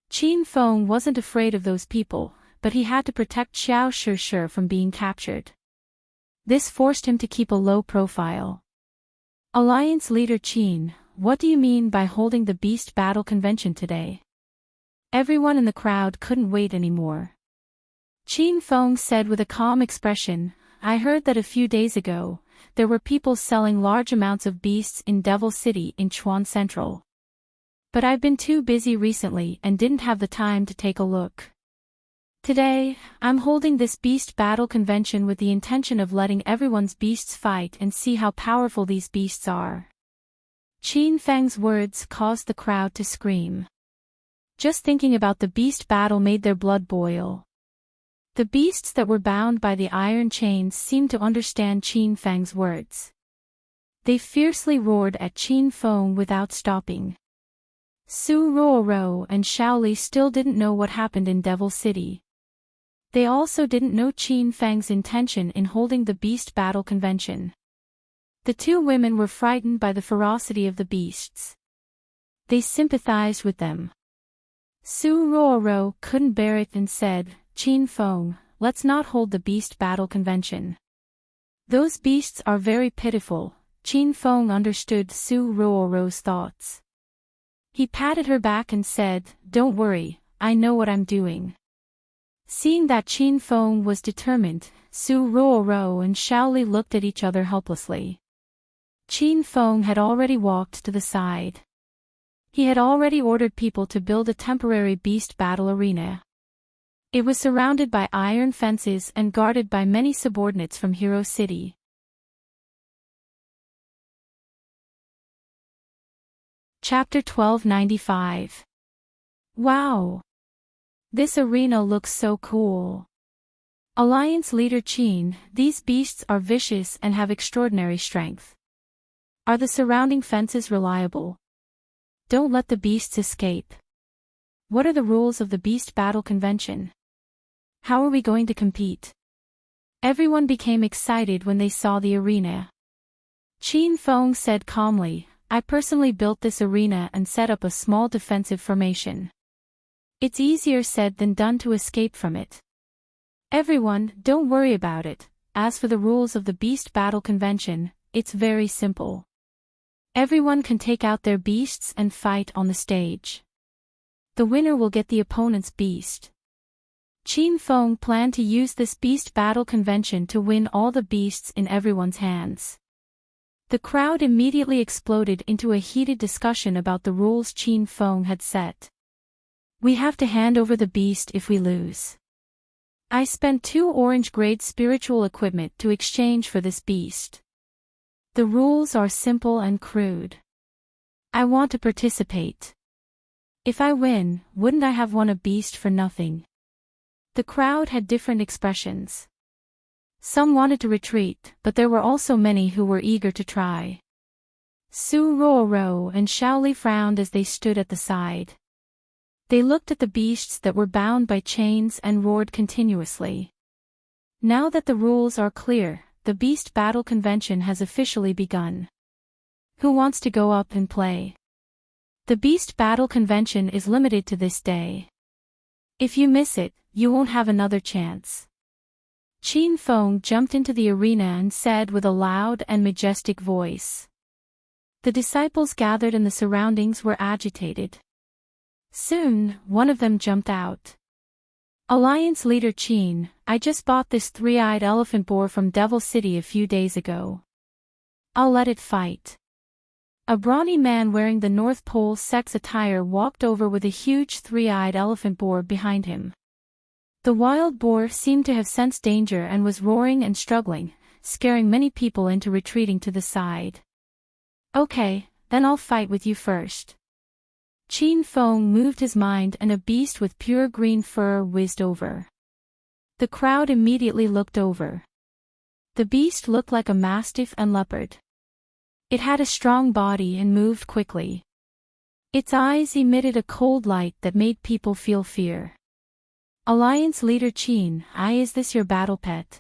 Qin Feng wasn't afraid of those people, but he had to protect Qiao Shishir from being captured. This forced him to keep a low profile. Alliance leader Qin, what do you mean by holding the Beast Battle Convention today? Everyone in the crowd couldn't wait anymore. Qin Feng said with a calm expression, I heard that a few days ago, there were people selling large amounts of beasts in Devil City in Chuan Central. But I've been too busy recently and didn't have the time to take a look. Today, I'm holding this Beast Battle Convention with the intention of letting everyone's beasts fight and see how powerful these beasts are. Qin Feng's words caused the crowd to scream. Just thinking about the beast battle made their blood boil. The beasts that were bound by the iron chains seemed to understand Qin Feng's words. They fiercely roared at Qin Feng without stopping. Su Ruoro and Shaoli still didn't know what happened in Devil City. They also didn't know Qin Feng's intention in holding the Beast Battle Convention. The two women were frightened by the ferocity of the beasts. They sympathized with them. Su Ruoro couldn't bear it and said, Qin Feng, let's not hold the Beast Battle Convention. Those beasts are very pitiful. Qin Feng understood Su Ruoro's thoughts. He patted her back and said, don't worry, I know what I'm doing. Seeing that Qin Feng was determined, Su Ruoro and Shaoli looked at each other helplessly. Qin Feng had already walked to the side. He had already ordered people to build a temporary beast battle arena. It was surrounded by iron fences and guarded by many subordinates from Hero City. Chapter 1295. Wow! This arena looks so cool. Alliance leader Qin, these beasts are vicious and have extraordinary strength. Are the surrounding fences reliable? Don't let the beasts escape. What are the rules of the Beast Battle Convention? How are we going to compete? Everyone became excited when they saw the arena. Qin Feng said calmly, I personally built this arena and set up a small defensive formation. It's easier said than done to escape from it. Everyone, don't worry about it, As for the rules of the Beast Battle Convention, it's very simple. Everyone can take out their beasts and fight on the stage. The winner will get the opponent's beast. Qin Feng planned to use this Beast Battle Convention to win all the beasts in everyone's hands. The crowd immediately exploded into a heated discussion about the rules Qin Feng had set. We have to hand over the beast if we lose. I spent 2 orange-grade spiritual equipment to exchange for this beast. The rules are simple and crude. I want to participate. If I win, wouldn't I have won a beast for nothing? The crowd had different expressions. Some wanted to retreat, but there were also many who were eager to try. Su Ruoro and Shaoli frowned as they stood at the side. They looked at the beasts that were bound by chains and roared continuously. Now that the rules are clear, the Beast Battle Convention has officially begun. Who wants to go up and play? The Beast Battle Convention is limited to this day. If you miss it, you won't have another chance. Qin Feng jumped into the arena and said with a loud and majestic voice. The disciples gathered and the surroundings were agitated. Soon, one of them jumped out. Alliance leader Qin, I just bought this 3-eyed elephant boar from Devil City a few days ago. I'll let it fight. A brawny man wearing the North Pole sex attire walked over with a huge 3-eyed elephant boar behind him. The wild boar seemed to have sensed danger and was roaring and struggling, scaring many people into retreating to the side. Okay, then I'll fight with you first. Qin Feng moved his mind and a beast with pure green fur whizzed over. The crowd immediately looked over. The beast looked like a mastiff and leopard. It had a strong body and moved quickly. Its eyes emitted a cold light that made people feel fear. Alliance leader Qin, is this your battle pet?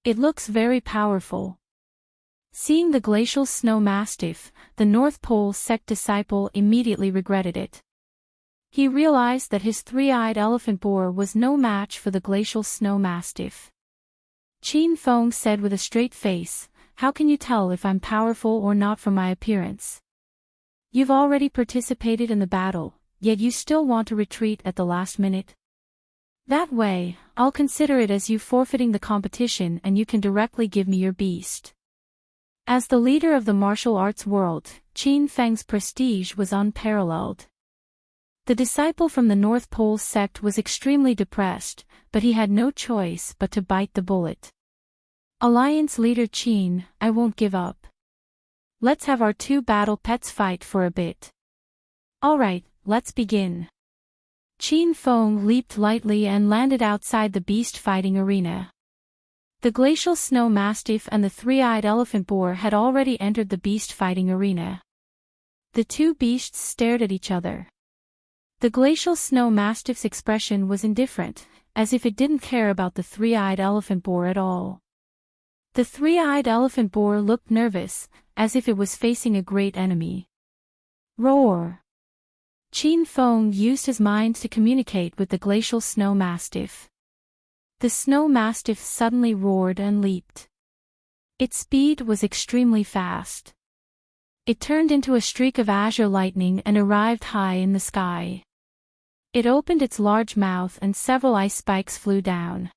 It looks very powerful. Seeing the glacial snow mastiff, the North Pole sect disciple immediately regretted it. He realized that his 3-eyed elephant boar was no match for the glacial snow mastiff. Qin Feng said with a straight face, how can you tell if I'm powerful or not from my appearance? You've already participated in the battle, yet you still want to retreat at the last minute? That way, I'll consider it as you forfeiting the competition and you can directly give me your beast. As the leader of the martial arts world, Qin Feng's prestige was unparalleled. The disciple from the North Pole sect was extremely depressed, but he had no choice but to bite the bullet. Alliance leader Qin, I won't give up. Let's have our 2 battle pets fight for a bit. Alright, let's begin. Qin Feng leaped lightly and landed outside the beast fighting arena. The glacial snow mastiff and the 3-eyed elephant boar had already entered the beast fighting arena. The 2 beasts stared at each other. The glacial snow mastiff's expression was indifferent, as if it didn't care about the 3-eyed elephant boar at all. The 3-eyed elephant boar looked nervous, as if it was facing a great enemy. Roar! Qin Feng used his mind to communicate with the glacial snow mastiff. The snow mastiff suddenly roared and leaped. Its speed was extremely fast. It turned into a streak of azure lightning and arrived high in the sky. It opened its large mouth and several ice spikes flew down.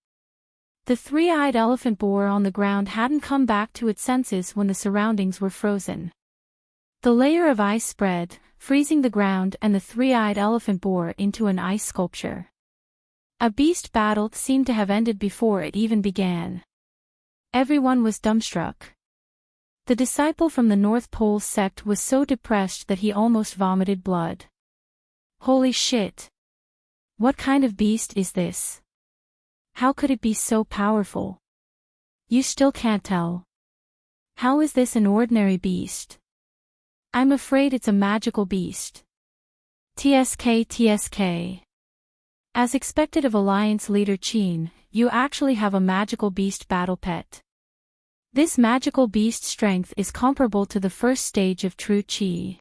The 3-eyed elephant boar on the ground hadn't come back to its senses when the surroundings were frozen. The layer of ice spread, freezing the ground and the 3-eyed elephant boar into an ice sculpture. A beast battle seemed to have ended before it even began. Everyone was dumbstruck. The disciple from the North Pole sect was so depressed that he almost vomited blood. Holy shit! What kind of beast is this? How could it be so powerful? You still can't tell. How is this an ordinary beast? I'm afraid it's a magical beast. TSK. As expected of Alliance leader Qin, you actually have a magical beast battle pet. This magical beast strength is comparable to the first stage of true Qi.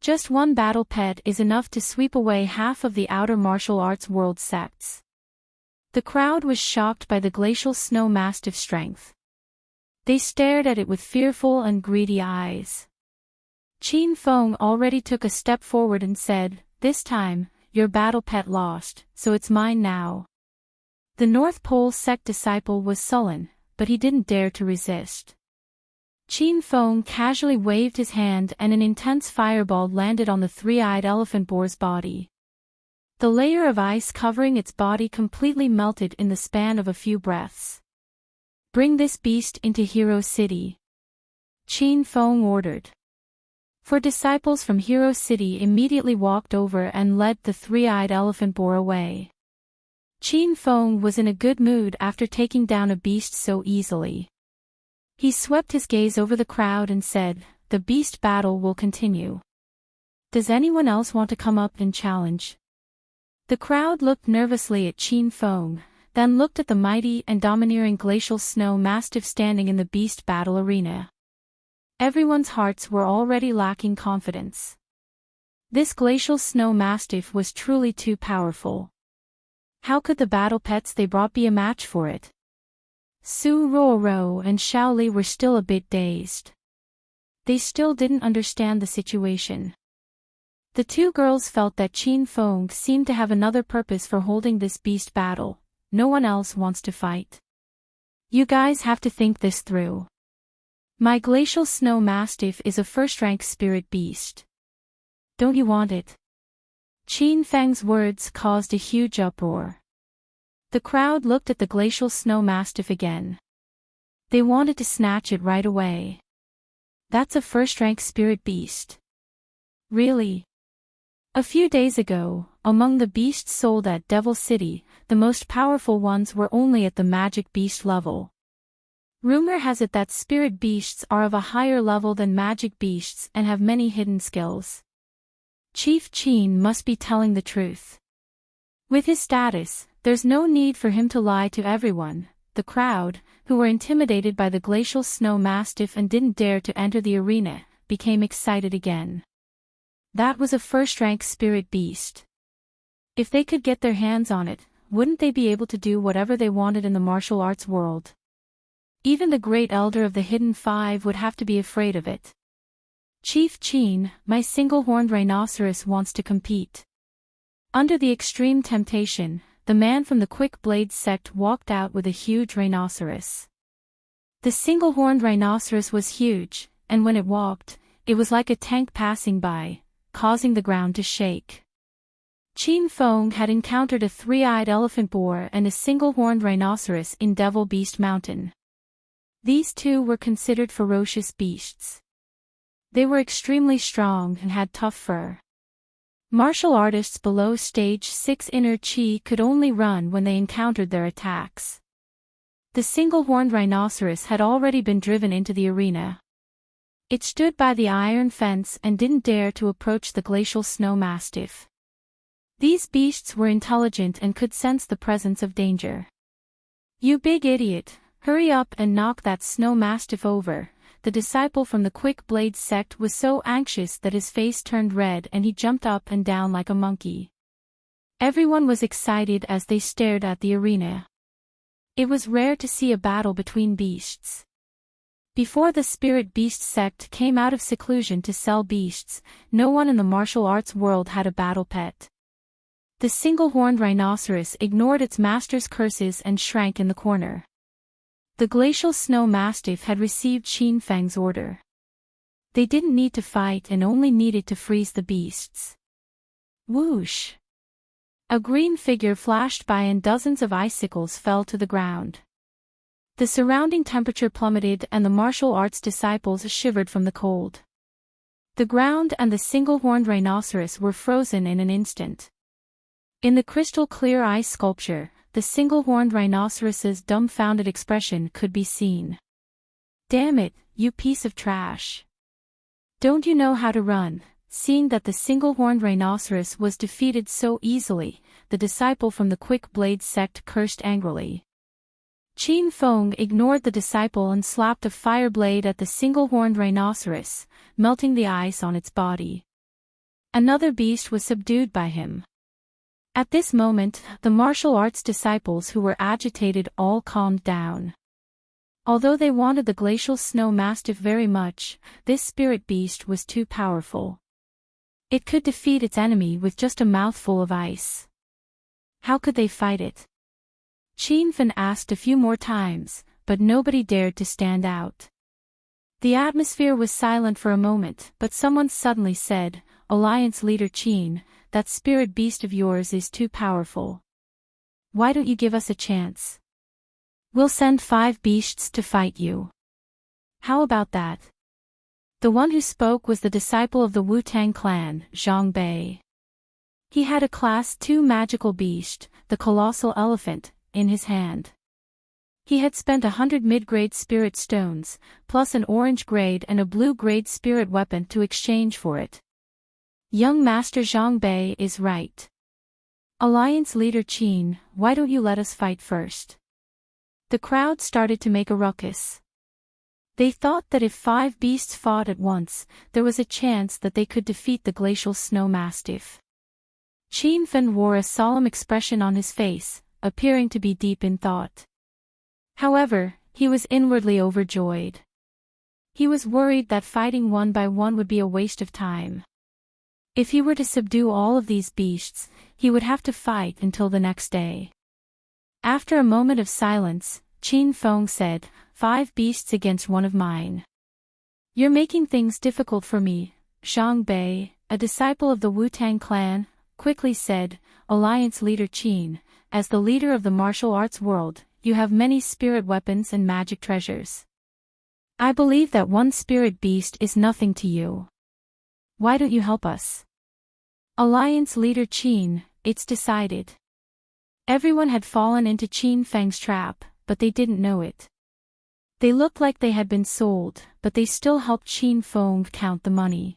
Just one battle pet is enough to sweep away half of the outer martial arts world sects. The crowd was shocked by the glacial snow mastiff's strength. They stared at it with fearful and greedy eyes. Qin Feng already took a step forward and said, "This time, your battle pet lost, so it's mine now." The North Pole sect disciple was sullen, but he didn't dare to resist. Qin Feng casually waved his hand and an intense fireball landed on the three-eyed elephant boar's body. The layer of ice covering its body completely melted in the span of a few breaths. "Bring this beast into Hero City," Qin Feng ordered. Four disciples from Hero City immediately walked over and led the three-eyed elephant boar away. Qin Feng was in a good mood after taking down a beast so easily. He swept his gaze over the crowd and said, "The beast battle will continue. Does anyone else want to come up and challenge?" The crowd looked nervously at Qin Feng, then looked at the mighty and domineering glacial snow mastiff standing in the beast battle arena. Everyone's hearts were already lacking confidence. This glacial snow mastiff was truly too powerful. How could the battle pets they brought be a match for it? Su Ruoro and Shaoli were still a bit dazed. They still didn't understand the situation. The two girls felt that Qin Feng seemed to have another purpose for holding this beast battle. No one else wants to fight. You guys have to think this through. My glacial snow mastiff is a first-rank spirit beast. Don't you want it? Qin Feng's words caused a huge uproar. The crowd looked at the glacial snow mastiff again. They wanted to snatch it right away. That's a first-rank spirit beast. Really? A few days ago, among the beasts sold at Devil City, the most powerful ones were only at the magic beast level. Rumor has it that spirit beasts are of a higher level than magic beasts and have many hidden skills. Chief Qin must be telling the truth. With his status, there's no need for him to lie to everyone. The crowd, who were intimidated by the glacial snow mastiff and didn't dare to enter the arena, became excited again. That was a first-rank spirit beast. If they could get their hands on it, wouldn't they be able to do whatever they wanted in the martial arts world? Even the great elder of the Hidden Five would have to be afraid of it. Chief Qin, my single-horned rhinoceros wants to compete. Under the extreme temptation, the man from the Quick Blade sect walked out with a huge rhinoceros. The single-horned rhinoceros was huge, and when it walked, it was like a tank passing by, causing the ground to shake. Qin Feng had encountered a three-eyed elephant boar and a single-horned rhinoceros in Devil Beast Mountain. These two were considered ferocious beasts. They were extremely strong and had tough fur. Martial artists below stage 6 inner chi could only run when they encountered their attacks. The single-horned rhinoceros had already been driven into the arena. It stood by the iron fence and didn't dare to approach the glacial snow mastiff. These beasts were intelligent and could sense the presence of danger. "You big idiot, hurry up and knock that snow mastiff over." The disciple from the Quick Blade sect was so anxious that his face turned red and he jumped up and down like a monkey. Everyone was excited as they stared at the arena. It was rare to see a battle between beasts. Before the Spirit Beast sect came out of seclusion to sell beasts, no one in the martial arts world had a battle pet. The single-horned rhinoceros ignored its master's curses and shrank in the corner. The glacial snow mastiff had received Qin Feng's order. They didn't need to fight and only needed to freeze the beasts. Whoosh! A green figure flashed by and dozens of icicles fell to the ground. The surrounding temperature plummeted and the martial arts disciples shivered from the cold. The ground and the single-horned rhinoceros were frozen in an instant. In the crystal-clear ice sculpture, the single-horned rhinoceros's dumbfounded expression could be seen. "Damn it, you piece of trash. Don't you know how to run?" Seeing that the single-horned rhinoceros was defeated so easily, the disciple from the Quick Blade sect cursed angrily. Qin Feng ignored the disciple and slapped a fire blade at the single-horned rhinoceros, melting the ice on its body. Another beast was subdued by him. At this moment, the martial arts disciples who were agitated all calmed down. Although they wanted the glacial snow mastiff very much, this spirit beast was too powerful. It could defeat its enemy with just a mouthful of ice. How could they fight it? Qianfen asked a few more times, but nobody dared to stand out. The atmosphere was silent for a moment, but someone suddenly said, "Alliance leader Qin, that spirit beast of yours is too powerful. Why don't you give us a chance? We'll send 5 beasts to fight you. How about that?" The one who spoke was the disciple of the Wu-Tang clan, Zhang Bei. He had a Class 2 magical beast, the colossal elephant, in his hand. He had spent 100 mid-grade spirit stones, plus an orange-grade and a blue-grade spirit weapon to exchange for it. Young Master Zhang Bei is right. Alliance leader Qin, why don't you let us fight first? The crowd started to make a ruckus. They thought that if 5 beasts fought at once, there was a chance that they could defeat the glacial snow mastiff. Qianfen wore a solemn expression on his face, appearing to be deep in thought. However, he was inwardly overjoyed. He was worried that fighting one by one would be a waste of time. If he were to subdue all of these beasts, he would have to fight until the next day. After a moment of silence, Qin Feng said, 5 beasts against one of mine. You're making things difficult for me, Zhang Bei, a disciple of the Wu-Tang clan, quickly said, Alliance leader Qin, as the leader of the martial arts world, you have many spirit weapons and magic treasures. I believe that one spirit beast is nothing to you. Why don't you help us? Alliance leader Qin, it's decided. Everyone had fallen into Qin Feng's trap, but they didn't know it. They looked like they had been sold, but they still helped Qin Feng count the money.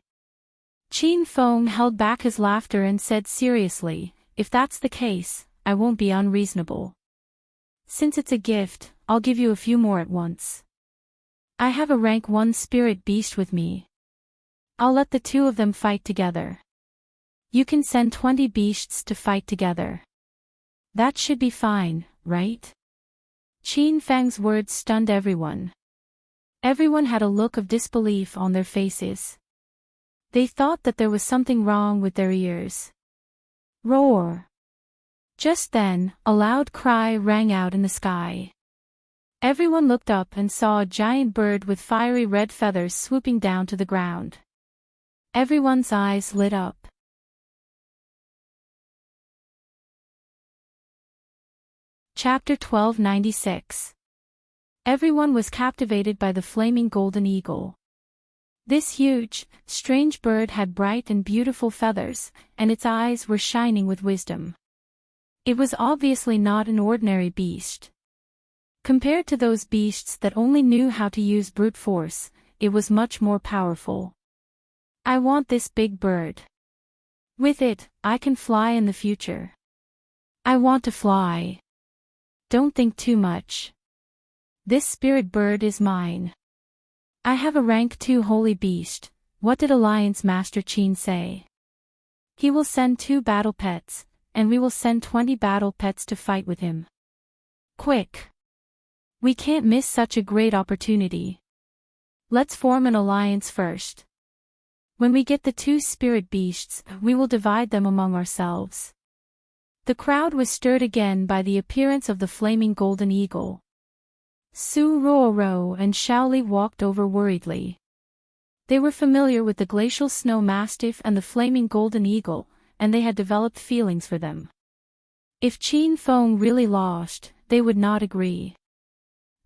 Qin Feng held back his laughter and said seriously, if that's the case, I won't be unreasonable. Since it's a gift, I'll give you a few more at once. I have a rank 1 spirit beast with me. I'll let the 2 of them fight together. You can send 20 beasts to fight together. That should be fine, right? Qin Feng's words stunned everyone. Everyone had a look of disbelief on their faces. They thought that there was something wrong with their ears. Roar! Just then, a loud cry rang out in the sky. Everyone looked up and saw a giant bird with fiery red feathers swooping down to the ground. Everyone's eyes lit up. Chapter 1296. Everyone was captivated by the flaming golden eagle. This huge, strange bird had bright and beautiful feathers, and its eyes were shining with wisdom. It was obviously not an ordinary beast. Compared to those beasts that only knew how to use brute force, it was much more powerful. I want this big bird. With it, I can fly in the future. I want to fly. Don't think too much. This spirit bird is mine. I have a rank 2 holy beast. What did Alliance Master Qin say? He will send 2 battle pets, and we will send 20 battle pets to fight with him. Quick! We can't miss such a great opportunity. Let's form an alliance first. When we get the 2 spirit beasts, we will divide them among ourselves. The crowd was stirred again by the appearance of the flaming golden eagle. Su Ruoro and Shaoli walked over worriedly. They were familiar with the glacial snow mastiff and the flaming golden eagle, and they had developed feelings for them. If Qin Feng really lost, they would not agree.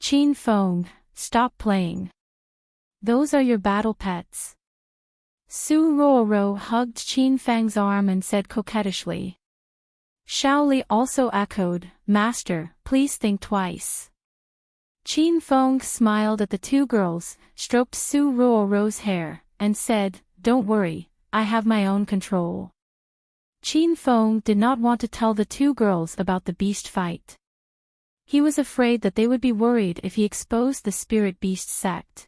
Qin Feng, stop playing. Those are your battle pets. Su Ruoro hugged Qin Feng's arm and said coquettishly. Shaoli also echoed, Master, please think twice. Qin Feng smiled at the 2 girls, stroked Su Ruoro's hair, and said, Don't worry, I have my own control. Qin Feng did not want to tell the 2 girls about the beast fight. He was afraid that they would be worried if he exposed the spirit beast sect.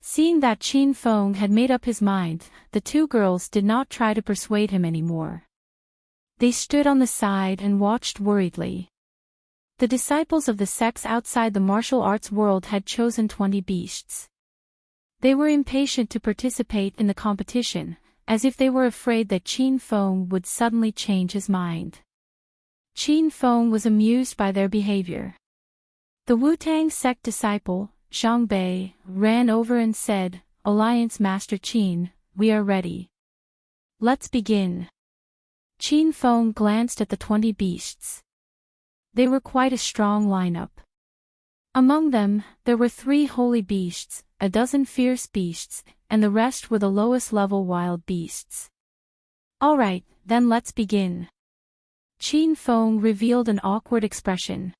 Seeing that Qin Feng had made up his mind, the 2 girls did not try to persuade him anymore. They stood on the side and watched worriedly. The disciples of the sects outside the martial arts world had chosen 20 beasts. They were impatient to participate in the competition, as if they were afraid that Qin Feng would suddenly change his mind. Qin Feng was amused by their behavior. The Wu-Tang sect disciple, Zhang Bei, ran over and said, "Alliance Master Qin, we are ready. Let's begin." Qin Feng glanced at the 20 beasts. They were quite a strong lineup. Among them, there were 3 holy beasts, a dozen fierce beasts, and the rest were the lowest level wild beasts. "All right, then let's begin." Qin Feng revealed an awkward expression.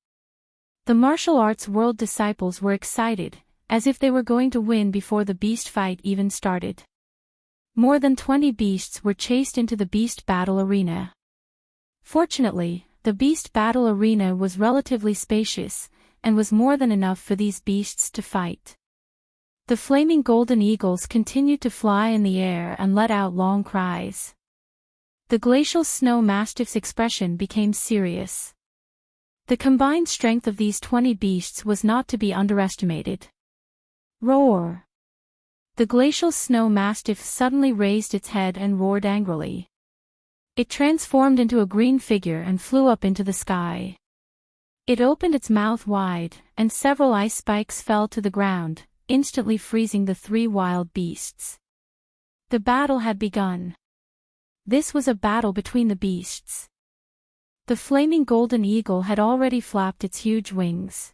The martial arts world disciples were excited, as if they were going to win before the beast fight even started. More than 20 beasts were chased into the beast battle arena. Fortunately, the beast battle arena was relatively spacious, and was more than enough for these beasts to fight. The flaming golden eagles continued to fly in the air and let out long cries. The glacial snow mastiff's expression became serious. The combined strength of these 20 beasts was not to be underestimated. Roar! The glacial snow mastiff suddenly raised its head and roared angrily. It transformed into a green figure and flew up into the sky. It opened its mouth wide, and several ice spikes fell to the ground, instantly freezing the 3 wild beasts. The battle had begun. This was a battle between the beasts. The flaming golden eagle had already flapped its huge wings.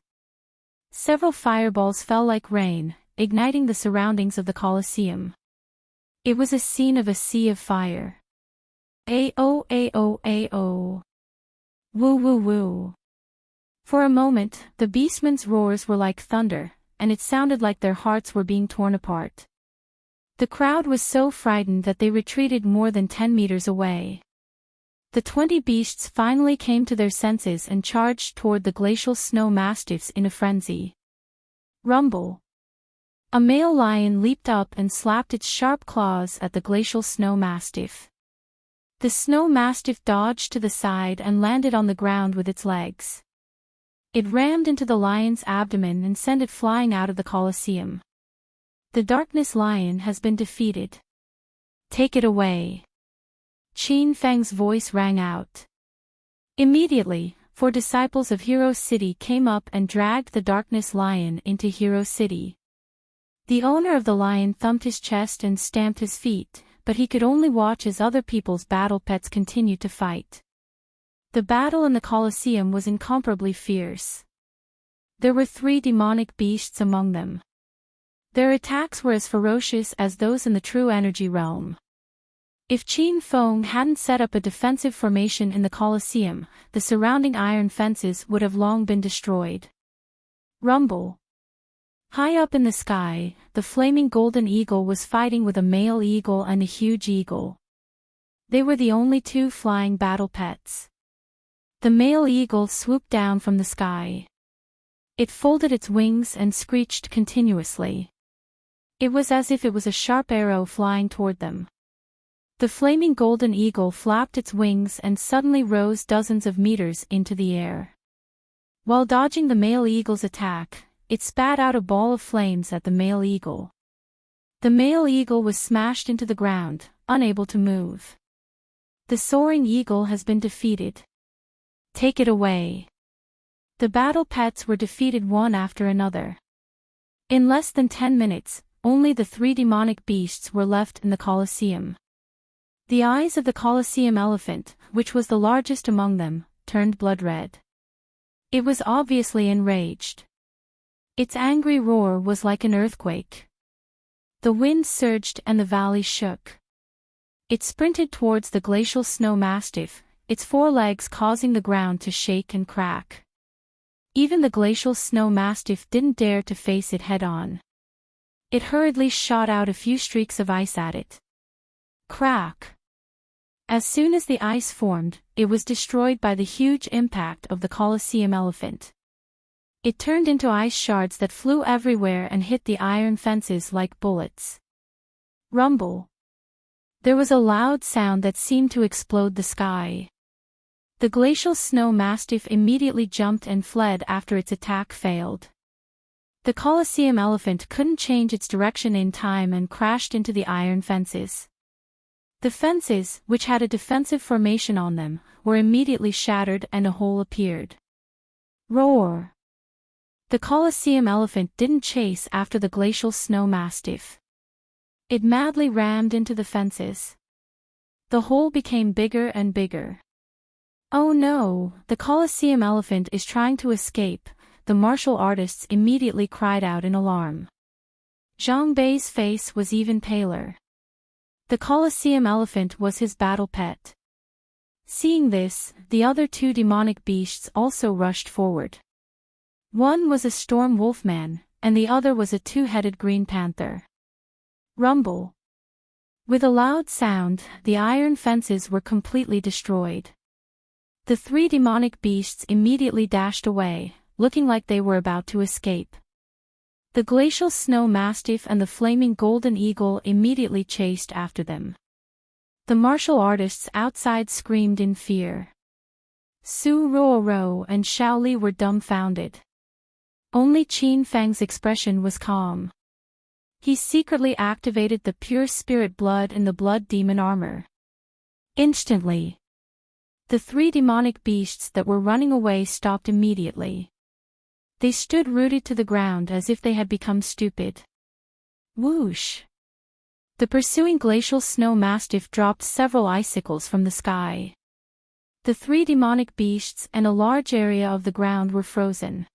Several fireballs fell like rain, igniting the surroundings of the Colosseum. It was a scene of a sea of fire. Ao ao ao. Woo woo woo. For a moment, the beastmen's roars were like thunder, and it sounded like their hearts were being torn apart. The crowd was so frightened that they retreated more than 10 meters away. The 20 beasts finally came to their senses and charged toward the glacial snow mastiffs in a frenzy. Rumble! A male lion leaped up and slapped its sharp claws at the glacial snow mastiff. The snow mastiff dodged to the side and landed on the ground with its legs. It rammed into the lion's abdomen and sent it flying out of the Colosseum. The darkness lion has been defeated. Take it away. Qin Feng's voice rang out. Immediately, 4 disciples of Hero City came up and dragged the darkness lion into Hero City. The owner of the lion thumped his chest and stamped his feet, but he could only watch as other people's battle pets continued to fight. The battle in the Colosseum was incomparably fierce. There were 3 demonic beasts among them. Their attacks were as ferocious as those in the true energy realm. If Qin Feng hadn't set up a defensive formation in the Colosseum, the surrounding iron fences would have long been destroyed. Rumble! High up in the sky, the flaming golden eagle was fighting with a male eagle and a huge eagle. They were the only 2 flying battle pets. The male eagle swooped down from the sky. It folded its wings and screeched continuously. It was as if it was a sharp arrow flying toward them. The flaming golden eagle flapped its wings and suddenly rose dozens of meters into the air. While dodging the male eagle's attack, it spat out a ball of flames at the male eagle. The male eagle was smashed into the ground, unable to move. The soaring eagle has been defeated. Take it away. The battle pets were defeated one after another. In less than 10 minutes, only the 3 demonic beasts were left in the Colosseum. The eyes of the Colosseum elephant, which was the largest among them, turned blood red. It was obviously enraged. Its angry roar was like an earthquake. The wind surged and the valley shook. It sprinted towards the glacial snow mastiff, its 4 legs causing the ground to shake and crack. Even the glacial snow mastiff didn't dare to face it head-on. It hurriedly shot out a few streaks of ice at it. Crack! As soon as the ice formed, it was destroyed by the huge impact of the Colosseum elephant. It turned into ice shards that flew everywhere and hit the iron fences like bullets. Rumble! There was a loud sound that seemed to explode the sky. The glacial snow mastiff immediately jumped and fled after its attack failed. The Colosseum elephant couldn't change its direction in time and crashed into the iron fences. The fences, which had a defensive formation on them, were immediately shattered and a hole appeared. Roar! The Colosseum elephant didn't chase after the glacial snow mastiff. It madly rammed into the fences. The hole became bigger and bigger. Oh no, the Colosseum elephant is trying to escape, the martial artists immediately cried out in alarm. Zhang Bei's face was even paler. The Colosseum elephant was his battle pet. Seeing this, the other two demonic beasts also rushed forward. One was a storm wolfman, and the other was a two-headed green panther. Rumble. With a loud sound, the iron fences were completely destroyed. The three demonic beasts immediately dashed away, looking like they were about to escape. The glacial snow mastiff and the flaming golden eagle immediately chased after them. The martial artists outside screamed in fear. Su Ruoro and Xiao Li were dumbfounded. Only Qin Feng's expression was calm. He secretly activated the pure spirit blood in the blood demon armor. Instantly, the three demonic beasts that were running away stopped immediately. They stood rooted to the ground as if they had become stupid. Whoosh! The pursuing glacial snow mastiff dropped several icicles from the sky. The three demonic beasts and a large area of the ground were frozen.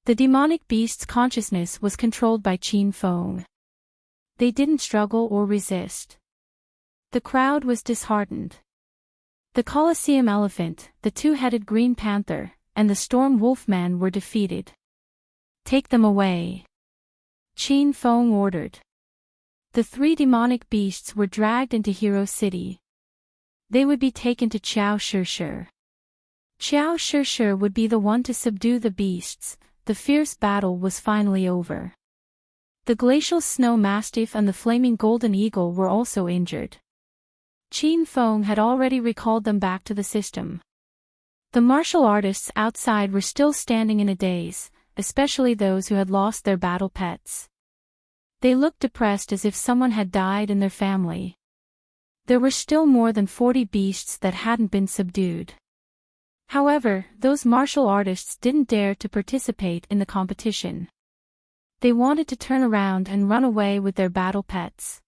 The demonic beast's consciousness was controlled by Qin Feng. They didn't struggle or resist. The crowd was disheartened. The Colosseum elephant, the two-headed green panther, and the storm wolfman were defeated. Take them away, Qin Feng ordered. The three demonic beasts were dragged into Hero City. They would be taken to Qiao Shishir. Qiao Shishir would be the one to subdue the beasts. The fierce battle was finally over. The glacial snow mastiff and the flaming golden eagle were also injured. Qin Feng had already recalled them back to the system. The martial artists outside were still standing in a daze, especially those who had lost their battle pets. They looked depressed as if someone had died in their family. There were still more than 40 beasts that hadn't been subdued. However, those martial artists didn't dare to participate in the competition. They wanted to turn around and run away with their battle pets.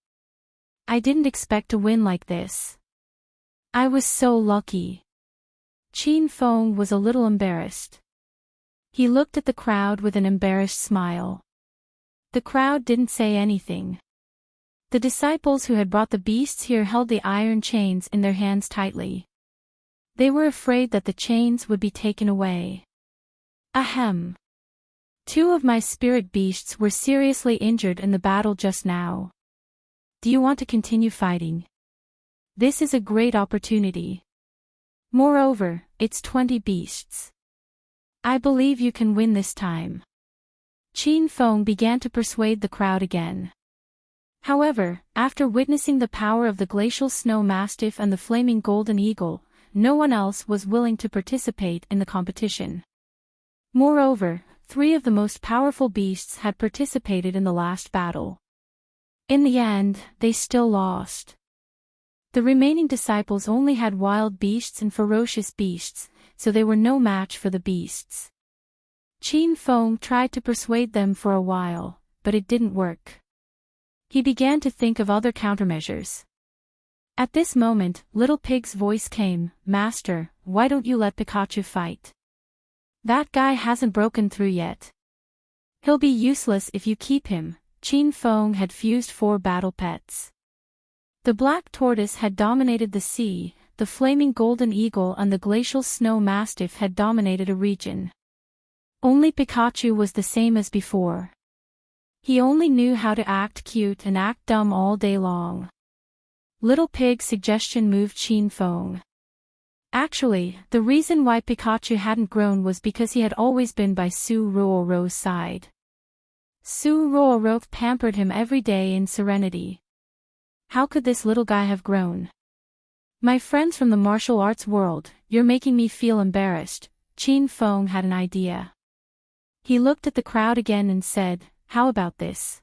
I didn't expect to win like this. I was so lucky. Qin Feng was a little embarrassed. He looked at the crowd with an embarrassed smile. The crowd didn't say anything. The disciples who had brought the beasts here held the iron chains in their hands tightly. They were afraid that the chains would be taken away. Ahem. 2 of my spirit beasts were seriously injured in the battle just now. Do you want to continue fighting? This is a great opportunity. Moreover, it's 20 beasts. I believe you can win this time. Qin Feng began to persuade the crowd again. However, after witnessing the power of the glacial snow mastiff and the flaming golden eagle, no one else was willing to participate in the competition. Moreover, 3 of the most powerful beasts had participated in the last battle. In the end, they still lost. The remaining disciples only had wild beasts and ferocious beasts, so they were no match for the beasts. Qin Feng tried to persuade them for a while, but it didn't work. He began to think of other countermeasures. At this moment, Little Pig's voice came, "Master, why don't you let Pikachu fight? That guy hasn't broken through yet. He'll be useless if you keep him." Qin Feng had fused 4 battle pets. The black tortoise had dominated the sea, the flaming golden eagle and the glacial snow mastiff had dominated a region. Only Pikachu was the same as before. He only knew how to act cute and act dumb all day long. Little Pig's suggestion moved Qin Feng. Actually, the reason why Pikachu hadn't grown was because he had always been by Su Ruoro's side. Su Ruoro pampered him every day in serenity. How could this little guy have grown? My friends from the martial arts world, you're making me feel embarrassed. Qin Feng had an idea. He looked at the crowd again and said, how about this?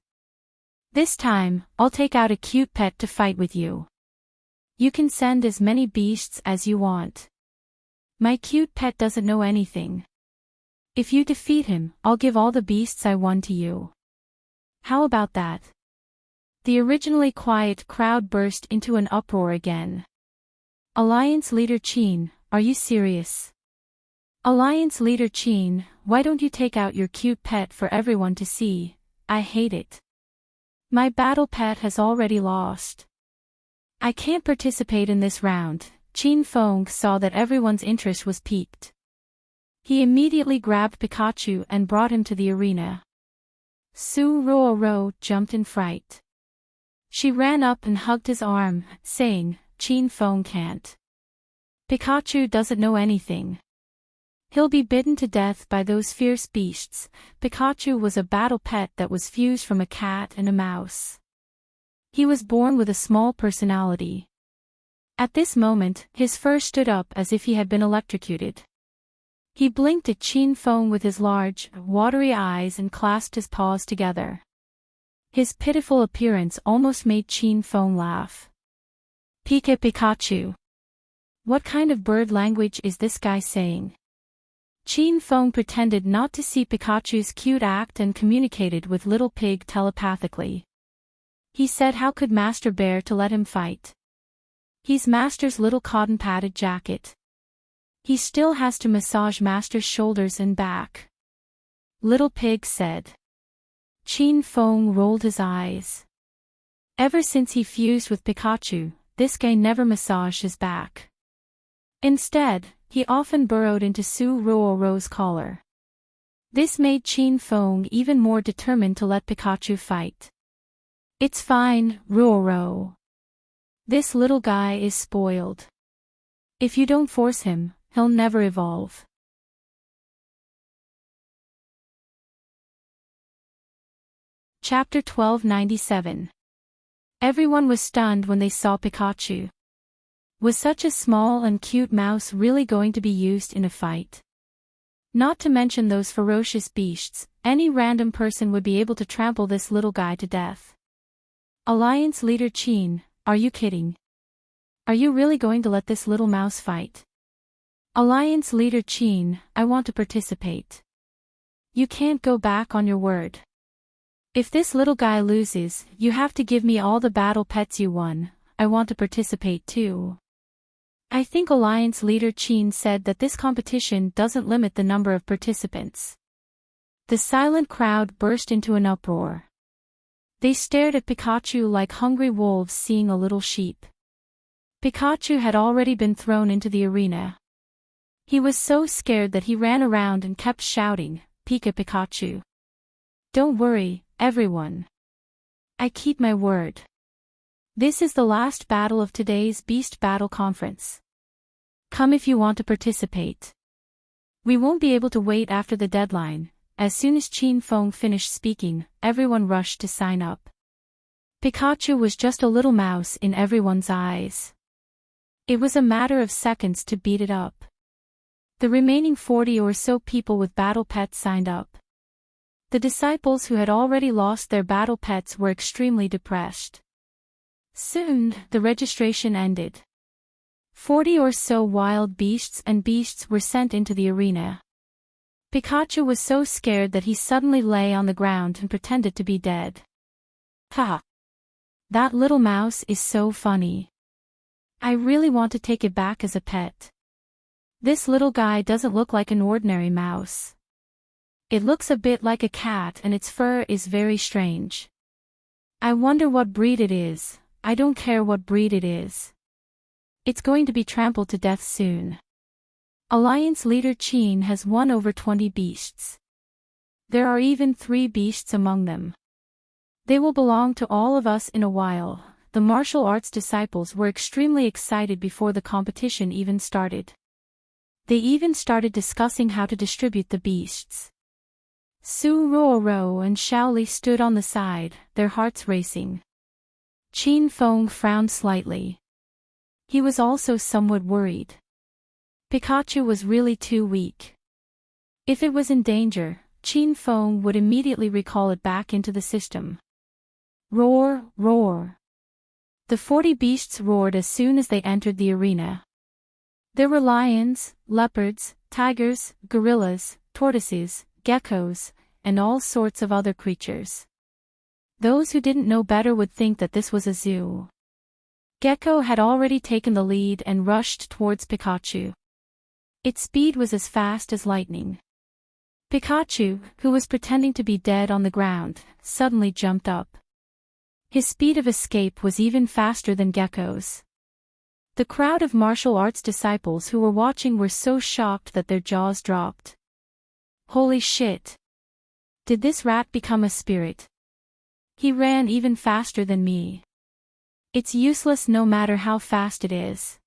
This time, I'll take out a cute pet to fight with you. You can send as many beasts as you want. My cute pet doesn't know anything. If you defeat him, I'll give all the beasts I won to you. How about that? The originally quiet crowd burst into an uproar again. Alliance Leader Qin, are you serious? Alliance Leader Qin, why don't you take out your cute pet for everyone to see? I hate it. My battle pet has already lost. I can't participate in this round. Qin Feng saw that everyone's interest was piqued. He immediately grabbed Pikachu and brought him to the arena. Su Ruoro jumped in fright. She ran up and hugged his arm, saying, Qin Feng can't. Pikachu doesn't know anything. He'll be bitten to death by those fierce beasts. Pikachu was a battle pet that was fused from a cat and a mouse. He was born with a small personality. At this moment, his fur stood up as if he had been electrocuted. He blinked at Qin Feng with his large, watery eyes and clasped his paws together. His pitiful appearance almost made Qin Feng laugh. Pika Pikachu. What kind of bird language is this guy saying? Qin Feng pretended not to see Pikachu's cute act and communicated with Little Pig telepathically. He said how could Master bear to let him fight. He's Master's little cotton-padded jacket. He still has to massage Master's shoulders and back. Little Pig said. Qin Feng rolled his eyes. Ever since he fused with Pikachu, this guy never massaged his back. Instead, he often burrowed into Su Ruoro's collar. This made Qin Feng even more determined to let Pikachu fight. It's fine, Ruoro. This little guy is spoiled. If you don't force him, he'll never evolve. Chapter 1297. Everyone was stunned when they saw Pikachu. Was such a small and cute mouse really going to be used in a fight? Not to mention those ferocious beasts, any random person would be able to trample this little guy to death. Alliance Leader Qin, are you kidding? Are you really going to let this little mouse fight? Alliance Leader Qin, I want to participate. You can't go back on your word. If this little guy loses, you have to give me all the battle pets you won. I want to participate too. I think Alliance Leader Qin said that this competition doesn't limit the number of participants. The silent crowd burst into an uproar. They stared at Pikachu like hungry wolves seeing a little sheep. Pikachu had already been thrown into the arena. He was so scared that he ran around and kept shouting, Pika Pikachu. Don't worry, everyone. I keep my word. This is the last battle of today's Beast Battle Conference. Come if you want to participate. We won't be able to wait after the deadline. As soon as Qin Feng finished speaking, everyone rushed to sign up. Pikachu was just a little mouse in everyone's eyes. It was a matter of seconds to beat it up. The remaining 40 or so people with battle pets signed up. The disciples who had already lost their battle pets were extremely depressed. Soon, the registration ended. 40 or so wild beasts were sent into the arena. Pikachu was so scared that he suddenly lay on the ground and pretended to be dead. Ha! That little mouse is so funny. I really want to take it back as a pet. This little guy doesn't look like an ordinary mouse. It looks a bit like a cat and its fur is very strange. I wonder what breed it is. I don't care what breed it is. It's going to be trampled to death soon. Alliance Leader Qin has won over 20 beasts. There are even 3 beasts among them. They will belong to all of us in a while. The martial arts disciples were extremely excited before the competition even started. They even started discussing how to distribute the beasts. Su Ruoro and Shaoli stood on the side, their hearts racing. Qin Feng frowned slightly. He was also somewhat worried. Pikachu was really too weak. If it was in danger, Qin Feng would immediately recall it back into the system. Roar, roar. The 40 beasts roared as soon as they entered the arena. There were lions, leopards, tigers, gorillas, tortoises, geckos, and all sorts of other creatures. Those who didn't know better would think that this was a zoo. Gecko had already taken the lead and rushed towards Pikachu. Its speed was as fast as lightning. Pikachu, who was pretending to be dead on the ground, suddenly jumped up. His speed of escape was even faster than Gecko's. The crowd of martial arts disciples who were watching were so shocked that their jaws dropped. Holy shit! Did this rat become a spirit? He ran even faster than me. It's useless no matter how fast it is.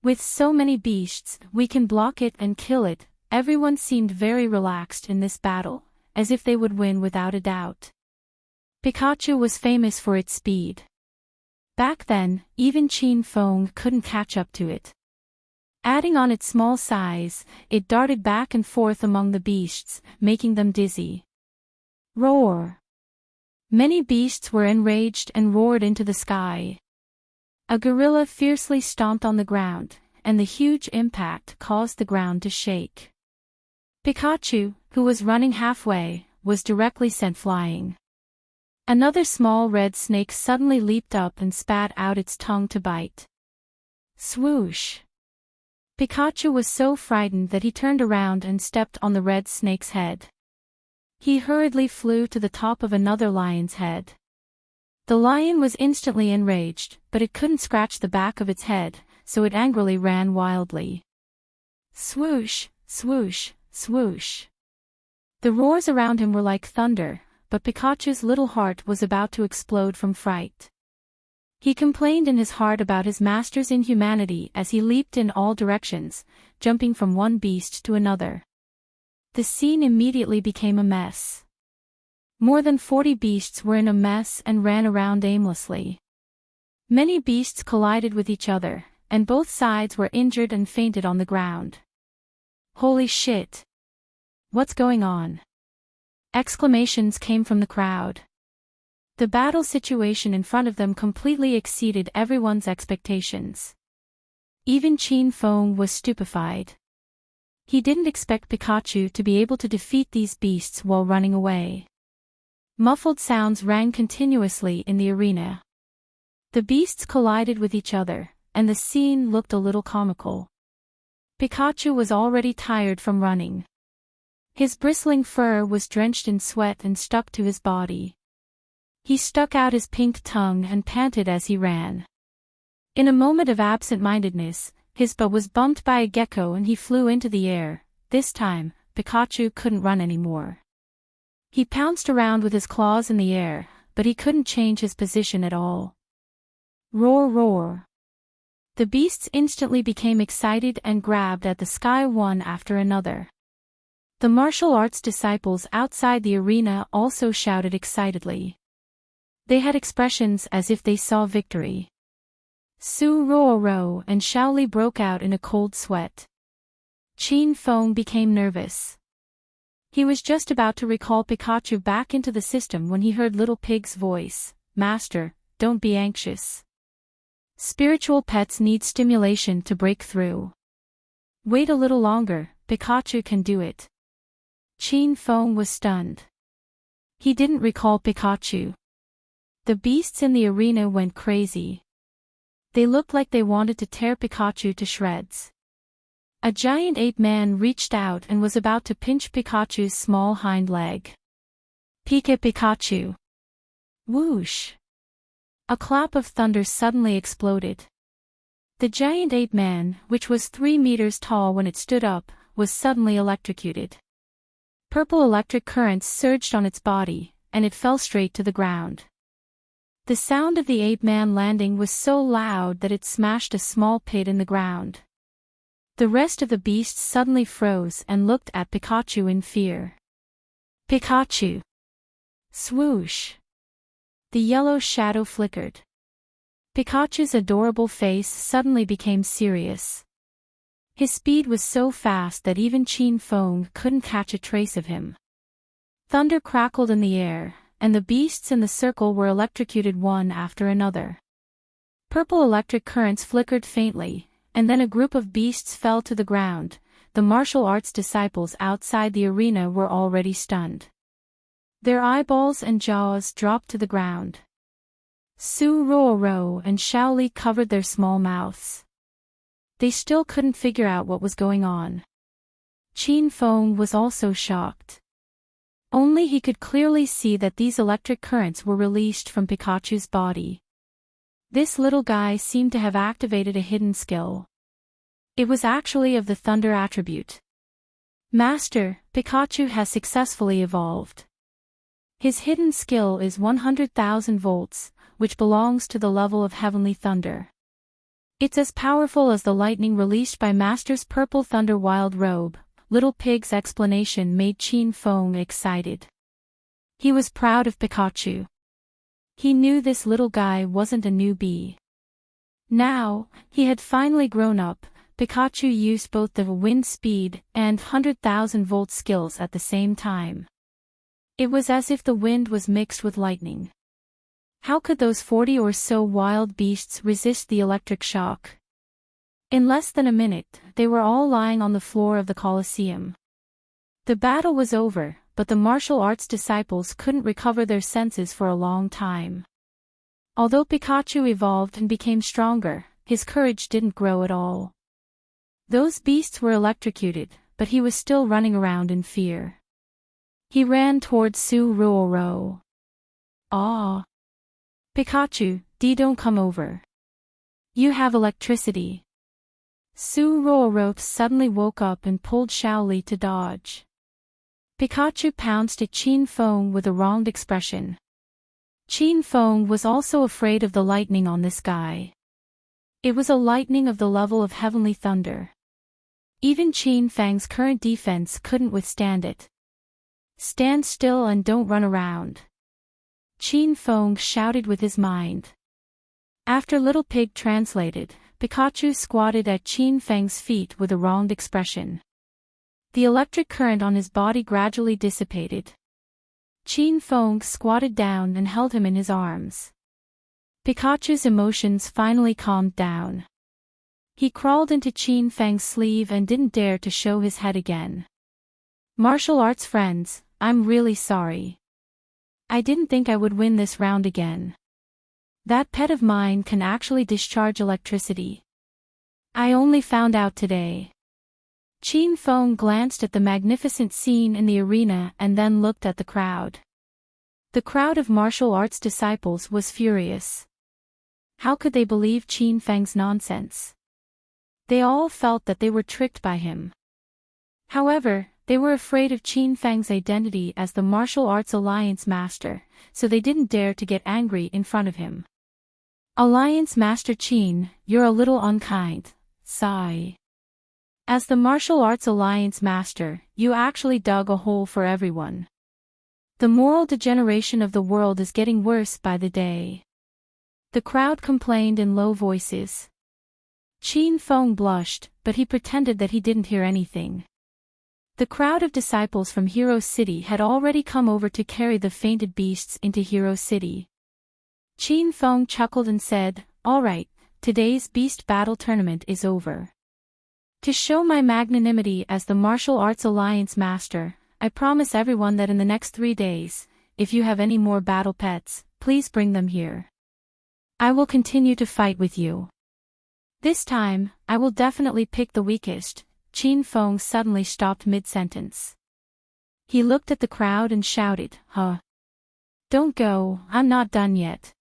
With so many beasts, we can block it and kill it. Everyone seemed very relaxed in this battle, as if they would win without a doubt. Pikachu was famous for its speed. Back then, even Qin Feng couldn't catch up to it. Adding on its small size, it darted back and forth among the beasts, making them dizzy. Roar! Many beasts were enraged and roared into the sky. A gorilla fiercely stomped on the ground, and the huge impact caused the ground to shake. Pikachu, who was running halfway, was directly sent flying. Another small red snake suddenly leaped up and spat out its tongue to bite. Swoosh! Pikachu was so frightened that he turned around and stepped on the red snake's head. He hurriedly flew to the top of another lion's head. The lion was instantly enraged, but it couldn't scratch the back of its head, so it angrily ran wildly. Swoosh, swoosh, swoosh. The roars around him were like thunder, but Pikachu's little heart was about to explode from fright. He complained in his heart about his master's inhumanity as he leaped in all directions, jumping from one beast to another. The scene immediately became a mess. More than 40 beasts were in a mess and ran around aimlessly. Many beasts collided with each other, and both sides were injured and fainted on the ground. Holy shit! What's going on? Exclamations came from the crowd. The battle situation in front of them completely exceeded everyone's expectations. Even Qin Feng was stupefied. He didn't expect Pikachu to be able to defeat these beasts while running away. Muffled sounds rang continuously in the arena. The beasts collided with each other, and the scene looked a little comical. Pikachu was already tired from running. His bristling fur was drenched in sweat and stuck to his body. He stuck out his pink tongue and panted as he ran. In a moment of absent-mindedness, his butt was bumped by a gecko and he flew into the air. This time, Pikachu couldn't run anymore. He pounced around with his claws in the air, but he couldn't change his position at all. Roar, roar. The beasts instantly became excited and grabbed at the sky one after another. The martial arts disciples outside the arena also shouted excitedly. They had expressions as if they saw victory. Su Ro and Shaoli broke out in a cold sweat. Qin Feng became nervous. He was just about to recall Pikachu back into the system when he heard Little Pig's voice. Master, don't be anxious. Spiritual pets need stimulation to break through. Wait a little longer, Pikachu can do it. Qin Feng was stunned. He didn't recall Pikachu. The beasts in the arena went crazy. They looked like they wanted to tear Pikachu to shreds. A giant ape man reached out and was about to pinch Pikachu's small hind leg. Pika Pikachu! Whoosh! A clap of thunder suddenly exploded. The giant ape man, which was 3 meters tall when it stood up, was suddenly electrocuted. Purple electric currents surged on its body, and it fell straight to the ground. The sound of the ape man landing was so loud that it smashed a small pit in the ground. The rest of the beasts suddenly froze and looked at Pikachu in fear. Pikachu! Swoosh! The yellow shadow flickered. Pikachu's adorable face suddenly became serious. His speed was so fast that even Qin Feng couldn't catch a trace of him. Thunder crackled in the air, and the beasts in the circle were electrocuted one after another. Purple electric currents flickered faintly, and then a group of beasts fell to the ground. The martial arts disciples outside the arena were already stunned. Their eyeballs and jaws dropped to the ground. Su Ruoro and Shaoli covered their small mouths. They still couldn't figure out what was going on. Qin Feng was also shocked. Only he could clearly see that these electric currents were released from Pikachu's body. This little guy seemed to have activated a hidden skill. It was actually of the thunder attribute. Master, Pikachu has successfully evolved. His hidden skill is 100,000 volts, which belongs to the level of heavenly thunder. It's as powerful as the lightning released by Master's purple thunder wild robe. Little Pig's explanation made Qin Feng excited. He was proud of Pikachu. He knew this little guy wasn't a newbie. Now, he had finally grown up. Pikachu used both the wind speed and 100,000 volt skills at the same time. It was as if the wind was mixed with lightning. How could those 40 or so wild beasts resist the electric shock? In less than a minute, they were all lying on the floor of the Colosseum. The battle was over, but the martial arts disciples couldn't recover their senses for a long time. Although Pikachu evolved and became stronger, his courage didn't grow at all. Those beasts were electrocuted, but he was still running around in fear. He ran towards Su Ruoro. "Ah! Pikachu, don't come over. You have electricity." Su Ruoro suddenly woke up and pulled Shaoli to dodge. Pikachu pounced at Qin Feng with a wronged expression. Qin Feng was also afraid of the lightning on this guy. It was a lightning of the level of heavenly thunder. Even Qin Feng's current defense couldn't withstand it. "Stand still and don't run around," Qin Feng shouted with his mind. After Little Pig translated, Pikachu squatted at Qin Feng's feet with a wronged expression. The electric current on his body gradually dissipated. Qin Feng squatted down and held him in his arms. Pikachu's emotions finally calmed down. He crawled into Qin Feng's sleeve and didn't dare to show his head again. "Martial arts friends, I'm really sorry. I didn't think I would win this round again. That pet of mine can actually discharge electricity. I only found out today." Qin Feng glanced at the magnificent scene in the arena and then looked at the crowd. The crowd of martial arts disciples was furious. How could they believe Qin Feng's nonsense? They all felt that they were tricked by him. However, they were afraid of Qin Feng's identity as the Martial Arts Alliance Master, so they didn't dare to get angry in front of him. "Alliance Master Qin, you're a little unkind, sigh. As the Martial Arts Alliance Master, you actually dug a hole for everyone. The moral degeneration of the world is getting worse by the day." The crowd complained in low voices. Qin Feng blushed, but he pretended that he didn't hear anything. The crowd of disciples from Hero City had already come over to carry the fainted beasts into Hero City. Qin Feng chuckled and said, "All right, today's beast battle tournament is over. To show my magnanimity as the Martial Arts Alliance Master, I promise everyone that in the next 3 days, if you have any more battle pets, please bring them here. I will continue to fight with you. This time, I will definitely pick the weakest." Qin Feng suddenly stopped mid-sentence. He looked at the crowd and shouted, "Huh! Don't go, I'm not done yet.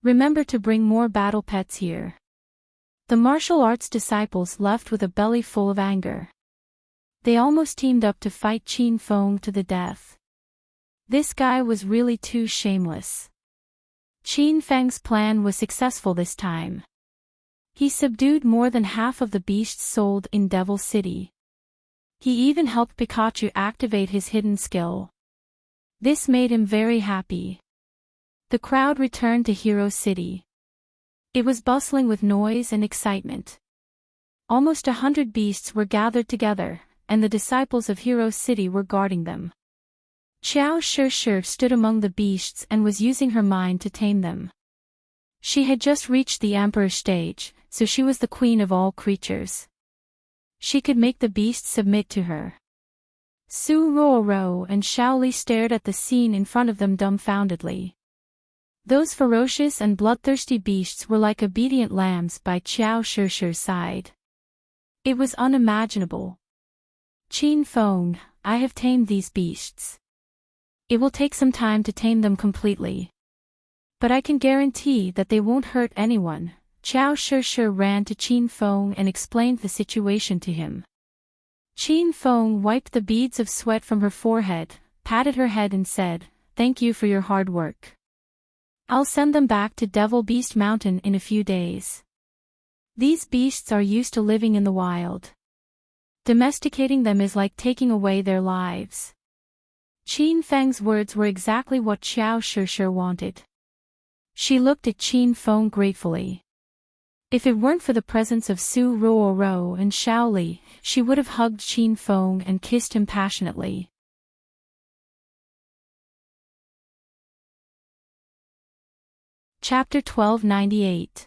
Remember to bring more battle pets here." The martial arts disciples left with a belly full of anger. They almost teamed up to fight Qin Feng to the death. This guy was really too shameless. Qin Feng's plan was successful this time. He subdued more than half of the beasts sold in Devil City. He even helped Pikachu activate his hidden skill. This made him very happy. The crowd returned to Hero City. It was bustling with noise and excitement. Almost 100 beasts were gathered together, and the disciples of Hero City were guarding them. Xiao Shi stood among the beasts and was using her mind to tame them. She had just reached the emperor stage, so she was the queen of all creatures. She could make the beasts submit to her. Su Ruoro and Shaoli stared at the scene in front of them dumbfoundedly. Those ferocious and bloodthirsty beasts were like obedient lambs by Xiao Shi's side. It was unimaginable. Qin Feng, I have tamed these beasts. It will take some time to tame them completely. But I can guarantee that they won't hurt anyone. Xiao Shi ran to Qin Feng and explained the situation to him. Qin Feng wiped the beads of sweat from her forehead, patted her head and said, "Thank you for your hard work. I'll send them back to Devil Beast Mountain in a few days. These beasts are used to living in the wild. Domesticating them is like taking away their lives." Qin Feng's words were exactly what Xiao Shi wanted. She looked at Qin Feng gratefully. If it weren't for the presence of Su Ruoro and Shaoli, she would have hugged Qin Feng and kissed him passionately. Chapter 1298.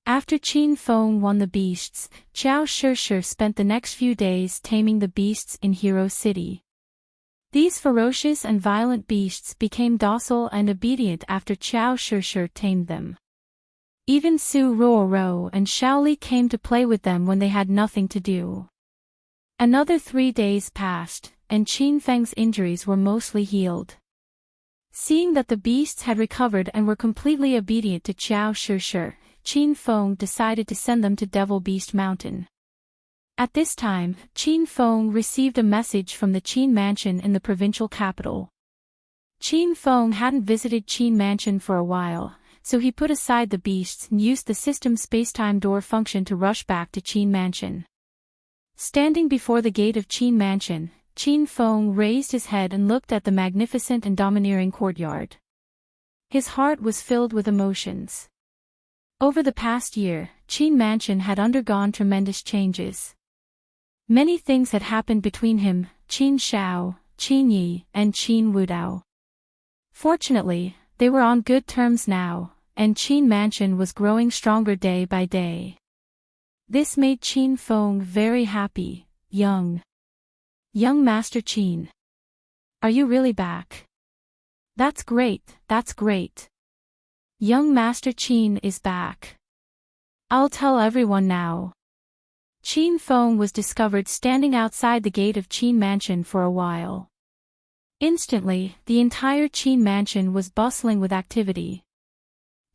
After Qin Feng won the beasts, Xiao Shi spent the next few days taming the beasts in Hero City. These ferocious and violent beasts became docile and obedient after Xiao Shi tamed them. Even Su Ruoro and Shaoli came to play with them when they had nothing to do. Another 3 days passed, and Qin Feng's injuries were mostly healed. Seeing that the beasts had recovered and were completely obedient to Xiao Shi, Qin Feng decided to send them to Devil Beast Mountain. At this time, Qin Feng received a message from the Qin Mansion in the provincial capital. Qin Feng hadn't visited Qin Mansion for a while, so he put aside the beasts and used the system's spacetime door function to rush back to Qin Mansion. Standing before the gate of Qin Mansion, Qin Feng raised his head and looked at the magnificent and domineering courtyard. His heart was filled with emotions. Over the past year, Qin Mansion had undergone tremendous changes. Many things had happened between him, Qin Shao, Qin Yi, and Qin Wudao. Fortunately, they were on good terms now, and Qin Mansion was growing stronger day by day. This made Qin Feng very happy. Young Master Qin. Are you really back? That's great, that's great. Young Master Qin is back. I'll tell everyone now. Qin Feng was discovered standing outside the gate of Qin Mansion for a while. Instantly, the entire Qin Mansion was bustling with activity.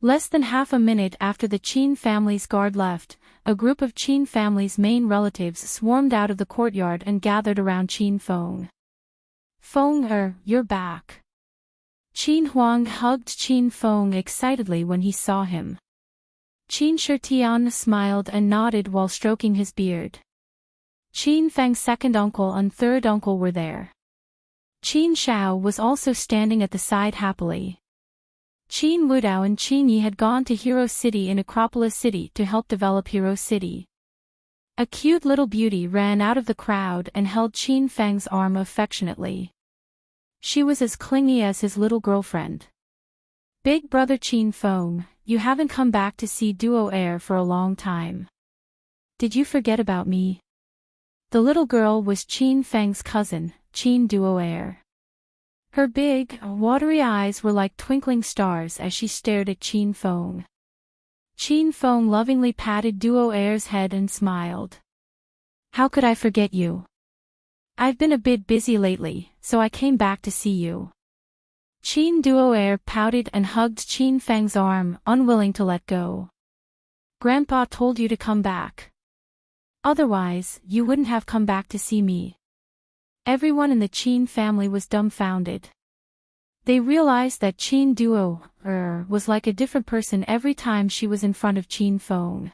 Less than half a minute after the Qin family's guard left, a group of Qin family's main relatives swarmed out of the courtyard and gathered around Qin Feng. "Feng you're back." Qin Huang hugged Qin Feng excitedly when he saw him. Qin Shitian smiled and nodded while stroking his beard. Qin Feng's second uncle and third uncle were there. Qin Shao was also standing at the side happily. Qin Wudao and Qin Yi had gone to Hero City in Acropolis City to help develop Hero City. A cute little beauty ran out of the crowd and held Qin Feng's arm affectionately. She was as clingy as his little girlfriend. "Big brother Qin Feng, you haven't come back to see Duo Air for a long time. Did you forget about me?" The little girl was Qin Feng's cousin, Qin Duo Air. Her big, watery eyes were like twinkling stars as she stared at Qin Feng. Qin Feng lovingly patted Duo Air's head and smiled. "How could I forget you? I've been a bit busy lately, so I came back to see you." Qin Duo Air pouted and hugged Qin Feng's arm, unwilling to let go. "Grandpa told you to come back. Otherwise, you wouldn't have come back to see me." Everyone in the Qin family was dumbfounded. They realized that Qin Duo was like a different person every time she was in front of Qin Feng.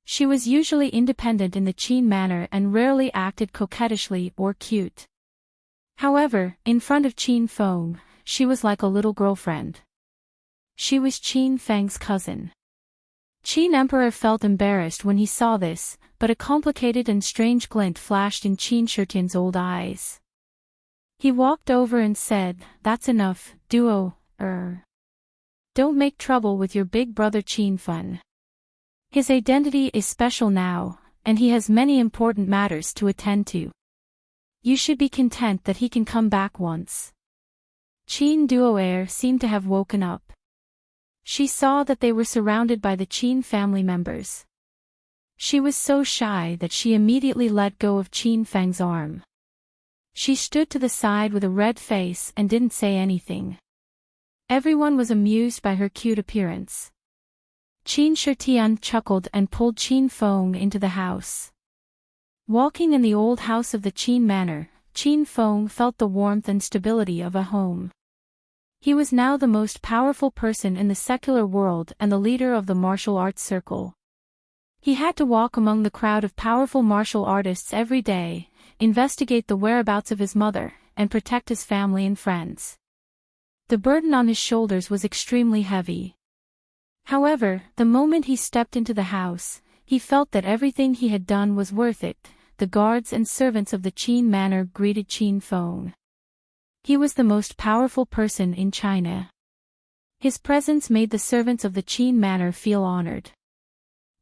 She was usually independent in the Qin manner and rarely acted coquettishly or cute. However, in front of Qin Feng, she was like a little girlfriend. She was Qin Feng's cousin. Qin Emperor felt embarrassed when he saw this, but a complicated and strange glint flashed in Qin Shitian's old eyes. He walked over and said, "That's enough, Duo, Don't make trouble with your big brother Qin Fun. His identity is special now, and he has many important matters to attend to. You should be content that he can come back once." Qin Duo seemed to have woken up. She saw that they were surrounded by the Qin family members. She was so shy that she immediately let go of Qin Feng's arm. She stood to the side with a red face and didn't say anything. Everyone was amused by her cute appearance. Qin Shitian chuckled and pulled Qin Feng into the house. Walking in the old house of the Qin manor, Qin Feng felt the warmth and stability of a home. He was now the most powerful person in the secular world and the leader of the martial arts circle. He had to walk among the crowd of powerful martial artists every day, investigate the whereabouts of his mother, and protect his family and friends. The burden on his shoulders was extremely heavy. However, the moment he stepped into the house, he felt that everything he had done was worth it. The guards and servants of the Qin manor greeted Qin Feng. He was the most powerful person in China. His presence made the servants of the Qin manor feel honored.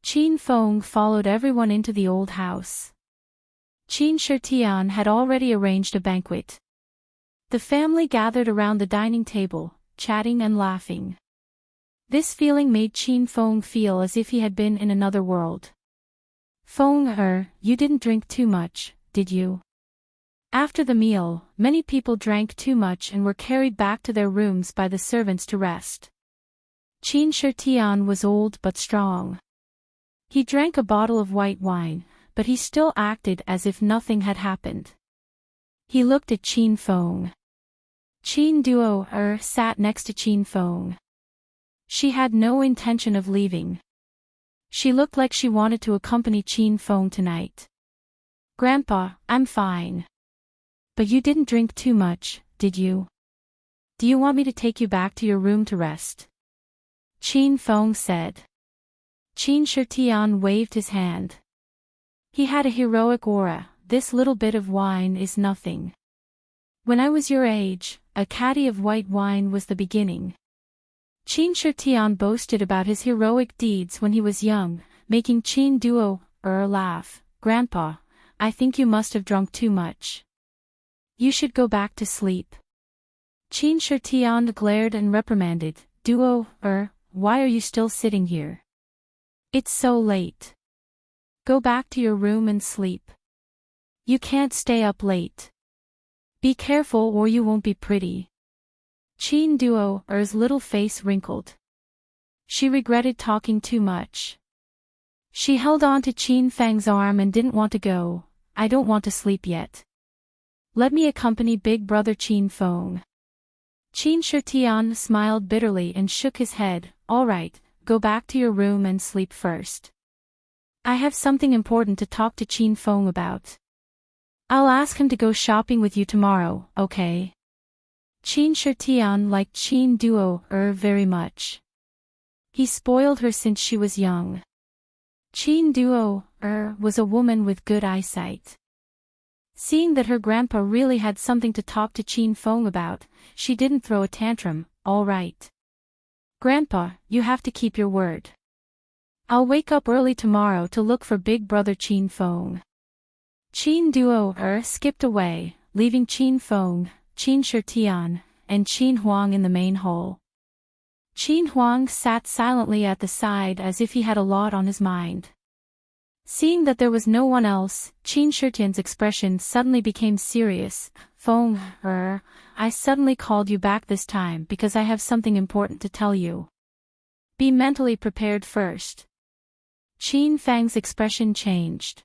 Qin Feng followed everyone into the old house. Qin Shitian had already arranged a banquet. The family gathered around the dining table, chatting and laughing. This feeling made Qin Feng feel as if he had been in another world. "Feng, you didn't drink too much, did you?" After the meal, many people drank too much and were carried back to their rooms by the servants to rest. Qin Shitian was old but strong. He drank a bottle of white wine, but he still acted as if nothing had happened. He looked at Qin Feng. Qin Duo sat next to Qin Feng. She had no intention of leaving. She looked like she wanted to accompany Qin Feng tonight. "Grandpa, I'm fine. But you didn't drink too much, did you? Do you want me to take you back to your room to rest?" Qin Feng said. Qin Shitian waved his hand. He had a heroic aura. "This little bit of wine is nothing. When I was your age, a caddy of white wine was the beginning." Qin Shitian boasted about his heroic deeds when he was young, making Qin Duo laugh. "Grandpa, I think you must have drunk too much. You should go back to sleep." Qin Shitian glared and reprimanded, "Duo, why are you still sitting here? It's so late. Go back to your room and sleep. You can't stay up late. Be careful or you won't be pretty." Qin Duo's little face wrinkled. She regretted talking too much. She held on to Qin Feng's arm and didn't want to go. "I don't want to sleep yet. Let me accompany big brother Qin Feng." Qin Shitian smiled bitterly and shook his head. "All right, go back to your room and sleep first. I have something important to talk to Qin Feng about. I'll ask him to go shopping with you tomorrow, okay?" Qin Shitian liked Qin Duo very much. He spoiled her since she was young. Qin Duo was a woman with good eyesight. Seeing that her grandpa really had something to talk to Qin Feng about, she didn't throw a tantrum. "All right. Grandpa, you have to keep your word. I'll wake up early tomorrow to look for big brother Qin Feng." Qin Duo skipped away, leaving Qin Feng, Qin Shitian, and Qin Huang in the main hall. Qin Huang sat silently at the side as if he had a lot on his mind. Seeing that there was no one else, Qin Shitian's expression suddenly became serious. "Feng, I suddenly called you back this time because I have something important to tell you. Be mentally prepared first." Qin Feng's expression changed.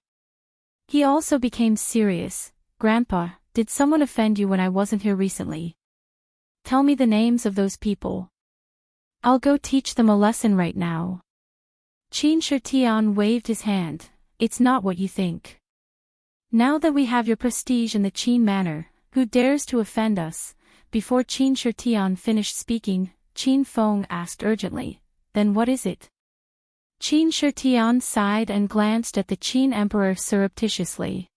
He also became serious. "Grandpa, did someone offend you when I wasn't here recently? Tell me the names of those people. I'll go teach them a lesson right now." Qin Shitian waved his hand. "It's not what you think. Now that we have your prestige in the Qin manor, who dares to offend us?" Before Qin Shitian finished speaking, Qin Feng asked urgently, "Then what is it?" Qin Shitian sighed and glanced at the Qin Emperor surreptitiously.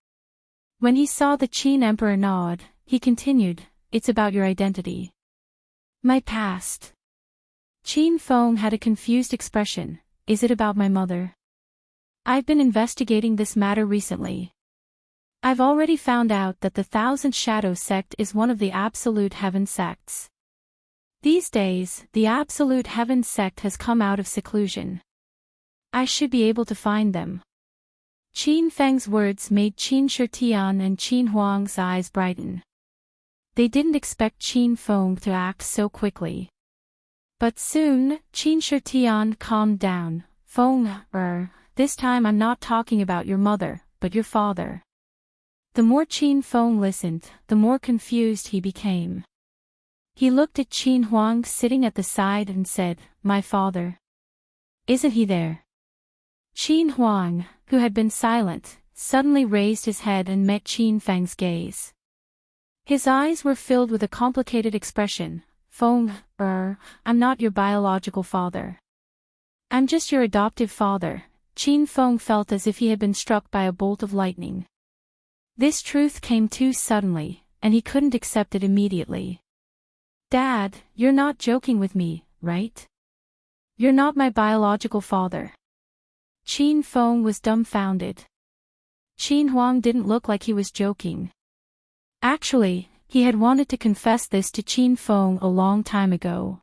When he saw the Qin Emperor nod, he continued, "It's about your identity." "My past." Qin Feng had a confused expression. "Is it about my mother?" "I've been investigating this matter recently. I've already found out that the Thousand Shadows sect is one of the Absolute Heaven sects. These days, the Absolute Heaven sect has come out of seclusion. I should be able to find them." Qin Feng's words made Qin Shitian and Qin Huang's eyes brighten. They didn't expect Qin Feng to act so quickly. But soon, Qin Shitian calmed down. "Feng, this time I'm not talking about your mother, but your father." The more Qin Feng listened, the more confused he became. He looked at Qin Huang sitting at the side and said, "My father. Isn't he there?" Qin Huang, who had been silent, suddenly raised his head and met Qin Feng's gaze. His eyes were filled with a complicated expression. "Feng, I'm not your biological father. I'm just your adoptive father." Qin Feng felt as if he had been struck by a bolt of lightning. This truth came too suddenly, and he couldn't accept it immediately. "Dad, you're not joking with me, right? You're not my biological father." Qin Feng was dumbfounded. Qin Huang didn't look like he was joking. Actually, he had wanted to confess this to Qin Feng a long time ago.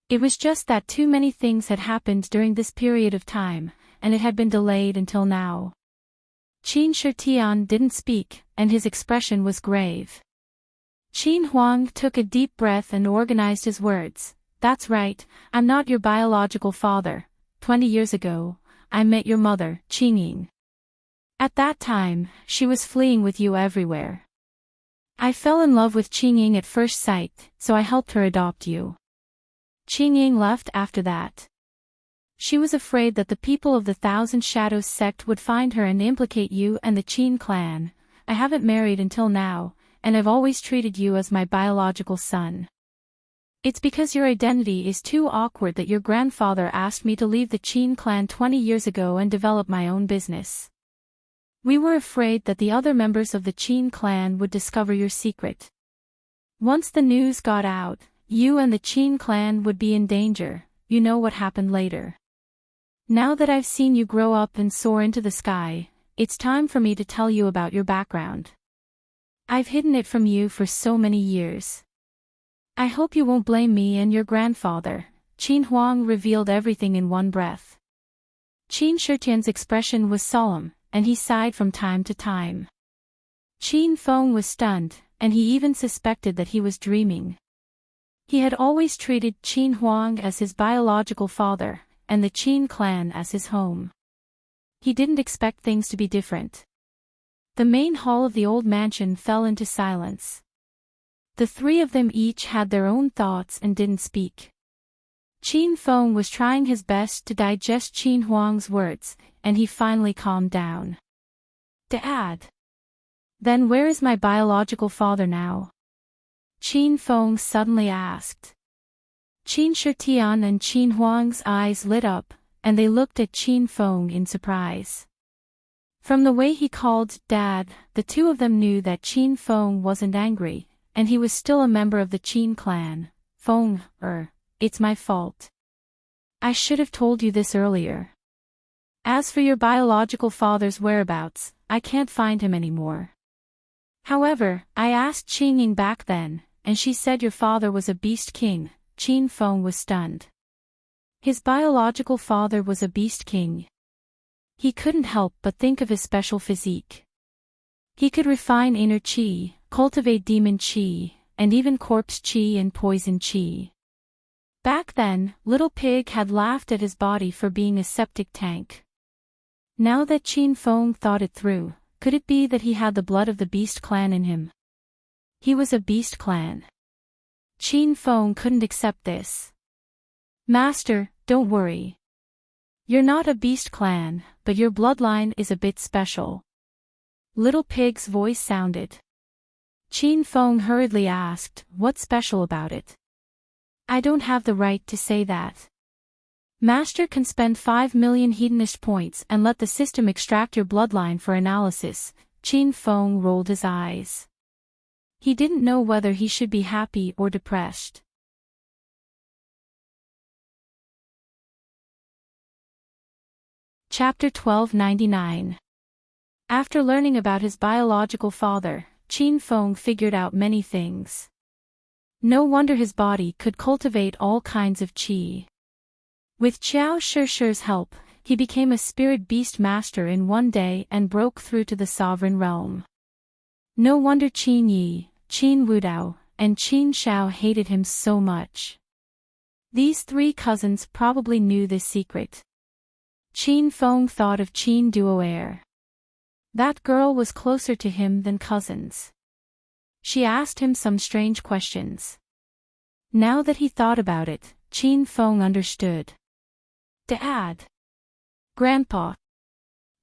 It was just that too many things had happened during this period of time, and it had been delayed until now. Qin Shitian didn't speak, and his expression was grave. Qin Huang took a deep breath and organized his words. "That's right, I'm not your biological father. 20 years ago, I met your mother, Qingying. At that time, she was fleeing with you everywhere. I fell in love with Qingying at first sight, so I helped her adopt you. Qingying left after that. She was afraid that the people of the Thousand Shadows sect would find her and implicate you and the Qin clan. I haven't married until now, and I've always treated you as my biological son. It's because your identity is too awkward that your grandfather asked me to leave the Qin clan 20 years ago and develop my own business. We were afraid that the other members of the Qin clan would discover your secret. Once the news got out, you and the Qin clan would be in danger. You know what happened later. Now that I've seen you grow up and soar into the sky, it's time for me to tell you about your background. I've hidden it from you for so many years. I hope you won't blame me and your grandfather." Qin Huang revealed everything in one breath. Qin Shitian's expression was solemn, and he sighed from time to time. Qin Feng was stunned, and he even suspected that he was dreaming. He had always treated Qin Huang as his biological father, and the Qin clan as his home. He didn't expect things to be different. The main hall of the old mansion fell into silence. The three of them each had their own thoughts and didn't speak. Qin Feng was trying his best to digest Qin Huang's words, and he finally calmed down. "Dad. Then where is my biological father now?" Qin Feng suddenly asked. Qin Shitian and Qin Huang's eyes lit up, and they looked at Qin Feng in surprise. From the way he called Dad, the two of them knew that Qin Feng wasn't angry, and he was still a member of the Qin clan. "Feng, it's my fault. I should have told you this earlier. As for your biological father's whereabouts, I can't find him anymore. However, I asked Qingying back then, and she said your father was a beast king." Qin Feng was stunned. His biological father was a beast king. He couldn't help but think of his special physique. He could refine inner qi, cultivate demon qi, and even corpse qi and poison qi. Back then, Little Pig had laughed at his body for being a septic tank. Now that Qin Feng thought it through, could it be that he had the blood of the beast clan in him? He was a beast clan. Qin Feng couldn't accept this. "Master, don't worry. You're not a beast clan, but your bloodline is a bit special." Little Pig's voice sounded. Qin Feng hurriedly asked, "What's special about it?" "I don't have the right to say that." Master can spend 5 million hedonist points and let the system extract your bloodline for analysis. Qin Feng rolled his eyes. He didn't know whether he should be happy or depressed. Chapter 1299. After learning about his biological father, Qin Feng figured out many things. No wonder his body could cultivate all kinds of qi. With Qiao Shishi's help, he became a spirit beast master in one day and broke through to the sovereign realm. No wonder Qin Yi, Qin Wudao, and Qin Shao hated him so much. These three cousins probably knew this secret. Qin Feng thought of Qin Duoer. That girl was closer to him than cousins. She asked him some strange questions. Now that he thought about it, Qin Feng understood. Dad. Grandpa.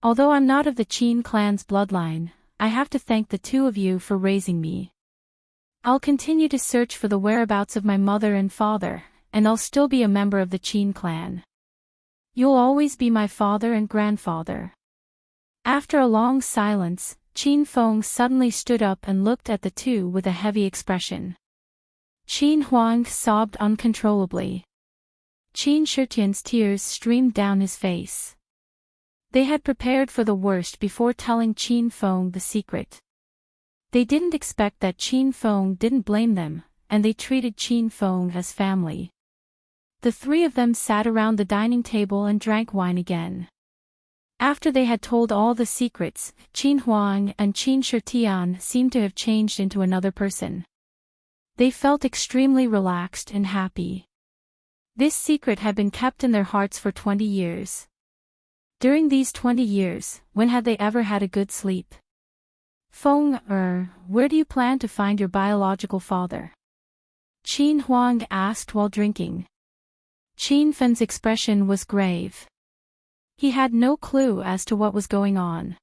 Although I'm not of the Qin clan's bloodline, I have to thank the two of you for raising me. I'll continue to search for the whereabouts of my mother and father, and I'll still be a member of the Qin clan. You'll always be my father and grandfather. After a long silence, Qin Feng suddenly stood up and looked at the two with a heavy expression. Qin Huang sobbed uncontrollably. Qin Shitian's tears streamed down his face. They had prepared for the worst before telling Qin Feng the secret. They didn't expect that Qin Feng didn't blame them, and they treated Qin Feng as family. The three of them sat around the dining table and drank wine again. After they had told all the secrets, Qin Huang and Qin Shitian seemed to have changed into another person. They felt extremely relaxed and happy. This secret had been kept in their hearts for 20 years. During these 20 years, when had they ever had a good sleep? Feng, where do you plan to find your biological father? Qin Huang asked while drinking. Qin Fen's expression was grave. He had no clue as to what was going on.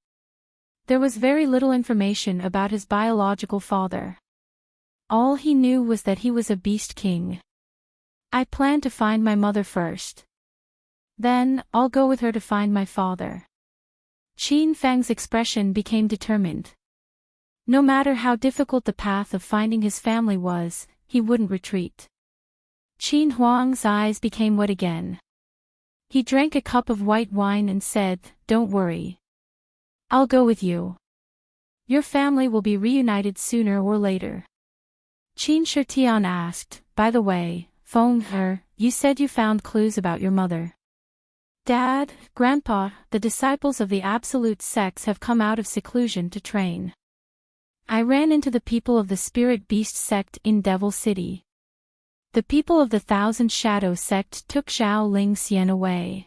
There was very little information about his biological father. All he knew was that he was a beast king. I plan to find my mother first. Then, I'll go with her to find my father. Qin Feng's expression became determined. No matter how difficult the path of finding his family was, he wouldn't retreat. Qin Huang's eyes became wet again. He drank a cup of white wine and said, "Don't worry. I'll go with you. Your family will be reunited sooner or later." Qin Shitian asked, "By the way, Feng, you said you found clues about your mother." "Dad, Grandpa, the disciples of the Absolute sects have come out of seclusion to train. I ran into the people of the Spirit Beast sect in Devil City. The people of the Thousand Shadow sect took Xiao Ling Xian away.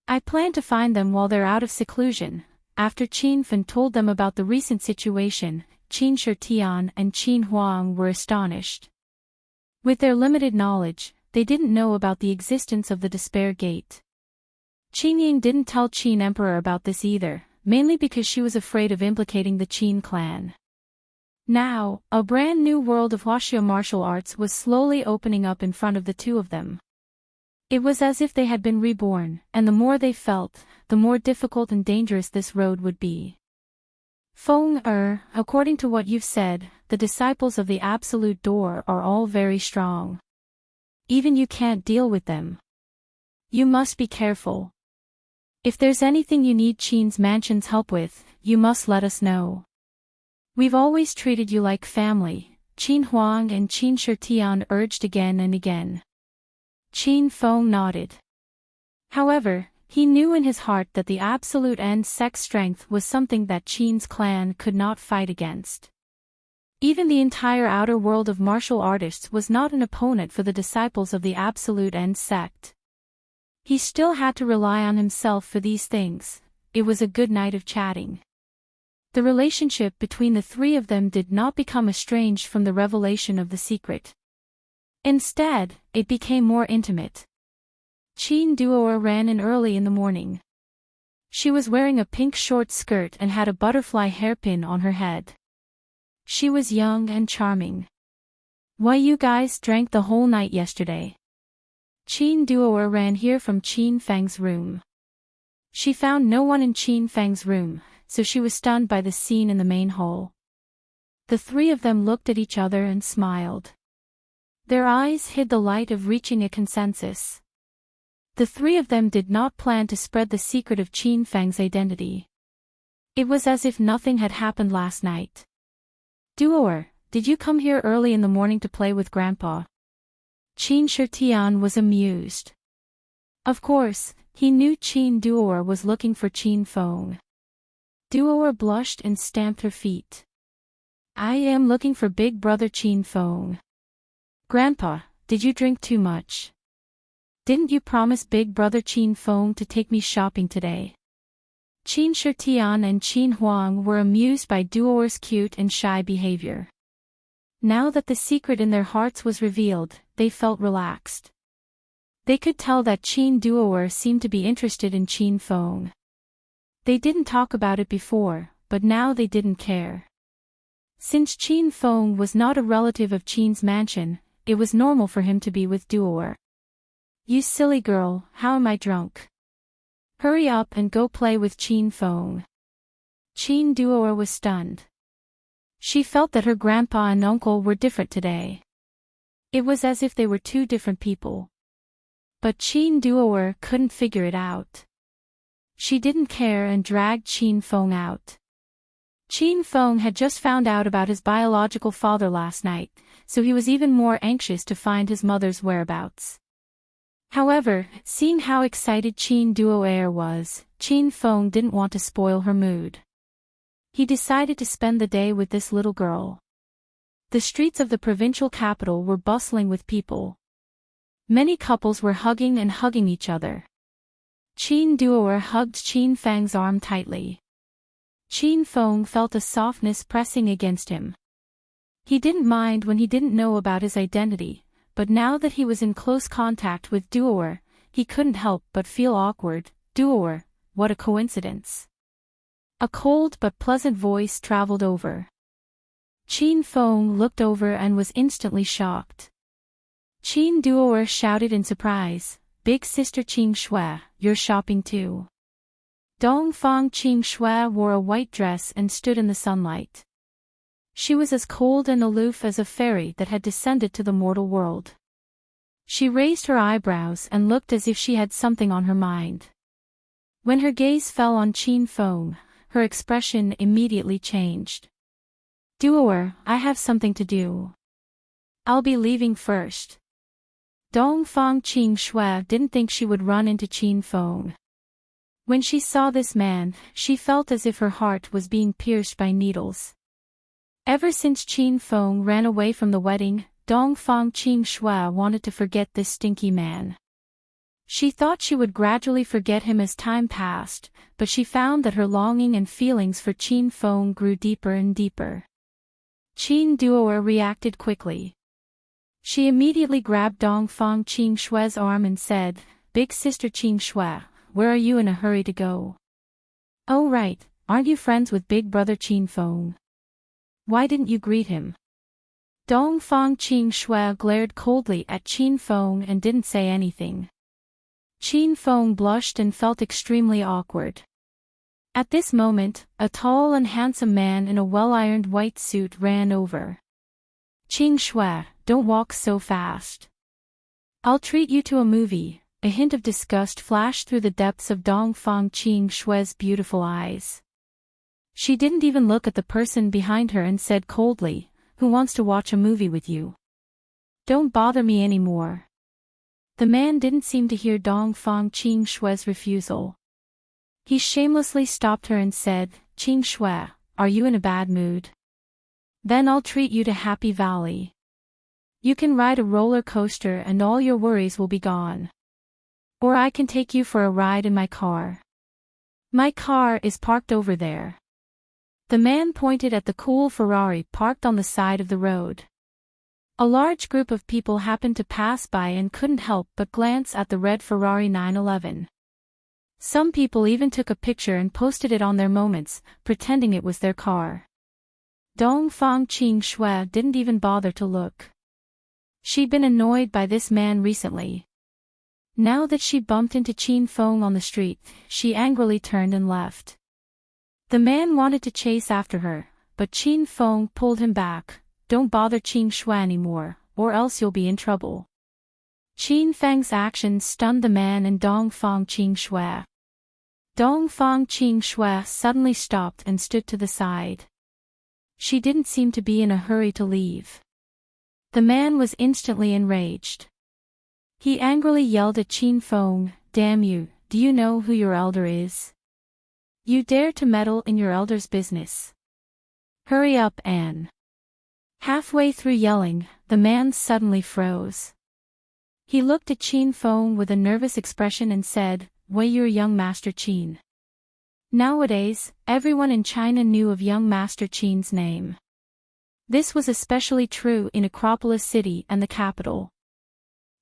I plan to find them while they're out of seclusion." After Qin Fen told them about the recent situation, Qin Shitian and Qin Huang were astonished. With their limited knowledge, they didn't know about the existence of the Despair Gate. Qin Ying didn't tell Qin Emperor about this either, mainly because she was afraid of implicating the Qin clan. Now, a brand new world of Huaxia martial arts was slowly opening up in front of the two of them. It was as if they had been reborn, and the more they felt, the more difficult and dangerous this road would be. Feng, according to what you've said, the disciples of the Absolute Door are all very strong. Even you can't deal with them. You must be careful. If there's anything you need Qin's mansion's help with, you must let us know. We've always treated you like family, Qin Huang and Qin Shitian urged again and again. Qin Feng nodded. However, he knew in his heart that the Absolute End sex strength was something that Qin's clan could not fight against. Even the entire outer world of martial artists was not an opponent for the disciples of the Absolute End sect. He still had to rely on himself for these things. It was a good night of chatting. The relationship between the three of them did not become estranged from the revelation of the secret. Instead, it became more intimate. Qin Duoer ran in early in the morning. She was wearing a pink short skirt and had a butterfly hairpin on her head. She was young and charming. "Why, you guys drank the whole night yesterday?" Qin Duo'er ran here from Qin Fang's room. She found no one in Qin Fang's room, so she was stunned by the scene in the main hall. The three of them looked at each other and smiled. Their eyes hid the light of reaching a consensus. The three of them did not plan to spread the secret of Qin Fang's identity. It was as if nothing had happened last night. Duo'er, did you come here early in the morning to play with Grandpa? Qin Shitian was amused. Of course, he knew Qin Duo'er was looking for Qin Feng. Duo'er blushed and stamped her feet. I am looking for big brother Qin Feng. Grandpa, did you drink too much? Didn't you promise big brother Qin Feng to take me shopping today? Qin Shitian and Qin Huang were amused by Duo'er's cute and shy behavior. Now that the secret in their hearts was revealed, they felt relaxed. They could tell that Qin Duo'er seemed to be interested in Qin Feng. They didn't talk about it before, but now they didn't care. Since Qin Feng was not a relative of Qin's mansion, it was normal for him to be with Duo'er. You silly girl, how am I drunk? Hurry up and go play with Qin Feng. Qin Duo'er was stunned. She felt that her grandpa and uncle were different today. It was as if they were two different people. But Qin Duo'er couldn't figure it out. She didn't care and dragged Qin Feng out. Qin Feng had just found out about his biological father last night, so he was even more anxious to find his mother's whereabouts. However, seeing how excited Qin Duo'er was, Qin Feng didn't want to spoil her mood. He decided to spend the day with this little girl. The streets of the provincial capital were bustling with people. Many couples were hugging each other. Qin Duo'er hugged Qin Fang's arm tightly. Qin Feng felt a softness pressing against him. He didn't mind when he didn't know about his identity, but now that he was in close contact with Duo'er, he couldn't help but feel awkward. Duo'er, what a coincidence. A cold but pleasant voice traveled over. Qin Feng looked over and was instantly shocked. Qin Duo'er shouted in surprise, Big sister Qing Shui, you're shopping too. Dongfang Qing Shui wore a white dress and stood in the sunlight. She was as cold and aloof as a fairy that had descended to the mortal world. She raised her eyebrows and looked as if she had something on her mind. When her gaze fell on Qin Feng, her expression immediately changed. Duo'er, I have something to do. I'll be leaving first. Dongfang Qing Shui didn't think she would run into Qin Feng. When she saw this man, she felt as if her heart was being pierced by needles. Ever since Qin Feng ran away from the wedding, Dongfang Qing Shui wanted to forget this stinky man. She thought she would gradually forget him as time passed, but she found that her longing and feelings for Qin Feng grew deeper and deeper. Qin Duo'er reacted quickly. She immediately grabbed Dongfang Qing Shui's arm and said, Big sister Qing Shui, where are you in a hurry to go? Oh right, aren't you friends with big brother Qin Feng? Why didn't you greet him? Dongfang Qing Shui glared coldly at Qin Feng and didn't say anything. Qin Feng blushed and felt extremely awkward. At this moment, a tall and handsome man in a well-ironed white suit ran over. Qing Shui, don't walk so fast. I'll treat you to a movie. A hint of disgust flashed through the depths of Dongfang Qing Shui's beautiful eyes. She didn't even look at the person behind her and said coldly, Who wants to watch a movie with you? Don't bother me anymore. The man didn't seem to hear Dongfang Qing Shui's refusal. He shamelessly stopped her and said, Qing Shui, are you in a bad mood? Then I'll treat you to Happy Valley. You can ride a roller coaster and all your worries will be gone. Or I can take you for a ride in my car. My car is parked over there. The man pointed at the cool Ferrari parked on the side of the road. A large group of people happened to pass by and couldn't help but glance at the red Ferrari 911. Some people even took a picture and posted it on their moments, pretending it was their car. Dongfang Qing Shui didn't even bother to look. She'd been annoyed by this man recently. Now that she bumped into Qin Feng on the street, she angrily turned and left. The man wanted to chase after her, but Qin Feng pulled him back. Don't bother Qin Shui anymore, or else you'll be in trouble. Qin Feng's actions stunned the man and Dongfang Qin Shui. Dongfang Qin Shui suddenly stopped and stood to the side. She didn't seem to be in a hurry to leave. The man was instantly enraged. He angrily yelled at Qin Feng, "Damn you, do you know who your elder is? You dare to meddle in your elder's business. Hurry up, Anne." Halfway through yelling, the man suddenly froze. He looked at Qin Feng with a nervous expression and said, "Wei, your young master Qin." Nowadays, everyone in China knew of young master Qin's name. This was especially true in Acropolis City and the capital.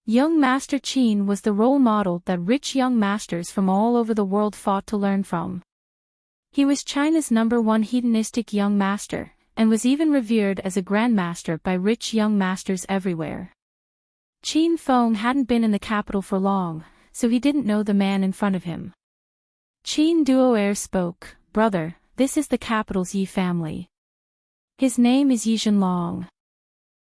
Young Master Qin was the role model that rich young masters from all over the world fought to learn from. He was China's #1 hedonistic young master, and was even revered as a grandmaster by rich young masters everywhere. Qin Feng hadn't been in the capital for long, so he didn't know the man in front of him. Qin Duo'er spoke, "Brother, this is the capital's Yi family. His name is Yi Zhenlong.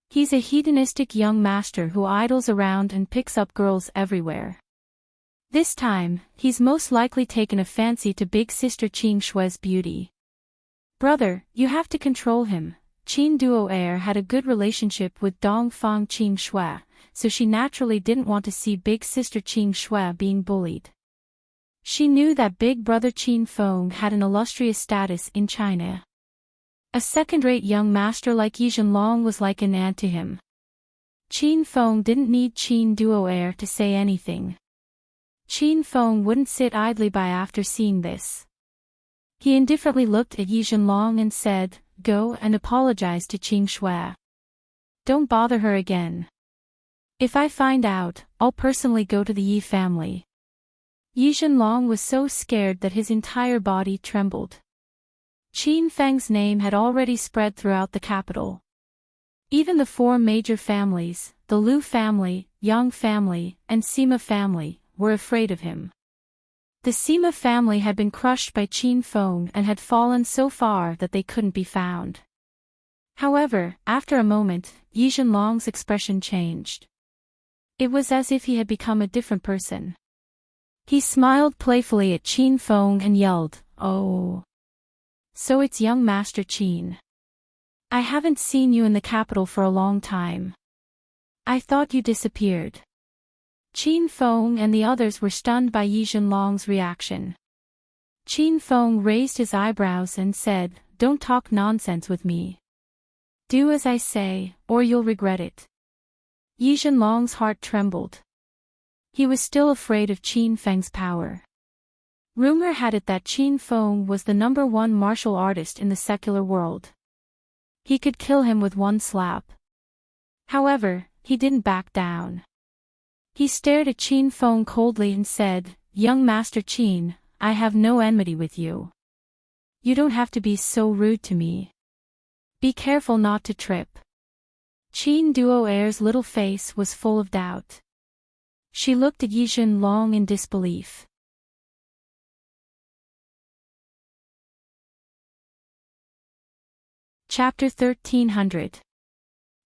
He's a hedonistic young master who idles around and picks up girls everywhere. This time, he's most likely taken a fancy to big sister Qin Shui's beauty. Brother, you have to control him." Qin Duo'er had a good relationship with Dongfang Qin Shui, so she naturally didn't want to see big sister Qin Shui being bullied. She knew that big brother Qin Feng had an illustrious status in China. A second-rate young master like Yi Zhenlong was like an aunt to him. Qin Feng didn't need Qin Duo'er to say anything. Qin Feng wouldn't sit idly by after seeing this. He indifferently looked at Yi Zhenlong and said, "Go and apologize to Qin Shui. Don't bother her again. If I find out, I'll personally go to the Yi family." Yi Zhenlong was so scared that his entire body trembled. Qin Feng's name had already spread throughout the capital. Even the 4 major families, the Lu family, Yang family, and Sima family, were afraid of him. The Sima family had been crushed by Qin Feng and had fallen so far that they couldn't be found. However, after a moment, Yi Zhenlong's expression changed. It was as if he had become a different person. He smiled playfully at Qin Feng and yelled, "Oh! So it's young Master Qin. I haven't seen you in the capital for a long time. I thought you disappeared." Qin Feng and the others were stunned by Yi Zhenlong's reaction. Qin Feng raised his eyebrows and said, "Don't talk nonsense with me. Do as I say, or you'll regret it." Yi Zhenlong's heart trembled. He was still afraid of Qin Feng's power. Rumor had it that Qin Feng was the #1 martial artist in the secular world. He could kill him with one slap. However, he didn't back down. He stared at Qin Feng coldly and said, "Young Master Qin, I have no enmity with you. You don't have to be so rude to me. Be careful not to trip." Qin Duo'er's little face was full of doubt. She looked at Yi Zhenlong in disbelief. Chapter 1300.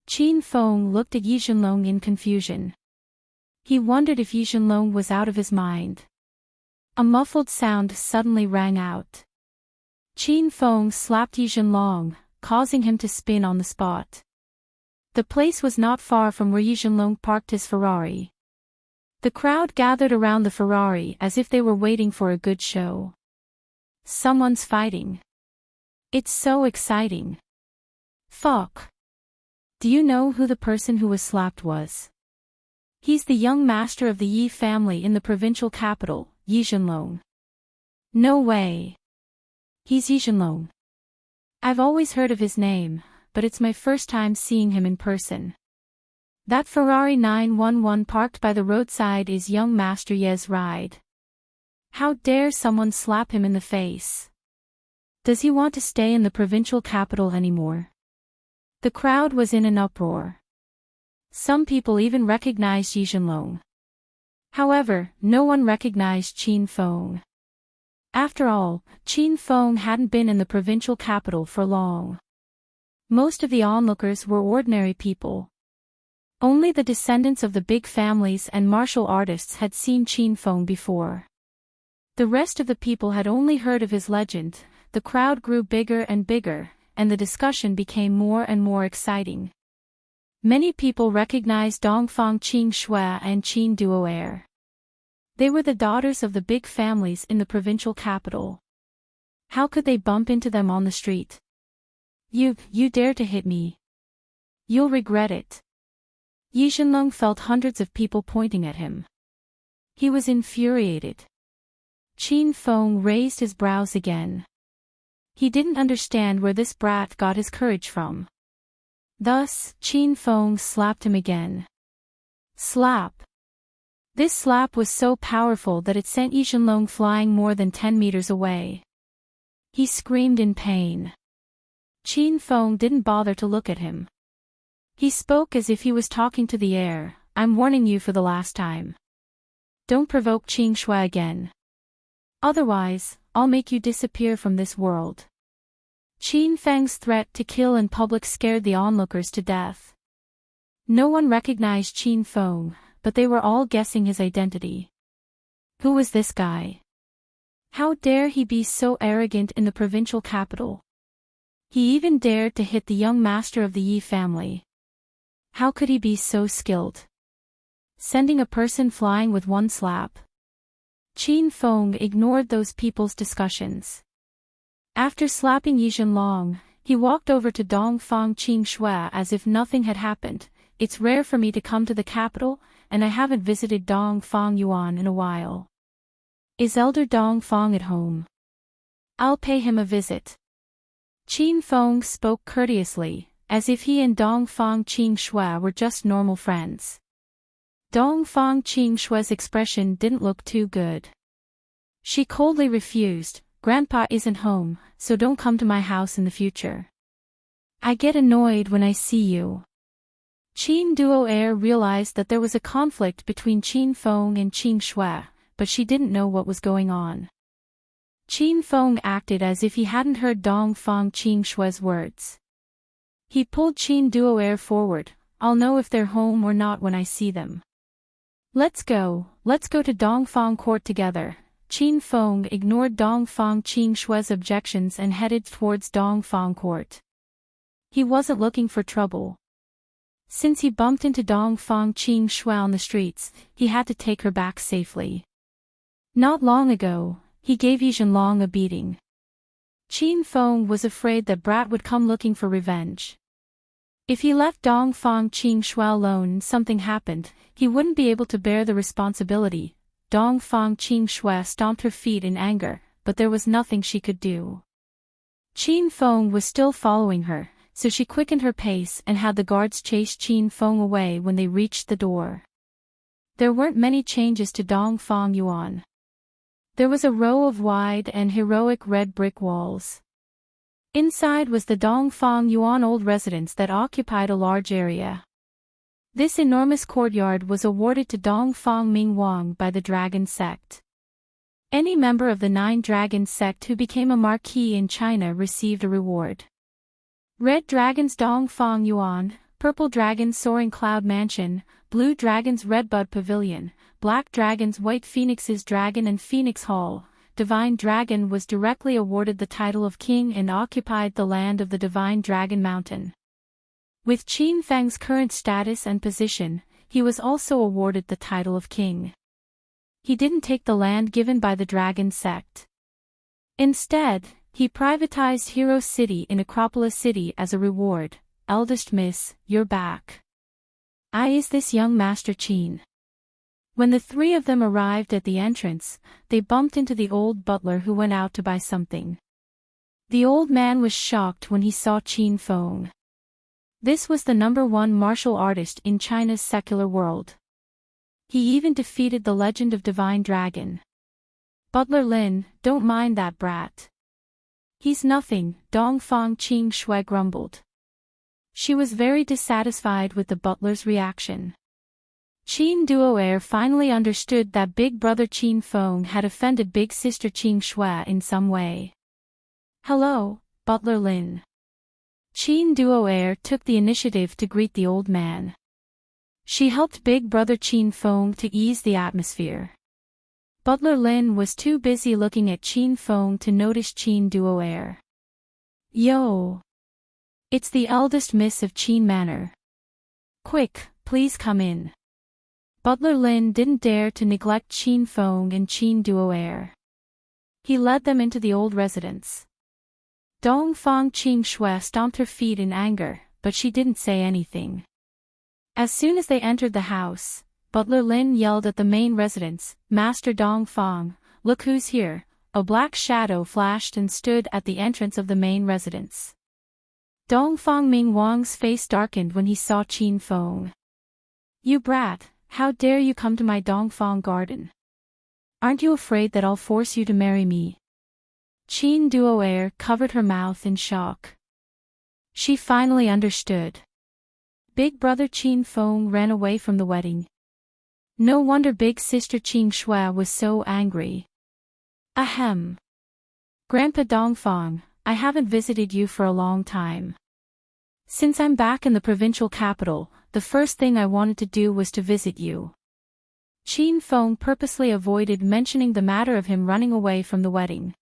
Qin Feng looked at Yi Zhenlong in confusion. He wondered if Yi Zhenlong was out of his mind. A muffled sound suddenly rang out. Qin Feng slapped Yi Zhenlong, causing him to spin on the spot. The place was not far from where Yi Zhenlong parked his Ferrari. The crowd gathered around the Ferrari as if they were waiting for a good show. Someone's fighting. It's so exciting. Fuck. Do you know who the person who was slapped was? He's the young master of the Yi family in the provincial capital, Yi Zhenlong. No way. He's Yi Zhenlong. I've always heard of his name, but it's my first time seeing him in person. That Ferrari 911 parked by the roadside is young Master Ye's ride. How dare someone slap him in the face? Does he want to stay in the provincial capital anymore? The crowd was in an uproar. Some people even recognized Yi Zhenlong. However, no one recognized Qin Feng. After all, Qin Feng hadn't been in the provincial capital for long. Most of the onlookers were ordinary people. Only the descendants of the big families and martial artists had seen Qin Feng before. The rest of the people had only heard of his legend. The crowd grew bigger and bigger, and the discussion became more and more exciting. Many people recognized Dongfang Qing Shui and Qin Duo'er. They were the daughters of the big families in the provincial capital. How could they bump into them on the street? You dare to hit me. You'll regret it. Yi Zhenlong felt hundreds of people pointing at him. He was infuriated. Qin Feng raised his brows again. He didn't understand where this brat got his courage from. Thus, Qin Feng slapped him again. Slap. This slap was so powerful that it sent Yi Zhenlong flying more than 10 meters away. He screamed in pain. Qin Feng didn't bother to look at him. He spoke as if he was talking to the air. I'm warning you for the last time. Don't provoke Qing Shui again. Otherwise, I'll make you disappear from this world. Qin Feng's threat to kill in public scared the onlookers to death. No one recognized Qin Feng, but they were all guessing his identity. Who was this guy? How dare he be so arrogant in the provincial capital? He even dared to hit the young master of the Yi family. How could he be so skilled? Sending a person flying with one slap. Qin Feng ignored those people's discussions. After slapping Yi Zhenlong, he walked over to Dongfang Qing Shui as if nothing had happened. It's rare for me to come to the capital, and I haven't visited Dongfang Yuan in a while. Is Elder Dongfang at home? I'll pay him a visit. Qin Feng spoke courteously, as if he and Dongfang Qing Shui were just normal friends. Dongfang Qing Shui's expression didn't look too good. She coldly refused. Grandpa isn't home, so don't come to my house in the future. I get annoyed when I see you. Qin Duo'er realized that there was a conflict between Qin Feng and Qing Shui, but she didn't know what was going on. Qin Feng acted as if he hadn't heard Dongfang Qing Shui's words. He pulled Qin Duo'er forward. I'll know if they're home or not when I see them. Let's go to Dongfang Court together. Qin Feng ignored Dongfang Qing Shui's objections and headed towards Dongfang Court. He wasn't looking for trouble. Since he bumped into Dongfang Qing Shui on the streets, he had to take her back safely. Not long ago, he gave Yi Zhenlong a beating. Qin Feng was afraid that brat would come looking for revenge. If he left Dongfang Qing Shui alone and something happened, he wouldn't be able to bear the responsibility. Dongfang Qing Shui stomped her feet in anger, but there was nothing she could do. Qin Feng was still following her, so she quickened her pace and had the guards chase Qin Feng away when they reached the door. There weren't many changes to Dongfang Yuan. There was a row of wide and heroic red brick walls. Inside was the Dongfang Yuan old residence that occupied a large area. This enormous courtyard was awarded to Dongfang Ming Wang by the Dragon Sect. Any member of the 9 Dragon Sect who became a marquis in China received a reward. Red Dragon's Dongfang Yuan, Purple Dragon's Soaring Cloud Mansion, Blue Dragon's Redbud Pavilion, Black Dragon's White Phoenix's Dragon and Phoenix Hall. Divine Dragon was directly awarded the title of king and occupied the land of the Divine Dragon Mountain. With Qin Feng's current status and position, he was also awarded the title of king. He didn't take the land given by the Dragon Sect. Instead, he privatized Hero City in Acropolis City as a reward. Eldest miss, you're back. Is this young Master Qin? When the 3 of them arrived at the entrance, they bumped into the old butler who went out to buy something. The old man was shocked when he saw Qin Feng. This was the #1 martial artist in China's secular world. He even defeated the legend of Divine Dragon. Butler Lin, don't mind that brat. He's nothing, Dongfang Qing Shui grumbled. She was very dissatisfied with the butler's reaction. Qin Duo'er finally understood that big brother Qin Feng had offended big sister Qin Shui in some way. "Hello, Butler Lin." Qin Duo'er took the initiative to greet the old man. She helped big brother Qin Feng to ease the atmosphere. Butler Lin was too busy looking at Qin Feng to notice Qin Duo'er. "Yo! It's the eldest miss of Qin Manor. Quick, please come in." Butler Lin didn't dare to neglect Qin Feng and Qin Duo'er. He led them into the old residence. Dongfang Qing Shui stomped her feet in anger, but she didn't say anything. As soon as they entered the house, Butler Lin yelled at the main residence, "Master Dongfang, look who's here." A black shadow flashed and stood at the entrance of the main residence. Dongfang Ming Wang's face darkened when he saw Qin Feng. "You brat, how dare you come to my Dongfang garden? Aren't you afraid that I'll force you to marry me?" Qin Duo'er covered her mouth in shock. She finally understood. Big brother Qin Feng ran away from the wedding. No wonder big sister Qin Shui was so angry. Ahem. Grandpa Dongfang, I haven't visited you for a long time. Since I'm back in the provincial capital, the first thing I wanted to do was to visit you. Qin Feng purposely avoided mentioning the matter of him running away from the wedding.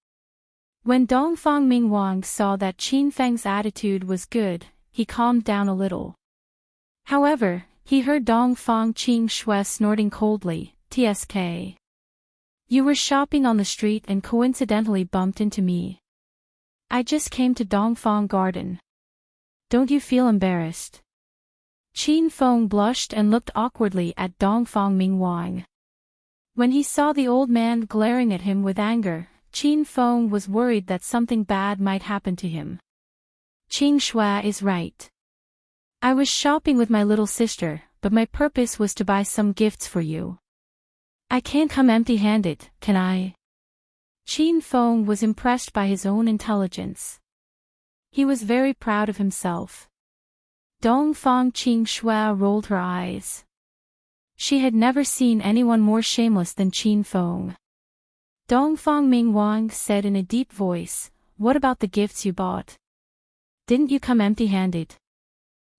When Dongfang Mingwang saw that Qin Feng's attitude was good, he calmed down a little. However, he heard Dongfang Qing Shui snorting coldly, "TSK. You were shopping on the street and coincidentally bumped into me. I just came to Dongfang Garden. Don't you feel embarrassed?" Qin Feng blushed and looked awkwardly at Dongfang Mingwang. When he saw the old man glaring at him with anger, Qin Feng was worried that something bad might happen to him. "Qing Shui is right. I was shopping with my little sister, but my purpose was to buy some gifts for you. I can't come empty-handed, can I?" Qin Feng was impressed by his own intelligence. He was very proud of himself. Dongfang Qing Shui rolled her eyes. She had never seen anyone more shameless than Qin Feng. Dongfang Mingwang said in a deep voice, "What about the gifts you bought? Didn't you come empty-handed?"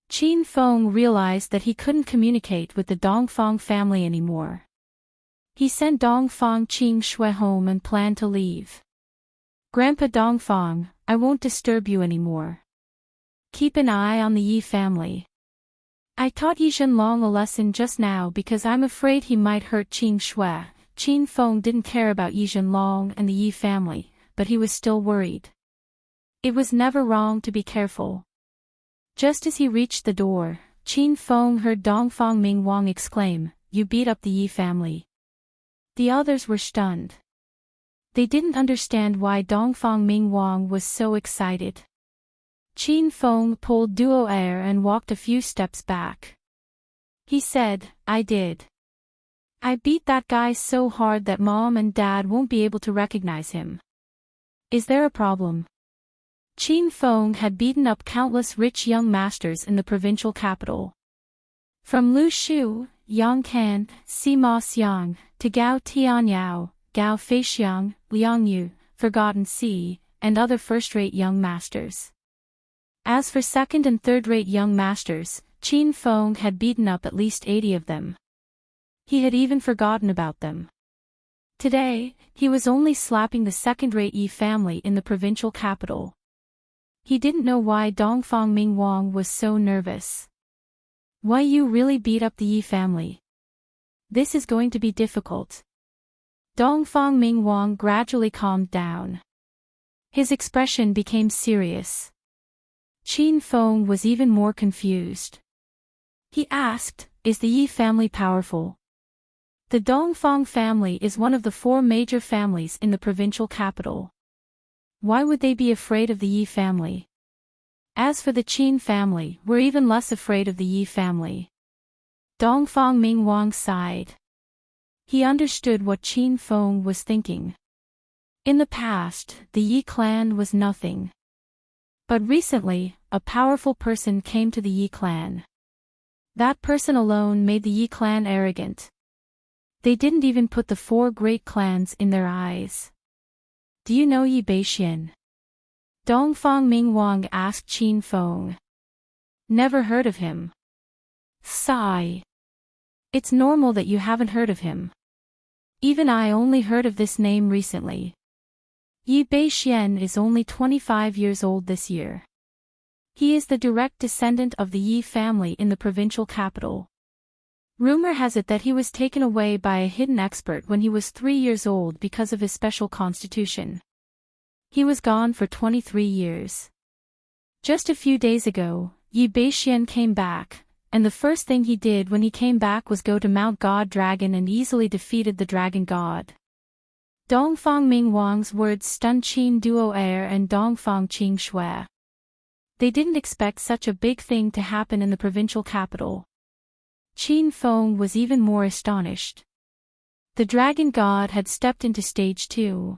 Qin Feng realized that he couldn't communicate with the Dongfang family anymore. He sent Dongfang Qing Shui home and planned to leave. "Grandpa Dongfang, I won't disturb you anymore. Keep an eye on the Yi family. I taught Yi Zhenlong a lesson just now because I'm afraid he might hurt Qing Shui." Qin Feng didn't care about Yi Zhenlong and the Yi family, but he was still worried. It was never wrong to be careful. Just as he reached the door, Qin Feng heard Dongfang Mingwang exclaim, "You beat up the Yi family." The others were stunned. They didn't understand why Dongfang Mingwang was so excited. Qin Feng pulled Duo'er and walked a few steps back. He said, "I did. I beat that guy so hard that Mom and Dad won't be able to recognize him. Is there a problem?" Qin Feng had beaten up countless rich young masters in the provincial capital. From Lu Shu, Yang Kan, Sima Xiang, to Gao Tianyao, Gao Feixiang, Liang Yu, Forgotten Sea, and other first-rate young masters. As for second- and third-rate young masters, Qin Feng had beaten up at least 80 of them. He had even forgotten about them. Today, he was only slapping the second-rate Yi family in the provincial capital. He didn't know why Dongfang Mingwang was so nervous. "Why you really beat up the Yi family? This is going to be difficult." Dongfang Mingwang gradually calmed down. His expression became serious. Qin Feng was even more confused. He asked, "Is the Yi family powerful?" The Dongfang family is one of the 4 major families in the provincial capital. Why would they be afraid of the Yi family? As for the Qin family, we're even less afraid of the Yi family. Dongfang Mingwang sighed. He understood what Qin Feng was thinking. In the past, the Yi clan was nothing. But recently, a powerful person came to the Yi clan. That person alone made the Yi clan arrogant. They didn't even put the 4 great clans in their eyes. Do you know Yi Beixian? Dongfang Mingwang asked Qin Feng. Never heard of him. Sigh. It's normal that you haven't heard of him. Even I only heard of this name recently. Yi Beixian is only 25 years old this year. He is the direct descendant of the Yi family in the provincial capital. Rumor has it that he was taken away by a hidden expert when he was 3 years old because of his special constitution. He was gone for 23 years. Just a few days ago, Yi Beixian came back, and the first thing he did when he came back was go to Mount God Dragon and easily defeated the Dragon God. Dongfang Mingwang's words stunned Qin Duo Air and Dongfang Qing Shui. They didn't expect such a big thing to happen in the provincial capital. Qin Feng was even more astonished. The Dragon God had stepped into stage 2.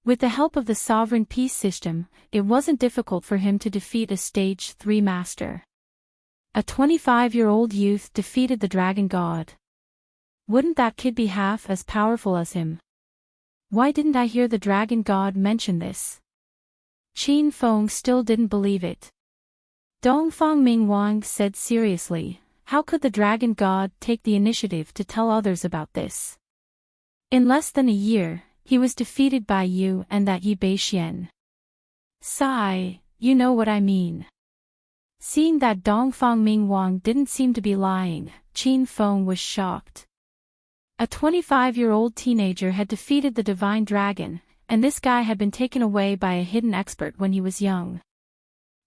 With the help of the sovereign peace system, it wasn't difficult for him to defeat a stage 3 master. A 25-year-old youth defeated the Dragon God. Wouldn't that kid be half as powerful as him? Why didn't I hear the Dragon God mention this? Qin Feng still didn't believe it. Dongfang Mingwang said seriously, how could the Dragon God take the initiative to tell others about this? In less than a year, he was defeated by you and that Yi Beixian. Sigh, you know what I mean. Seeing that Dongfang Mingwang didn't seem to be lying, Qin Feng was shocked. A 25-year-old teenager had defeated the divine dragon, and this guy had been taken away by a hidden expert when he was young.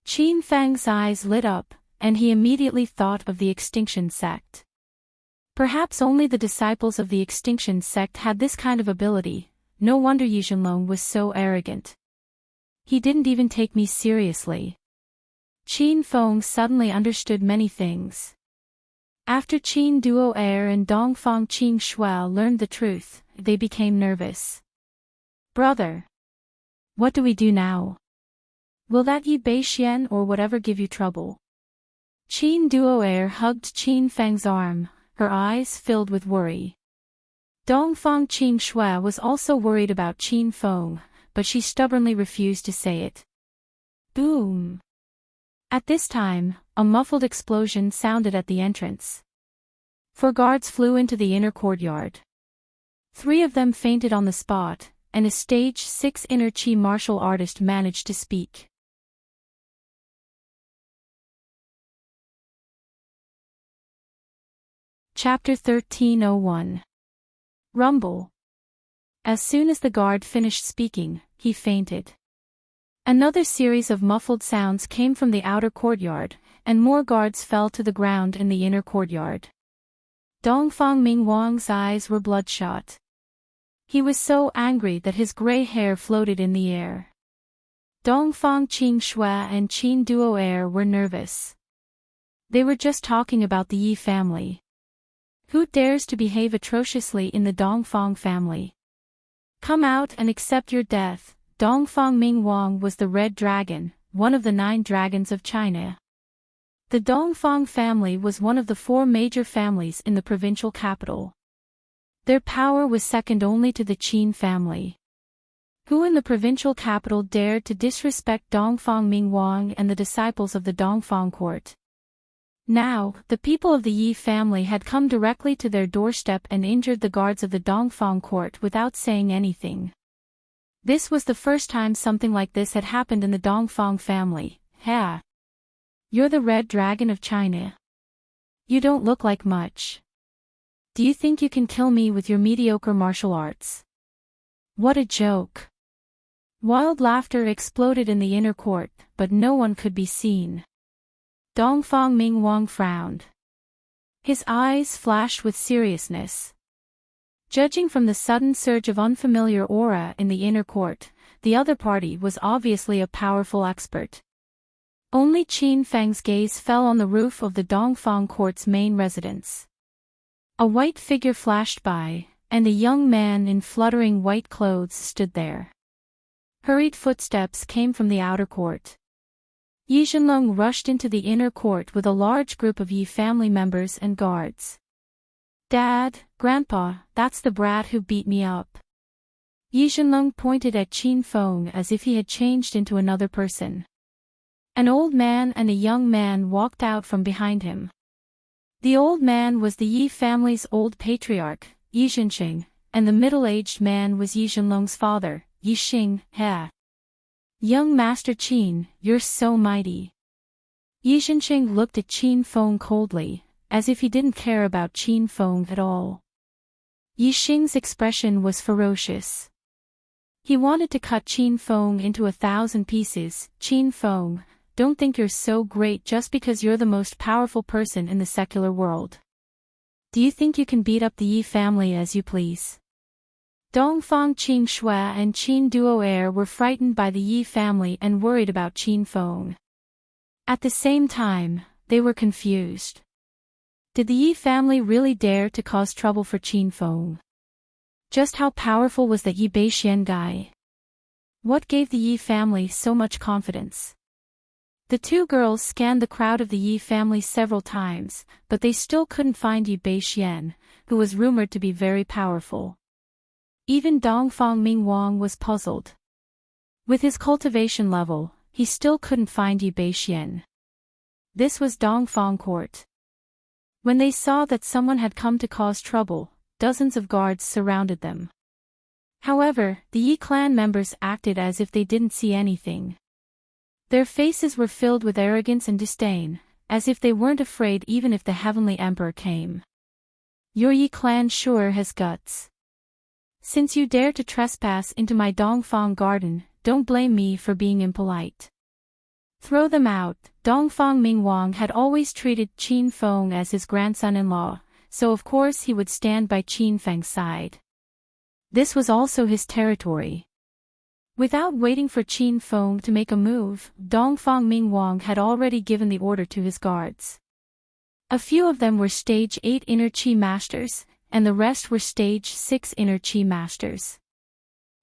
Qin Feng's eyes lit up, and he immediately thought of the Extinction Sect. Perhaps only the disciples of the Extinction Sect had this kind of ability. No wonder Yi Zhenlong was so arrogant. He didn't even take me seriously. Qin Feng suddenly understood many things. After Qin Duo Air and Dongfang Qing Shui learned the truth, they became nervous. Brother. What do we do now? Will that Yi Beixian or whatever give you trouble? Qin Duo Air hugged Qin Feng's arm, her eyes filled with worry. Dongfang Qing Shui was also worried about Qin Feng, but she stubbornly refused to say it. Boom! At this time, a muffled explosion sounded at the entrance. 4 guards flew into the inner courtyard. 3 of them fainted on the spot, and a stage 6 inner chi martial artist managed to speak. Chapter 1301. Rumble. As soon as the guard finished speaking, he fainted. Another series of muffled sounds came from the outer courtyard, and more guards fell to the ground in the inner courtyard. Dongfang Mingwang's eyes were bloodshot. He was so angry that his gray hair floated in the air. Dongfang Qing Shui and Qin Duo Air were nervous. They were just talking about the Yi family. Who dares to behave atrociously in the Dongfang family? Come out and accept your death. Dongfang Mingwang was the Red Dragon, one of the 9 dragons of China. The Dongfang family was one of the 4 major families in the provincial capital. Their power was second only to the Qin family. Who in the provincial capital dared to disrespect Dongfang Mingwang and the disciples of the Dongfang court? Now, the people of the Yi family had come directly to their doorstep and injured the guards of the Dongfang court without saying anything. This was the first time something like this had happened in the Dongfang family. Ha! You're the Red Dragon of China. You don't look like much. Do you think you can kill me with your mediocre martial arts? What a joke. Wild laughter exploded in the inner court, but no one could be seen. Dongfang Mingwang frowned. His eyes flashed with seriousness. Judging from the sudden surge of unfamiliar aura in the inner court, the other party was obviously a powerful expert. Only Qin Feng's gaze fell on the roof of the Dongfang court's main residence. A white figure flashed by, and a young man in fluttering white clothes stood there. Hurried footsteps came from the outer court. Yi Zhenlong rushed into the inner court with a large group of Yi family members and guards. Dad, Grandpa, that's the brat who beat me up. Yi Zhenlong pointed at Qin Feng as if he had changed into another person. An old man and a young man walked out from behind him. The old man was the Yi family's old patriarch, Yi Zhenqing, and the middle-aged man was Yi Zhenlong's father, Yi Xing, he. Young Master Qin, you're so mighty. Yi Zhenqing looked at Qin Feng coldly, as if he didn't care about Qin Feng at all. Yi Xing's expression was ferocious. He wanted to cut Qin Feng into 1,000 pieces. Qin Feng, don't think you're so great just because you're the most powerful person in the secular world. Do you think you can beat up the Yi family as you please? Dongfang Qing Shui and Qin Duo'er were frightened by the Yi family and worried about Qin Feng. At the same time, they were confused. Did the Yi family really dare to cause trouble for Qin Feng? Just how powerful was that Yi Beixian guy? What gave the Yi family so much confidence? The two girls scanned the crowd of the Yi family several times, but they still couldn't find Yi Beixian, who was rumored to be very powerful. Even Dongfang Mingwang was puzzled. With his cultivation level, he still couldn't find Yi Beixian. This was Dongfang Court. When they saw that someone had come to cause trouble, dozens of guards surrounded them. However, the Yi clan members acted as if they didn't see anything. Their faces were filled with arrogance and disdain, as if they weren't afraid even if the Heavenly Emperor came. Your Yi clan sure has guts. Since you dare to trespass into my Dongfang garden, don't blame me for being impolite. Throw them out. Dongfang Mingwang had always treated Qin Feng as his grandson-in-law, so of course he would stand by Qin Feng's side. This was also his territory. Without waiting for Qin Feng to make a move, Dongfang Mingwang had already given the order to his guards. A few of them were Stage 8 Inner Qi Masters, and the rest were Stage 6 Inner Qi Masters.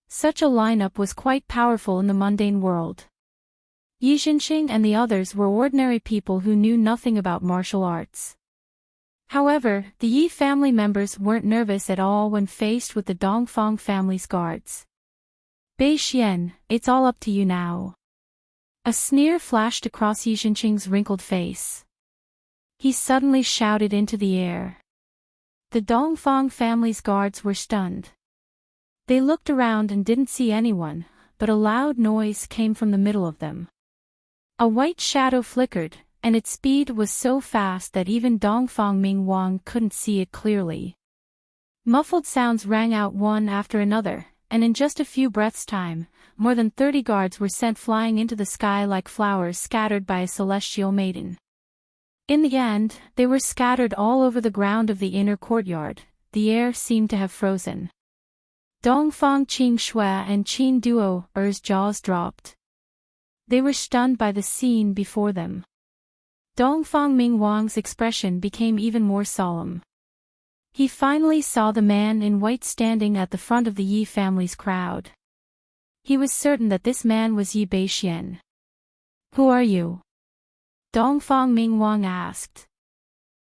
Such a lineup was quite powerful in the mundane world. Yi Zhenqing and the others were ordinary people who knew nothing about martial arts. However, the Yi family members weren't nervous at all when faced with the Dongfang family's guards. Beixian, it's all up to you now. A sneer flashed across Yi Zhenqing's wrinkled face. He suddenly shouted into the air. The Dongfang family's guards were stunned. They looked around and didn't see anyone, but a loud noise came from the middle of them. A white shadow flickered, and its speed was so fast that even Dongfang Mingwang couldn't see it clearly. Muffled sounds rang out one after another, and in just a few breaths' time, more than 30 guards were sent flying into the sky like flowers scattered by a celestial maiden. In the end, they were scattered all over the ground of the inner courtyard. The air seemed to have frozen. Dongfang Qing Shui and Qin Duo'er's jaws dropped. They were stunned by the scene before them. Dongfang Mingwang's expression became even more solemn. He finally saw the man in white standing at the front of the Yi family's crowd. He was certain that this man was Yi Beixian. Who are you? Dongfang Mingwang asked.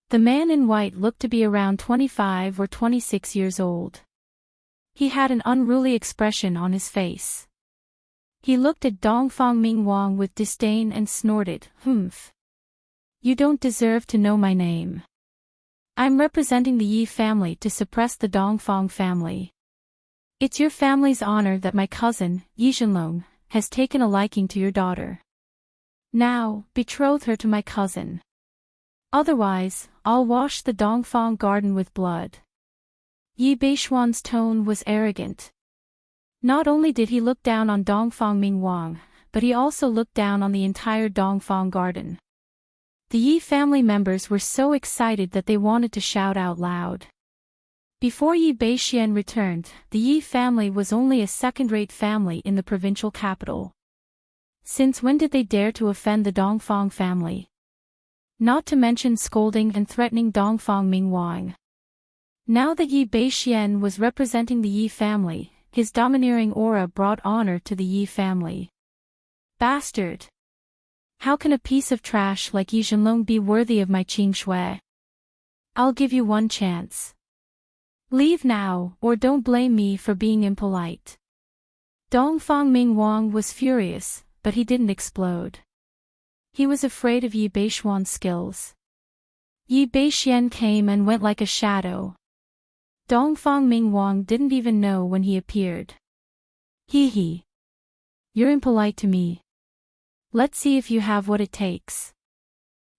The man in white looked to be around 25 or 26 years old. He had an unruly expression on his face. He looked at Dongfang Mingwang with disdain and snorted, "Humph. You don't deserve to know my name. I'm representing the Yi family to suppress the Dongfang family. It's your family's honor that my cousin, Yi Zhenlong, has taken a liking to your daughter. Now, betroth her to my cousin. Otherwise, I'll wash the Dongfang garden with blood." Yi Beixian's tone was arrogant. Not only did he look down on Dongfang Mingwang, but he also looked down on the entire Dongfang garden. The Yi family members were so excited that they wanted to shout out loud. Before Yi Beixian returned, the Yi family was only a second-rate family in the provincial capital. Since when did they dare to offend the Dongfang family? Not to mention scolding and threatening Dongfang Mingwang. Now that Yi Beixian was representing the Yi family, his domineering aura brought honor to the Yi family. Bastard! How can a piece of trash like Yi Zhenlong be worthy of my Qing Shui? I'll give you one chance. Leave now, or don't blame me for being impolite. Dongfang Mingwang was furious, but he didn't explode. He was afraid of Yi Beishuan's skills. Yi Beixian came and went like a shadow. Dongfang Mingwang didn't even know when he appeared. Hee hee. You're impolite to me. Let's see if you have what it takes.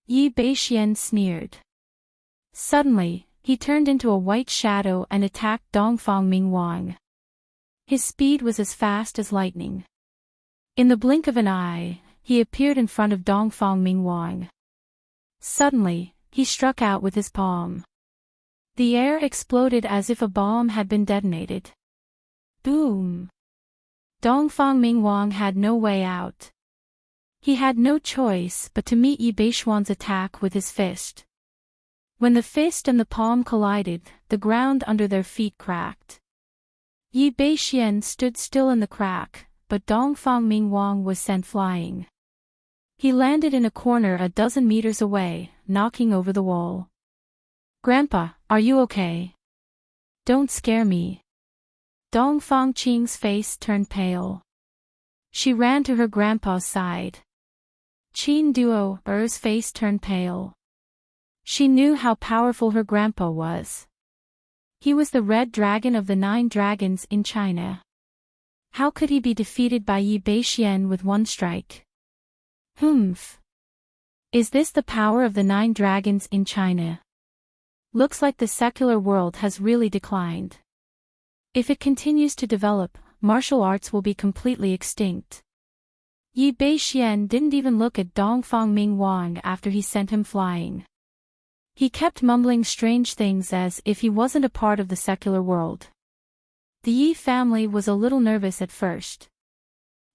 Yi Beixian sneered. Suddenly, he turned into a white shadow and attacked Dongfang Mingwang. His speed was as fast as lightning. In the blink of an eye, he appeared in front of Dongfang Mingwang. Suddenly, he struck out with his palm. The air exploded as if a bomb had been detonated. Boom! Dongfang Mingwang had no way out. He had no choice but to meet Yi Beishuan's attack with his fist. When the fist and the palm collided, the ground under their feet cracked. Yi Beixian stood still in the crack, but Dongfang Mingwang was sent flying. He landed in a corner a dozen meters away, knocking over the wall. Grandpa, are you okay? Don't scare me. Dongfang Qing's face turned pale. She ran to her grandpa's side. Qin Duo Er's face turned pale. She knew how powerful her grandpa was. He was the red dragon of the 9 dragons in China. How could he be defeated by Yi Beixian with one strike? Humph. Is this the power of the 9 dragons in China? Looks like the secular world has really declined. If it continues to develop, martial arts will be completely extinct. Yi Beixian didn't even look at Dongfang Mingwang after he sent him flying. He kept mumbling strange things as if he wasn't a part of the secular world. The Yi family was a little nervous at first.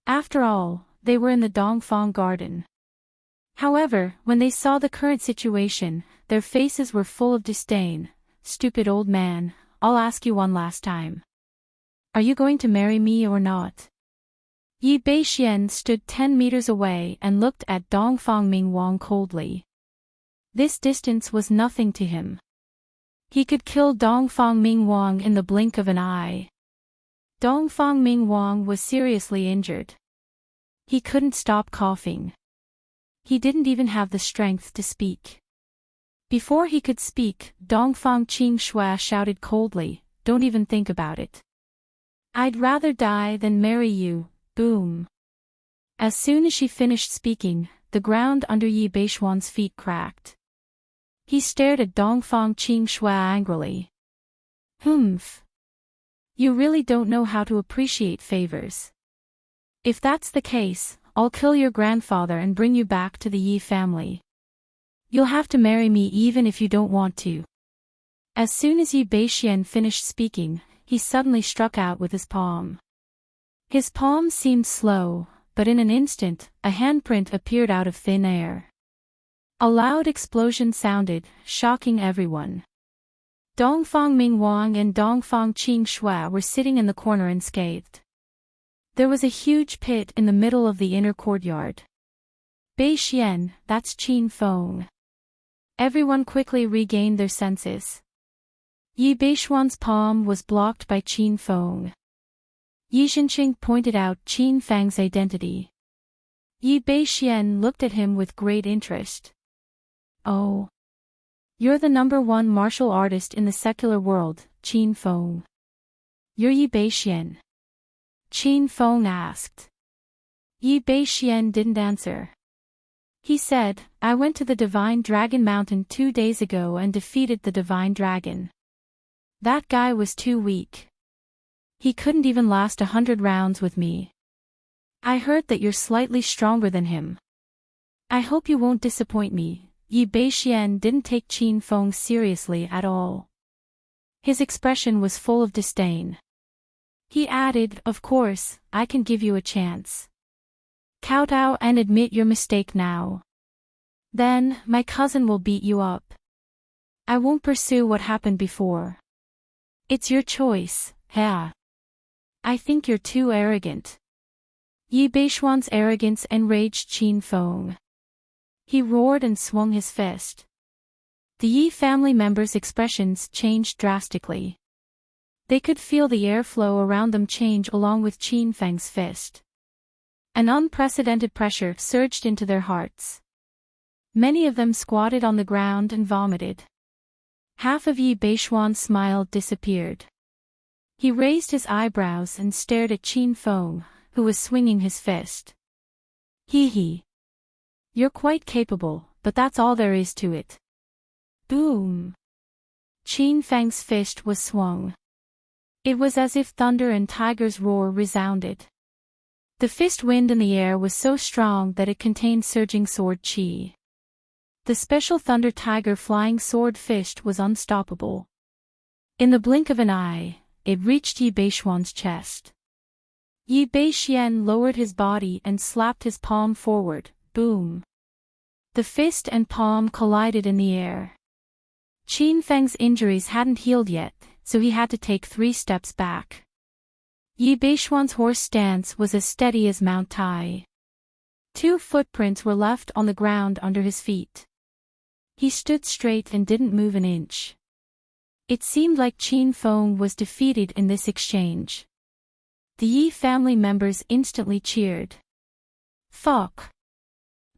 After all, they were in the Dongfang garden. However, when they saw the current situation, their faces were full of disdain. Stupid old man, I'll ask you one last time. Are you going to marry me or not? Yi Beixian stood 10 meters away and looked at Dongfang Mingwang coldly. This distance was nothing to him. He could kill Dongfang Mingwang in the blink of an eye. Dongfang Mingwang was seriously injured. He couldn't stop coughing. He didn't even have the strength to speak. Before he could speak, Dongfang Qing Shui shouted coldly, "Don't even think about it. I'd rather die than marry you." Boom. As soon as she finished speaking, the ground under Yi Beishuan's feet cracked. He stared at Dongfang Qing Shui angrily. Humph. You really don't know how to appreciate favors. If that's the case, I'll kill your grandfather and bring you back to the Yi family. You'll have to marry me even if you don't want to. As soon as Yi Beixian finished speaking, he suddenly struck out with his palm. His palm seemed slow, but in an instant, a handprint appeared out of thin air. A loud explosion sounded, shocking everyone. Dongfang Mingwang and Dongfang Qing Shui were sitting in the corner unscathed. There was a huge pit in the middle of the inner courtyard. Beixian, that's Qin Feng. Everyone quickly regained their senses. Yi Beishuan's palm was blocked by Qin Feng. Yi Zhenqing pointed out Qin Feng's identity. Yi Beixian looked at him with great interest. Oh. You're the #1 martial artist in the secular world, Qin Feng. You're Yi Beixian? Qin Feng asked. Yi Beixian didn't answer. He said, I went to the Divine Dragon Mountain 2 days ago and defeated the Divine Dragon. That guy was too weak. He couldn't even last 100 rounds with me. I heard that you're slightly stronger than him. I hope you won't disappoint me. Yi Beixian didn't take Qin Feng seriously at all. His expression was full of disdain. He added, of course, I can give you a chance. Kowtow and admit your mistake now. Then, my cousin will beat you up. I won't pursue what happened before. It's your choice, yeah. I think you're too arrogant. Yi Beishuan's arrogance enraged Qin Feng. He roared and swung his fist. The Yi family members' expressions changed drastically. They could feel the airflow around them change along with Qin Feng's fist. An unprecedented pressure surged into their hearts. Many of them squatted on the ground and vomited. Half of Yi Beishuan's smile disappeared. He raised his eyebrows and stared at Qin Feng, who was swinging his fist. Hee. You're quite capable, but that's all there is to it. Boom. Qin Feng's fist was swung. It was as if thunder and tiger's roar resounded. The fist wind in the air was so strong that it contained surging sword chi. The special thunder tiger flying sword fist was unstoppable. In the blink of an eye, it reached Yi Beishuan's chest. Yi Beixian lowered his body and slapped his palm forward, boom. The fist and palm collided in the air. Qin Feng's injuries hadn't healed yet, so he had to take 3 steps back. Yi Beishuan's horse stance was as steady as Mount Tai. 2 footprints were left on the ground under his feet. He stood straight and didn't move an inch. It seemed like Qin Feng was defeated in this exchange. The Yi family members instantly cheered. Fuck.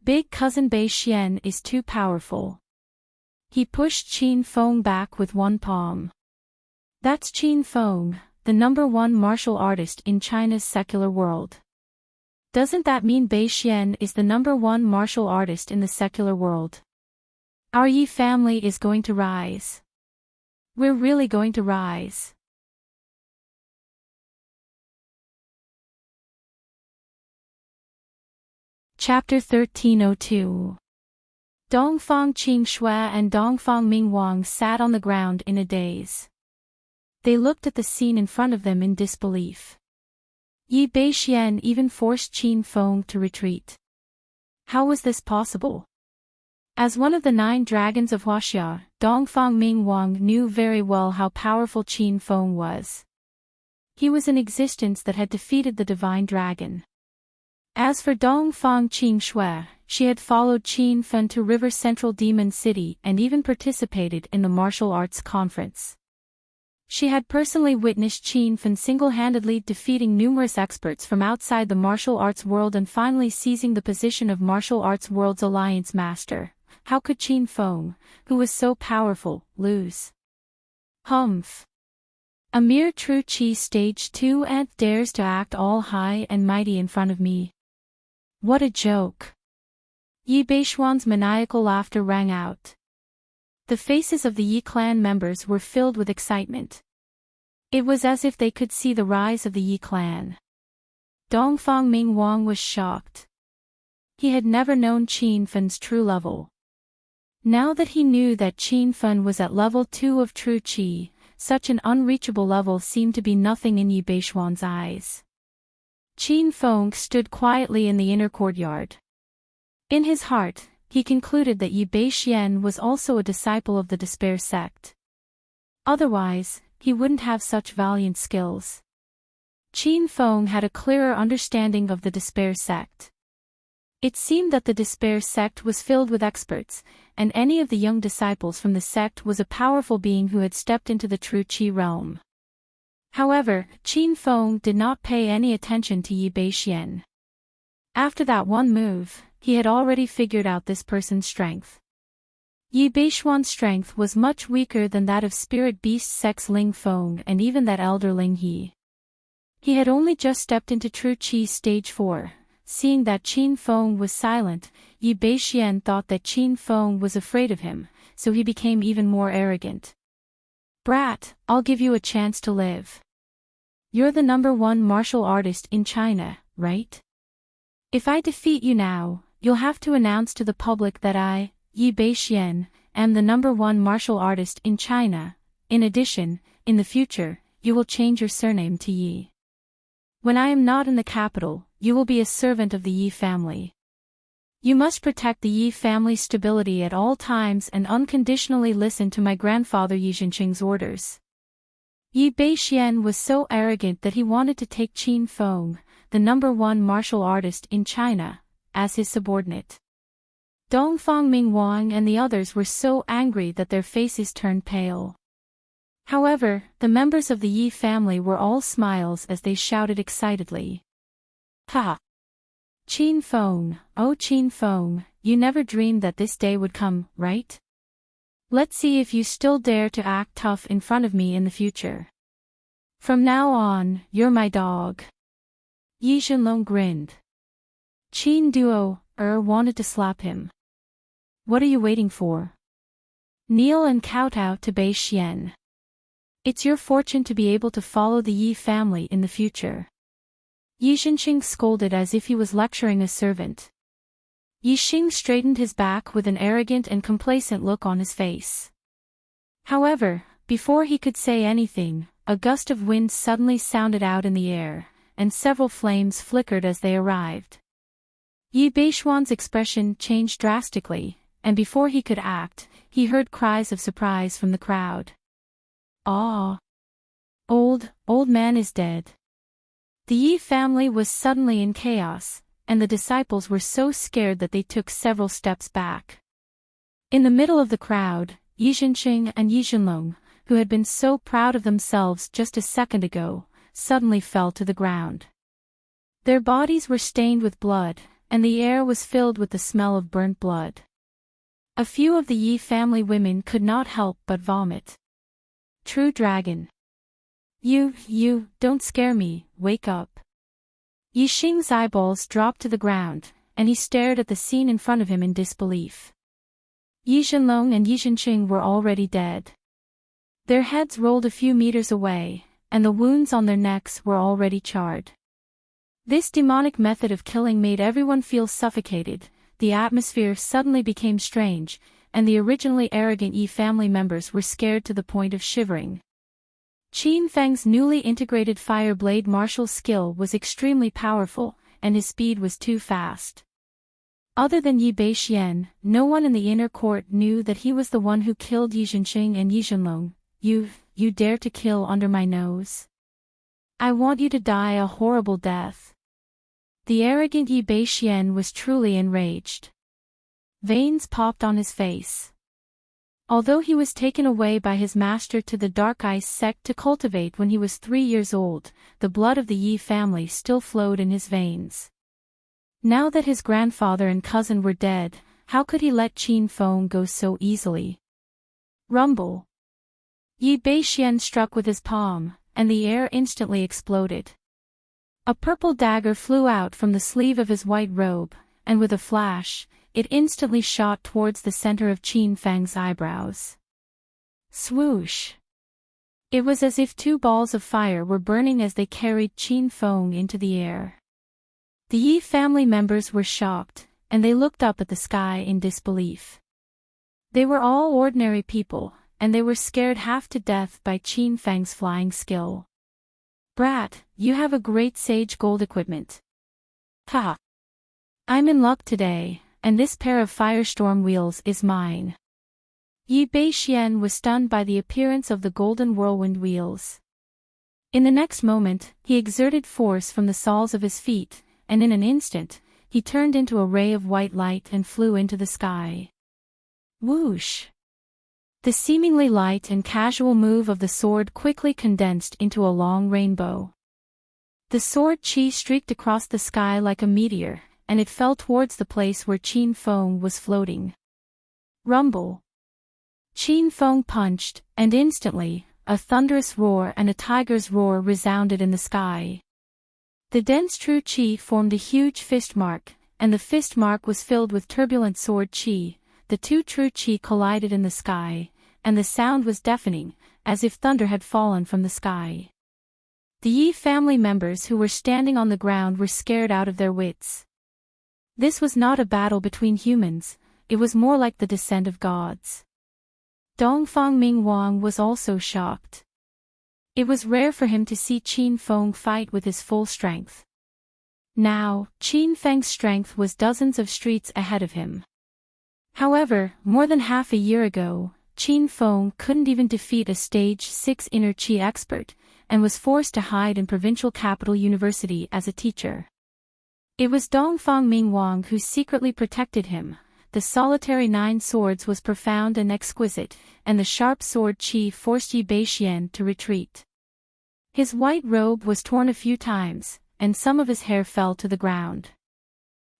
Big cousin Bei Xian is too powerful. He pushed Qin Feng back with one palm. That's Qin Feng, the #1 martial artist in China's secular world. Doesn't that mean Bei Xian is the #1 martial artist in the secular world? Our Yi family is going to rise. We're really going to rise. Chapter 1302. Dongfang Qingshui and Dongfang Mingwang sat on the ground in a daze. They looked at the scene in front of them in disbelief. Yi Beixian even forced Qin Feng to retreat. How was this possible? As one of the 9 dragons of Huaxia, Dongfang Mingwang knew very well how powerful Qin Feng was. He was an existence that had defeated the divine dragon. As for Dongfang Qingshui, she had followed Qin Feng to River Central Demon City and even participated in the martial arts conference. She had personally witnessed Qin Feng single-handedly defeating numerous experts from outside the martial arts world and finally seizing the position of martial arts world's alliance master. How could Qin Feng, who was so powerful, lose? Humph. A mere true Qi stage 2 ant dares to act all high and mighty in front of me. What a joke. Yi Beishuan's maniacal laughter rang out. The faces of the Yi clan members were filled with excitement. It was as if they could see the rise of the Yi clan. Dongfang Mingwang was shocked. He had never known Qin Feng's true level. Now that he knew that Qin Feng was at level 2 of true Qi, such an unreachable level seemed to be nothing in Yi Beishuan's eyes. Qin Feng stood quietly in the inner courtyard. In his heart, he concluded that Yi Beixian was also a disciple of the Despair sect. Otherwise, he wouldn't have such valiant skills. Qin Feng had a clearer understanding of the Despair sect. It seemed that the Despair sect was filled with experts, and any of the young disciples from the sect was a powerful being who had stepped into the true Qi realm. However, Qin Feng did not pay any attention to Yi Beixian. After that one move, he had already figured out this person's strength. Yi Beishuan's strength was much weaker than that of Spirit Beast Sex Ling Feng and even that elder Ling He. He had only just stepped into true Qi stage 4. Seeing that Qin Feng was silent, Yi Beixian thought that Qin Feng was afraid of him, so he became even more arrogant. Brat, I'll give you a chance to live. You're the #1 martial artist in China, right? If I defeat you now, you'll have to announce to the public that I, Yi Beixian, am the #1 martial artist in China. In addition, in the future, you will change your surname to Yi. When I am not in the capital, you will be a servant of the Yi family. You must protect the Yi family's stability at all times and unconditionally listen to my grandfather Yi Zhenqing's orders. Yi Beixian was so arrogant that he wanted to take Qin Feng, the #1 martial artist in China, as his subordinate. Dongfang Mingwang and the others were so angry that their faces turned pale. However, the members of the Yi family were all smiles as they shouted excitedly. Ha! Qin Feng, oh Qin Feng, you never dreamed that this day would come, right? Let's see if you still dare to act tough in front of me in the future. From now on, you're my dog. Yi Zhenlong grinned. Qin Duo wanted to slap him. What are you waiting for? Kneel and kowtow to Bei Xian. It's your fortune to be able to follow the Yi family in the future. Yi Zhenqing scolded as if he was lecturing a servant. Yi Xing straightened his back with an arrogant and complacent look on his face. However, before he could say anything, a gust of wind suddenly sounded out in the air, and several flames flickered as they arrived. Yi Beishuan's expression changed drastically, and before he could act, he heard cries of surprise from the crowd. Ah! Old man is dead. The Yi family was suddenly in chaos, and the disciples were so scared that they took several steps back. In the middle of the crowd, Yi Zhenqing and Yi Zhenlong, who had been so proud of themselves just a second ago, suddenly fell to the ground. Their bodies were stained with blood, and the air was filled with the smell of burnt blood. A few of the Yi family women could not help but vomit. True dragon. You, don't scare me, wake up. Yi Xing's eyeballs dropped to the ground, and he stared at the scene in front of him in disbelief. Yi Zhenlong and Yi Zhenqing were already dead. Their heads rolled a few meters away, and the wounds on their necks were already charred. This demonic method of killing made everyone feel suffocated. The atmosphere suddenly became strange, and the originally arrogant Yi family members were scared to the point of shivering. Qin Feng's newly integrated fire blade martial skill was extremely powerful, and his speed was too fast. Other than Yi Beixian, no one in the inner court knew that he was the one who killed Yi Zhenqing and Yi Zhenlong. You dare to kill under my nose? I want you to die a horrible death. The arrogant Yi Beixian was truly enraged. Veins popped on his face. Although he was taken away by his master to the Dark Ice sect to cultivate when he was 3 years old, the blood of the Yi family still flowed in his veins. Now that his grandfather and cousin were dead, how could he let Qin Feng go so easily? Rumble. Yi Beixian struck with his palm, and the air instantly exploded. A purple dagger flew out from the sleeve of his white robe, and with a flash, it instantly shot towards the center of Qin Feng's eyebrows. Swoosh! It was as if 2 balls of fire were burning as they carried Qin Feng into the air. The Yi family members were shocked, and they looked up at the sky in disbelief. They were all ordinary people, and they were scared half to death by Qin Feng's flying skill. Brat, you have a great sage gold equipment. Ha! I'm in luck today, and this pair of firestorm wheels is mine. Yi Beixian was stunned by the appearance of the golden whirlwind wheels. In the next moment, he exerted force from the soles of his feet, and in an instant, he turned into a ray of white light and flew into the sky. Whoosh! The seemingly light and casual move of the sword quickly condensed into a long rainbow. The sword chi streaked across the sky like a meteor, and it fell towards the place where Qin Feng was floating. Rumble. Qin Feng punched, and instantly, a thunderous roar and a tiger's roar resounded in the sky. The dense true chi formed a huge fist mark, and the fist mark was filled with turbulent sword chi. The 2 true chi collided in the sky, and the sound was deafening, as if thunder had fallen from the sky. The Yi family members who were standing on the ground were scared out of their wits. This was not a battle between humans, it was more like the descent of gods. Dongfang Mingwang was also shocked. It was rare for him to see Qin Feng fight with his full strength. Now, Qin Feng's strength was dozens of streets ahead of him. However, more than half a year ago, Qin Feng couldn't even defeat a stage 6 inner chi expert, and was forced to hide in provincial capital university as a teacher. It was Dongfang Mingwang who secretly protected him. the solitary 9 swords was profound and exquisite, and the sharp sword Qi forced Yi Beixian to retreat. His white robe was torn a few times, and some of his hair fell to the ground.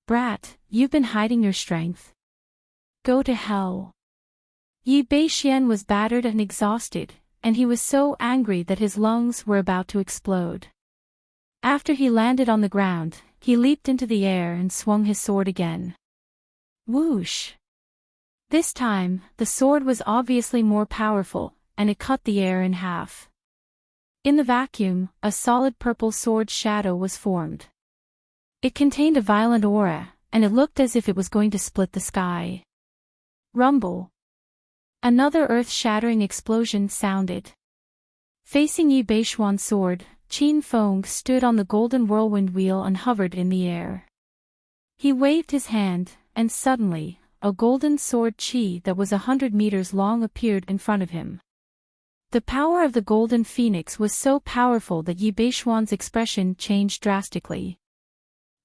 "Brat, you've been hiding your strength. Go to hell." Yi Beixian was battered and exhausted, and he was so angry that his lungs were about to explode. After he landed on the ground, he leaped into the air and swung his sword again. Whoosh! This time, the sword was obviously more powerful, and it cut the air in half. In the vacuum, a solid purple sword shadow was formed. It contained a violent aura, and it looked as if it was going to split the sky. Rumble! Another earth-shattering explosion sounded. Facing Yi Beixian's sword, Qin Feng stood on the golden whirlwind wheel and hovered in the air. He waved his hand, and suddenly, a golden sword Qi that was 100 meters long appeared in front of him. The power of the golden phoenix was so powerful that Yi Beixian's expression changed drastically.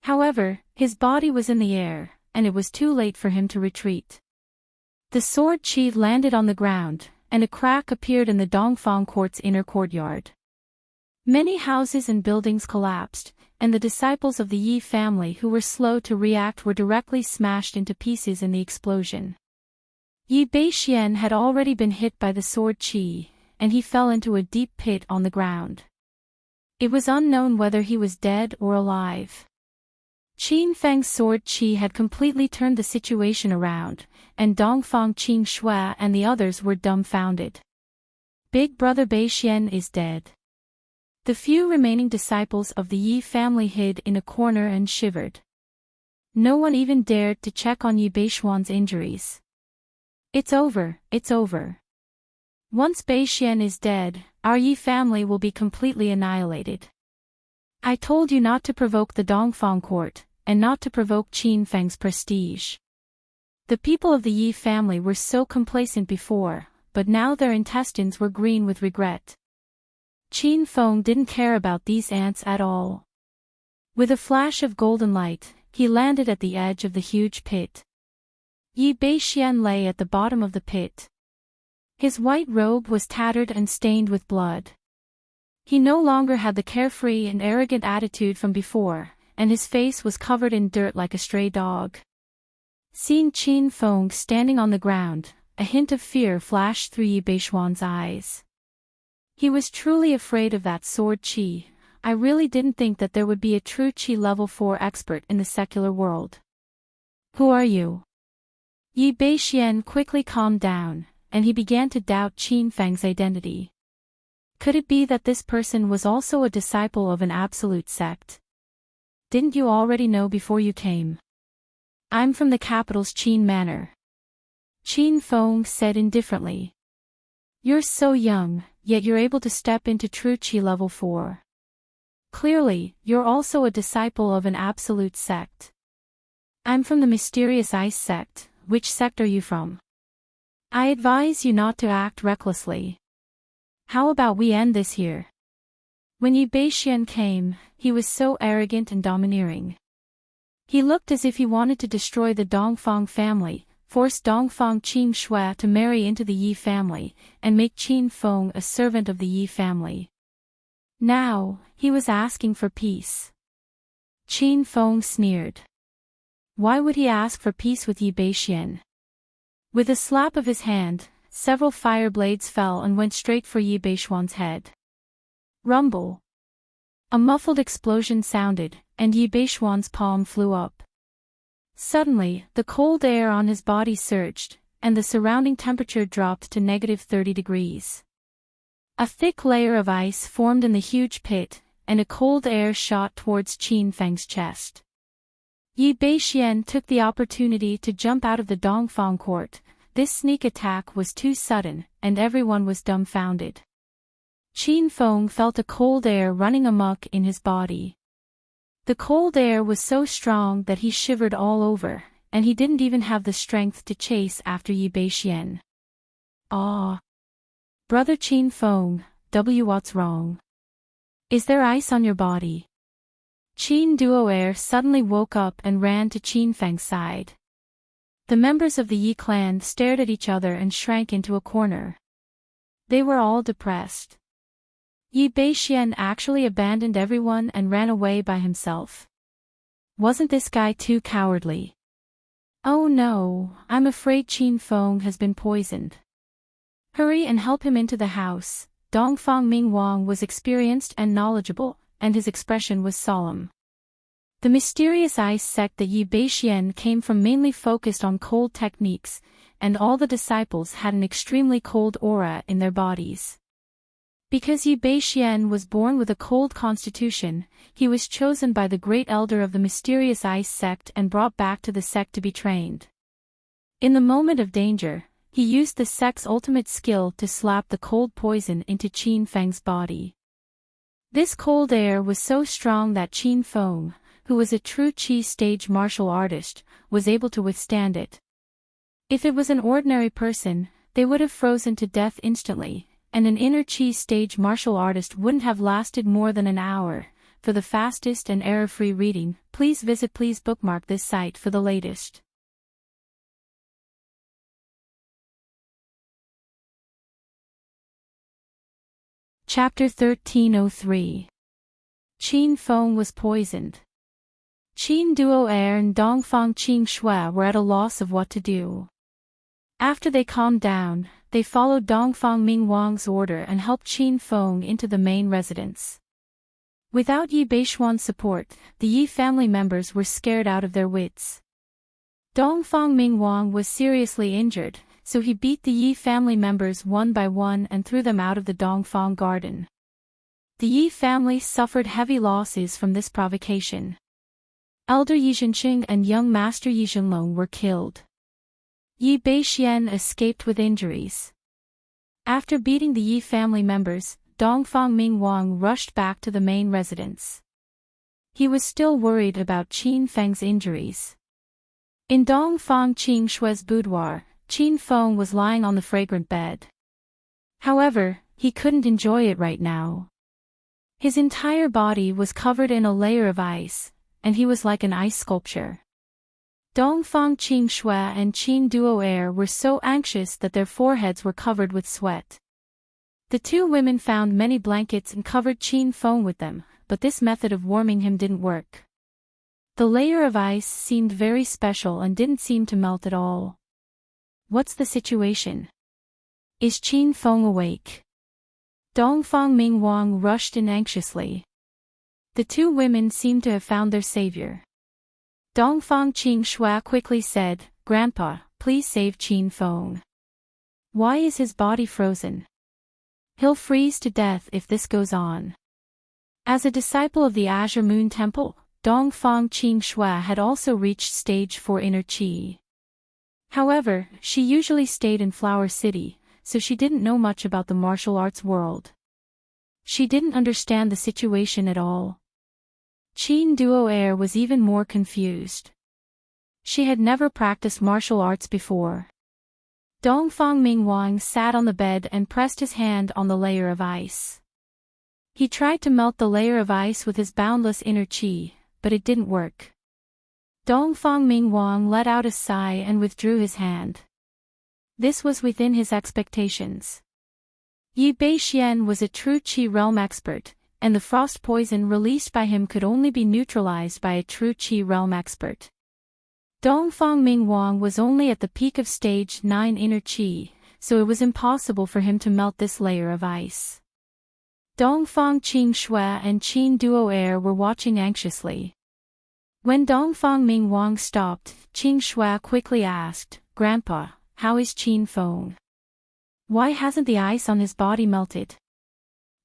However, his body was in the air, and it was too late for him to retreat. The sword Qi landed on the ground, and a crack appeared in the Dongfang Court's inner courtyard. Many houses and buildings collapsed, and the disciples of the Yi family who were slow to react were directly smashed into pieces in the explosion. Yi Beixian had already been hit by the sword Qi, and he fell into a deep pit on the ground. It was unknown whether he was dead or alive. Qin Feng's sword Qi had completely turned the situation around, and Dongfang Qing Shui and the others were dumbfounded. Big brother Beixian is dead. The few remaining disciples of the Yi family hid in a corner and shivered. No one even dared to check on Yi Beixian's injuries. It's over, it's over. Once Beixian is dead, our Yi family will be completely annihilated. I told you not to provoke the Dongfang Court, and not to provoke Qin Feng's prestige. The people of the Yi family were so complacent before, but now their intestines were green with regret. Qin Feng didn't care about these ants at all. With a flash of golden light, he landed at the edge of the huge pit. Yi Beixian lay at the bottom of the pit. His white robe was tattered and stained with blood. He no longer had the carefree and arrogant attitude from before, and his face was covered in dirt like a stray dog. Seeing Qin Feng standing on the ground, a hint of fear flashed through Yi Beixian's eyes. He was truly afraid of that sword Qi. I really didn't think that there would be a true Qi level 4 expert in the secular world. Who are you? Yi Beixian quickly calmed down, and he began to doubt Qin Feng's identity. Could it be that this person was also a disciple of an absolute sect? Didn't you already know before you came? I'm from the capital's Qin Manor. Qin Feng said indifferently. You're so young, yet you're able to step into true Qi level 4. Clearly, you're also a disciple of an absolute sect. I'm from the mysterious ice sect. Which sect are you from? I advise you not to act recklessly. How about we end this here? When Yi Beixian came, he was so arrogant and domineering. He looked as if he wanted to destroy the Dongfang family, force Dongfang Qing Shui to marry into the Yi family, and make Qin Feng a servant of the Yi family. Now, he was asking for peace. Qin Feng sneered. Why would he ask for peace with Yi Beixian? With a slap of his hand, several fire blades fell and went straight for Yi Beixian's head. Rumble. A muffled explosion sounded, and Yi Beixian's palm flew up. Suddenly, the cold air on his body surged, and the surrounding temperature dropped to -30 degrees. A thick layer of ice formed in the huge pit, and a cold air shot towards Qin Feng's chest. Yi Beixian took the opportunity to jump out of the Dongfang Court. This sneak attack was too sudden, and everyone was dumbfounded. Qin Feng felt a cold air running amok in his body. The cold air was so strong that he shivered all over, and he didn't even have the strength to chase after Yi Beixian. Ah! Brother Qin Feng, what's wrong? Is there ice on your body? Qin Duo'er suddenly woke up and ran to Qin Feng's side. The members of the Yi clan stared at each other and shrank into a corner. They were all depressed. Yi Beixian actually abandoned everyone and ran away by himself. Wasn't this guy too cowardly? Oh no, I'm afraid Qin Feng has been poisoned. Hurry and help him into the house. Dongfang Mingwang was experienced and knowledgeable, and his expression was solemn. The mysterious ice sect that Yi Beixian came from mainly focused on cold techniques, and all the disciples had an extremely cold aura in their bodies. Because Yi Beixian was born with a cold constitution, he was chosen by the great elder of the mysterious ice sect and brought back to the sect to be trained. In the moment of danger, he used the sect's ultimate skill to slap the cold poison into Qin Feng's body. This cold air was so strong that Qin Feng, who was a true Qi stage martial artist, was able to withstand it. If it was an ordinary person, they would have frozen to death instantly, and an inner Qi stage martial artist wouldn't have lasted more than an hour. For the fastest and error-free reading, please bookmark this site for the latest. Chapter 1303. Qin Feng was poisoned. Qin Duo'er and Dongfang Qing Shui were at a loss of what to do. After they calmed down, they followed Dongfang Mingwang's order and helped Qin Feng into the main residence. Without Yi Beixian's support, the Yi family members were scared out of their wits. Dongfang Mingwang was seriously injured, so he beat the Yi family members one by one and threw them out of the Dongfang garden. The Yi family suffered heavy losses from this provocation. Elder Yi Zhenqing and young Master Yi Zhenlong were killed. Yi Beixian escaped with injuries. After beating the Yi family members, Dongfang Mingwang rushed back to the main residence. He was still worried about Qin Feng's injuries. In Dongfang Qing Shui's boudoir, Qin Feng was lying on the fragrant bed. However, he couldn't enjoy it right now. His entire body was covered in a layer of ice, and he was like an ice sculpture. Dongfang Qing Shui and Qin Duo'er were so anxious that their foreheads were covered with sweat. The two women found many blankets and covered Qin Feng with them, but this method of warming him didn't work. The layer of ice seemed very special and didn't seem to melt at all. What's the situation? Is Qin Feng awake? Dongfang Mingwang rushed in anxiously. The two women seemed to have found their savior. Dongfang Qing Shui quickly said, "Grandpa, please save Qin Feng. Why is his body frozen? He'll freeze to death if this goes on." As a disciple of the Azure Moon Temple, Dongfang Qing Shui had also reached stage 4 inner Qi. However, she usually stayed in Flower City, so she didn't know much about the martial arts world. She didn't understand the situation at all. Qin Duo'er was even more confused. She had never practiced martial arts before. Dongfang Mingwang sat on the bed and pressed his hand on the layer of ice. He tried to melt the layer of ice with his boundless inner Qi, but it didn't work. Dongfang Mingwang let out a sigh and withdrew his hand. This was within his expectations. Yi Beixian was a true Qi realm expert, and the frost poison released by him could only be neutralized by a true Qi realm expert. Dongfang Mingwang was only at the peak of stage 9 inner Qi, so it was impossible for him to melt this layer of ice. Dongfang Qing Shui and Qin Duo'er were watching anxiously. When Dongfang Mingwang stopped, Qing Shui quickly asked, "Grandpa, how is Qin Feng? Why hasn't the ice on his body melted?"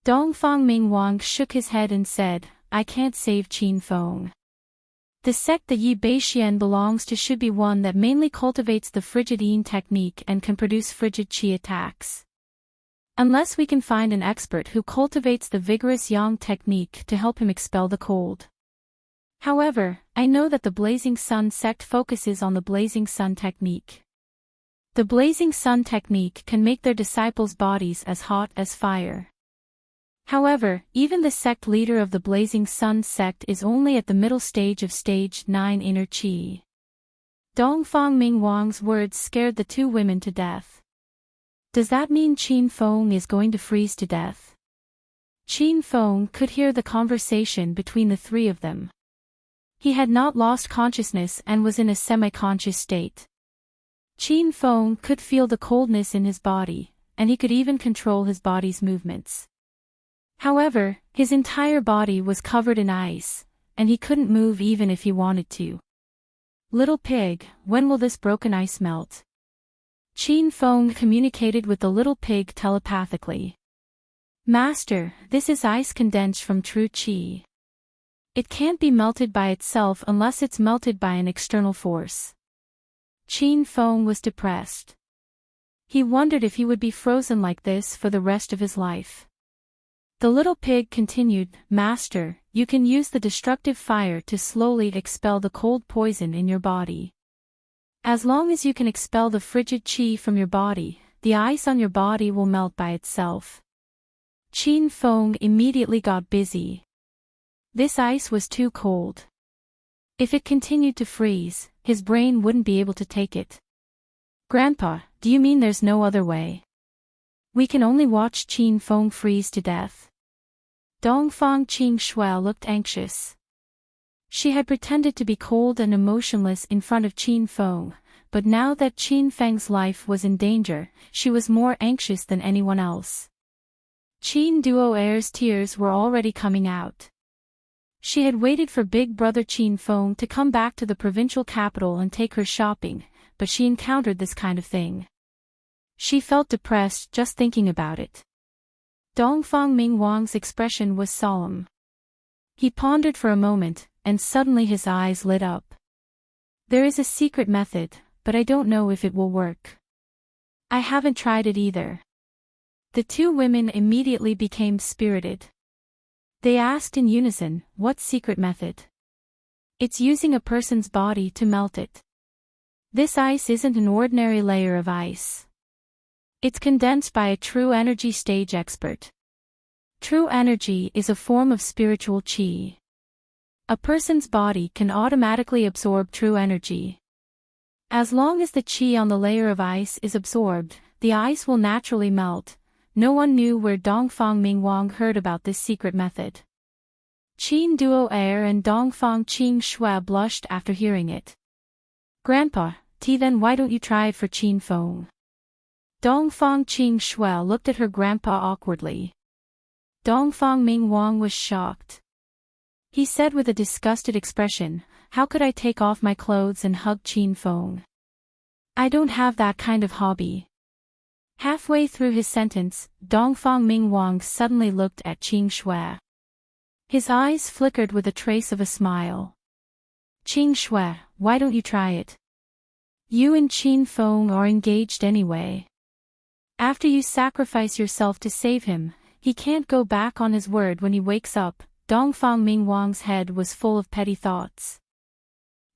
Dongfang Mingwang shook his head and said, "I can't save Qin Feng. The sect that Yi Beixian belongs to should be one that mainly cultivates the frigid Yin technique and can produce frigid Qi attacks. Unless we can find an expert who cultivates the vigorous Yang technique to help him expel the cold. However, I know that the Blazing Sun sect focuses on the Blazing Sun technique. The Blazing Sun technique can make their disciples' bodies as hot as fire. However, even the sect leader of the Blazing Sun sect is only at the middle stage of stage 9 inner Qi. Dongfang Mingwang's words scared the two women to death. Does that mean Qin Feng is going to freeze to death? Qin Feng could hear the conversation between the three of them. He had not lost consciousness and was in a semi-conscious state. Qin Feng could feel the coldness in his body, and he could even control his body's movements. However, his entire body was covered in ice, and he couldn't move even if he wanted to. Little pig, when will this broken ice melt? Qin Feng communicated with the little pig telepathically. Master, this is ice condensed from true qi. It can't be melted by itself unless it's melted by an external force. Qin Feng was depressed. He wondered if he would be frozen like this for the rest of his life. The little pig continued, Master, you can use the destructive fire to slowly expel the cold poison in your body. As long as you can expel the frigid qi from your body, the ice on your body will melt by itself. Qin Feng immediately got busy. This ice was too cold. If it continued to freeze, his brain wouldn't be able to take it. Grandpa, do you mean there's no other way? We can only watch Qin Feng freeze to death. Dongfang Qing Shui looked anxious. She had pretended to be cold and emotionless in front of Qin Feng, but now that Qin Feng's life was in danger, she was more anxious than anyone else. Qin Duo'er's tears were already coming out. She had waited for big brother Qin Feng to come back to the provincial capital and take her shopping, but she encountered this kind of thing. She felt depressed just thinking about it. Dongfang Mingwang's expression was solemn. He pondered for a moment, and suddenly his eyes lit up. There is a secret method, but I don't know if it will work. I haven't tried it either. The two women immediately became spirited. They asked in unison, what secret method? It's using a person's body to melt it. This ice isn't an ordinary layer of ice. It's condensed by a true energy stage expert. True energy is a form of spiritual qi. A person's body can automatically absorb true energy. As long as the qi on the layer of ice is absorbed, the ice will naturally melt. No one knew where Dongfang Mingwang heard about this secret method. Qin Duo'er and Dongfang Qing Shui blushed after hearing it. Grandpa, then why don't you try it for Qin Feng? Dongfang Qing Shui looked at her grandpa awkwardly. Dongfang Mingwang was shocked. He said with a disgusted expression, how could I take off my clothes and hug Qin Feng? I don't have that kind of hobby. Halfway through his sentence, Dongfang Mingwang suddenly looked at Qing Shui. His eyes flickered with a trace of a smile. Qing Shui, why don't you try it? You and Qin Feng are engaged anyway. After you sacrifice yourself to save him, he can't go back on his word when he wakes up. Dongfang Mingwang's head was full of petty thoughts.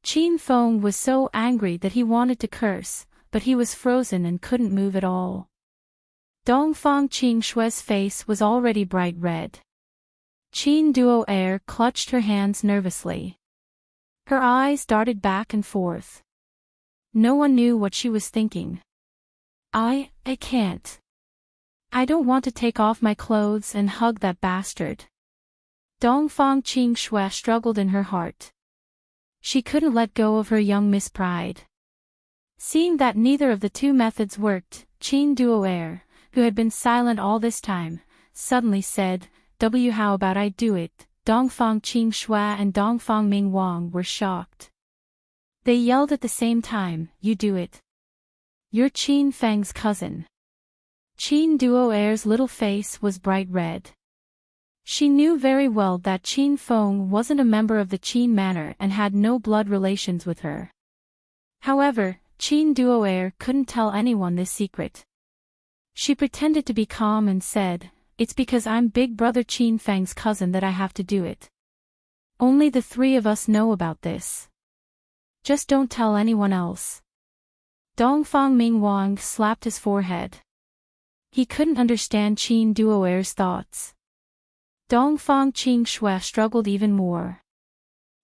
Qin Feng was so angry that he wanted to curse, but he was frozen and couldn't move at all. Dongfang Qing Shui's face was already bright red. Qin Duo'er clutched her hands nervously. Her eyes darted back and forth. No one knew what she was thinking. I can't. I don't want to take off my clothes and hug that bastard. Dongfang Qing Shui struggled in her heart. She couldn't let go of her young Miss Pride. Seeing that neither of the two methods worked, Qin Duo'er, who had been silent all this time, suddenly said, how about I do it? Dongfang Qing Shui and Dongfang Mingwang were shocked. They yelled at the same time, you do it. You're Qin Feng's cousin. Qin Duo'er's little face was bright red. She knew very well that Qin Feng wasn't a member of the Qin manor and had no blood relations with her. However, Qin Duo'er couldn't tell anyone this secret. She pretended to be calm and said, it's because I'm big brother Qin Feng's cousin that I have to do it. Only the three of us know about this. Just don't tell anyone else. Dongfang Mingwang slapped his forehead. He couldn't understand Qin Duo'er's thoughts. Dongfang Qing Shui struggled even more.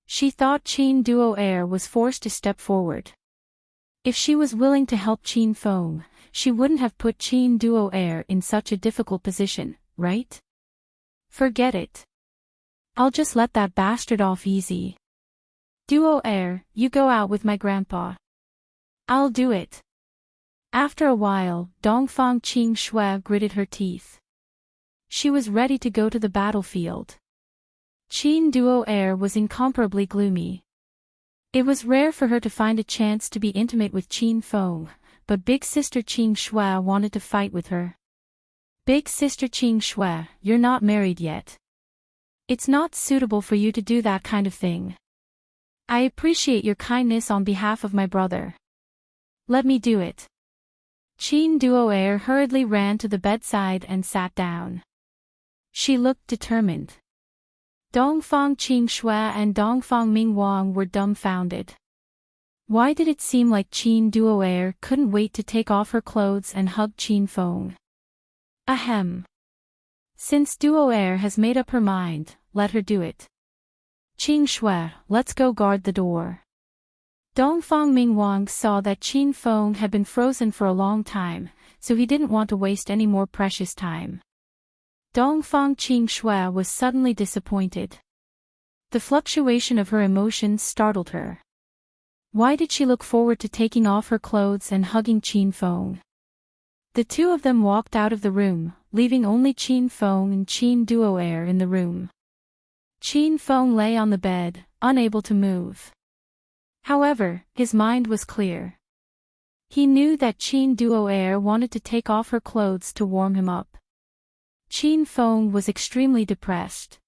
She thought Qin Duo'er was forced to step forward. If she was willing to help Qin Feng, she wouldn't have put Qin Duo Air in such a difficult position, right? Forget it. I'll just let that bastard off easy. Duo Air, you go out with my grandpa. I'll do it. After a while, Dongfang Qing Shui gritted her teeth. She was ready to go to the battlefield. Qin Duo Air was incomparably gloomy. It was rare for her to find a chance to be intimate with Qin Feng, but big sister Qing Shui wanted to fight with her. Big sister Qing Shui, you're not married yet. It's not suitable for you to do that kind of thing. I appreciate your kindness on behalf of my brother. Let me do it. Qin Duo Air hurriedly ran to the bedside and sat down. She looked determined. Dongfang Qing Shui and Dongfang Ming Wang were dumbfounded. Why did it seem like Qin Duo Air couldn't wait to take off her clothes and hug Qin Feng? Ahem. Since Duo Air has made up her mind, let her do it. Qing Shui, let's go guard the door. Dongfang Ming Wang saw that Qin Feng had been frozen for a long time, so he didn't want to waste any more precious time. Dongfang Qing Shui was suddenly disappointed. The fluctuation of her emotions startled her. Why did she look forward to taking off her clothes and hugging Qin Feng? The two of them walked out of the room, leaving only Qin Feng and Qin Duo Air in the room. Qin Feng lay on the bed, unable to move. However, his mind was clear. He knew that Qin Duo Air wanted to take off her clothes to warm him up. Qin Feng was extremely depressed.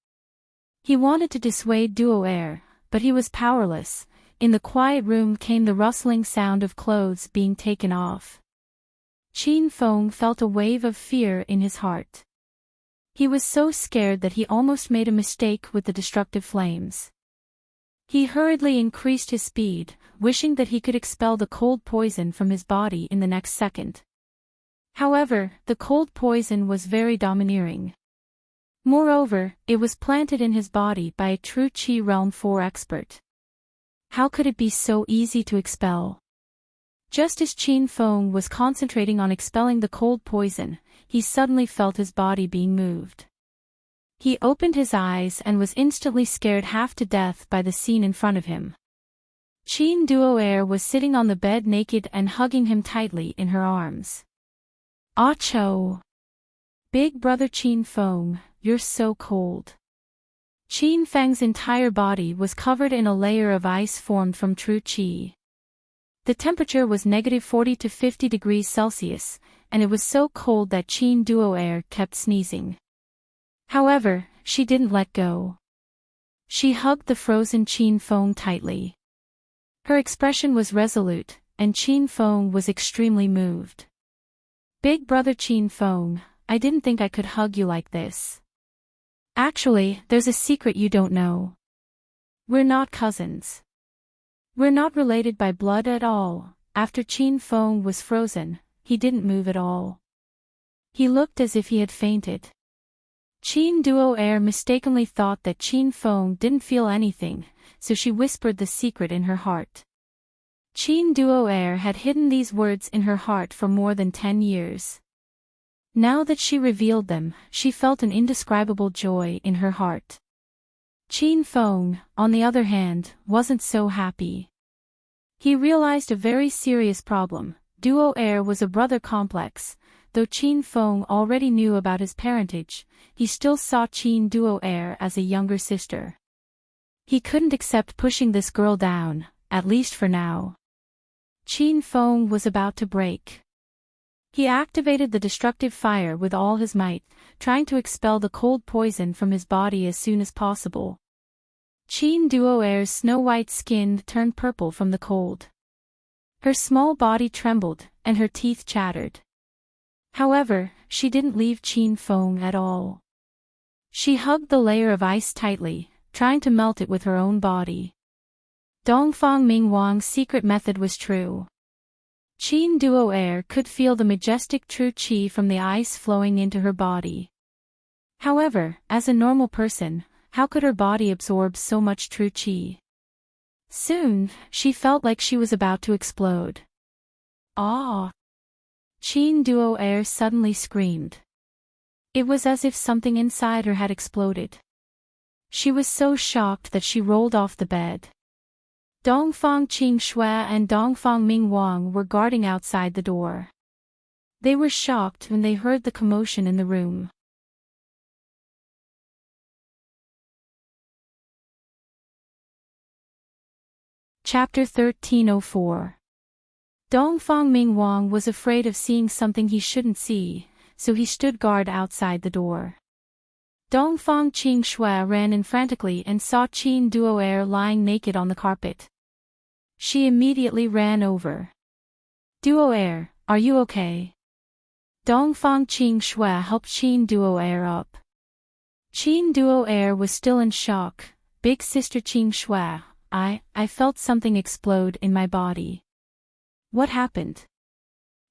He wanted to dissuade Duo Air, but he was powerless. In the quiet room came the rustling sound of clothes being taken off. Qin Feng felt a wave of fear in his heart. He was so scared that he almost made a mistake with the destructive flames. He hurriedly increased his speed, wishing that he could expel the cold poison from his body in the next second. However, the cold poison was very domineering. Moreover, it was planted in his body by a true Qi Realm 4 expert. How could it be so easy to expel? Just as Qin Feng was concentrating on expelling the cold poison, he suddenly felt his body being moved. He opened his eyes and was instantly scared half to death by the scene in front of him. Qin Duo Air was sitting on the bed naked and hugging him tightly in her arms. Acho! Big brother Qin Feng, you're so cold. Qin Feng's entire body was covered in a layer of ice formed from true qi. The temperature was -40 to 50 degrees Celsius, and it was so cold that Qin Duo Air kept sneezing. However, she didn't let go. She hugged the frozen Qin Feng tightly. Her expression was resolute, and Qin Feng was extremely moved. Big brother Qin Feng, I didn't think I could hug you like this. Actually, there's a secret you don't know. We're not cousins. We're not related by blood at all. After Qin Feng was frozen, he didn't move at all. He looked as if he had fainted. Qin Duo Air mistakenly thought that Qin Feng didn't feel anything, so she whispered the secret in her heart. Qin Duo Air had hidden these words in her heart for more than 10 years. Now that she revealed them, she felt an indescribable joy in her heart. Qin Feng, on the other hand, wasn't so happy. He realized a very serious problem. Duo Air was a brother complex. Though Qin Feng already knew about his parentage, he still saw Qin Duo Air as a younger sister. He couldn't accept pushing this girl down, at least for now. Qin Feng was about to break. He activated the destructive fire with all his might, trying to expel the cold poison from his body as soon as possible. Qin Duo Air's snow-white skin turned purple from the cold. Her small body trembled, and her teeth chattered. However, she didn't leave Qin Feng at all. She hugged the layer of ice tightly, trying to melt it with her own body. Dongfang Ming Wang's secret method was true. Qin Duo Air could feel the majestic true qi from the ice flowing into her body. However, as a normal person, how could her body absorb so much true qi? Soon, she felt like she was about to explode. Ah! Qin Duo Air suddenly screamed. It was as if something inside her had exploded. She was so shocked that she rolled off the bed. Dongfang Qing Shui and Dongfang Ming Wang were guarding outside the door. They were shocked when they heard the commotion in the room. Chapter 1304. Dongfang Ming Wang was afraid of seeing something he shouldn't see, so he stood guard outside the door. Dongfang Qing Shui ran in frantically and saw Qin Duo Air lying naked on the carpet. She immediately ran over. Duo Air, are you okay? Dongfang Qing Shui helped Qin Duo Air up. Qin Duo Air was still in shock. Big sister Qing Shui, I felt something explode in my body. What happened?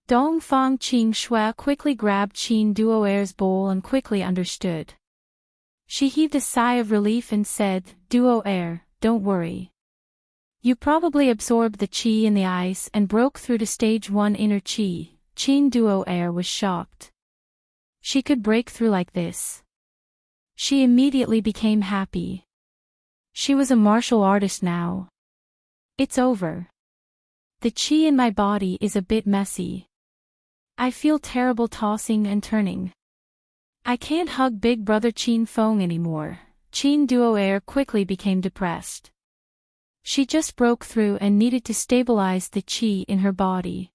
Dongfang Qing Shui quickly grabbed Qin Duo Air's bowl and quickly understood. She heaved a sigh of relief and said, Duo Air, don't worry. You probably absorbed the qi in the ice and broke through to stage 1 inner qi. Qin Duo Air was shocked. She could break through like this. She immediately became happy. She was a martial artist now. It's over. The qi in my body is a bit messy. I feel terrible tossing and turning. I can't hug big brother Qin Feng anymore. Qin Duo Air quickly became depressed. She just broke through and needed to stabilize the qi in her body.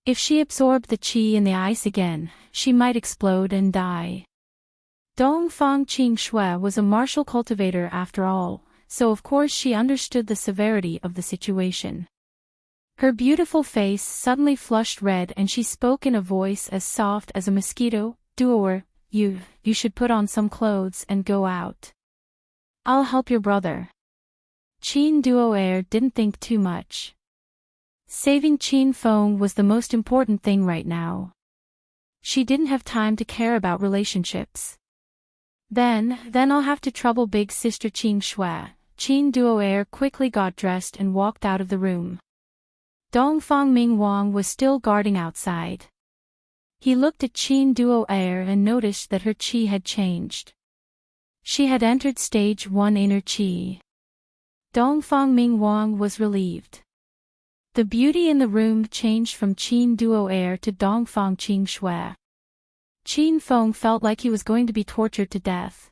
If she absorbed the qi in the ice again, she might explode and die. Dongfang Qing Shui was a martial cultivator after all, so of course she understood the severity of the situation. Her beautiful face suddenly flushed red and she spoke in a voice as soft as a mosquito, Duo, you should put on some clothes and go out. I'll help your brother. Qin Duo Air didn't think too much. Saving Qin Feng was the most important thing right now. She didn't have time to care about relationships. Then I'll have to trouble big sister Qing Shui. Qin Duo Air quickly got dressed and walked out of the room. Dongfang Ming Wang was still guarding outside. He looked at Qin Duo Air and noticed that her qi had changed. She had entered stage 1 inner qi. Dongfang Ming Wang was relieved. The beauty in the room changed from Qin Duo Air to Dongfang Qing Shui. Qin Feng felt like he was going to be tortured to death.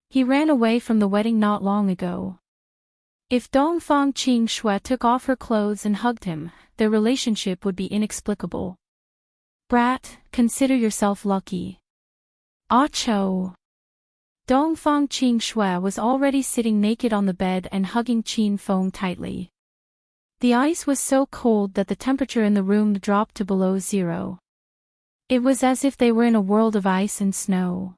He ran away from the wedding not long ago. If Dongfang Qing Shui took off her clothes and hugged him, their relationship would be inexplicable. Brat, consider yourself lucky. Acho! Dongfang Qing Shui was already sitting naked on the bed and hugging Qin Feng tightly. The ice was so cold that the temperature in the room dropped to below 0. It was as if they were in a world of ice and snow.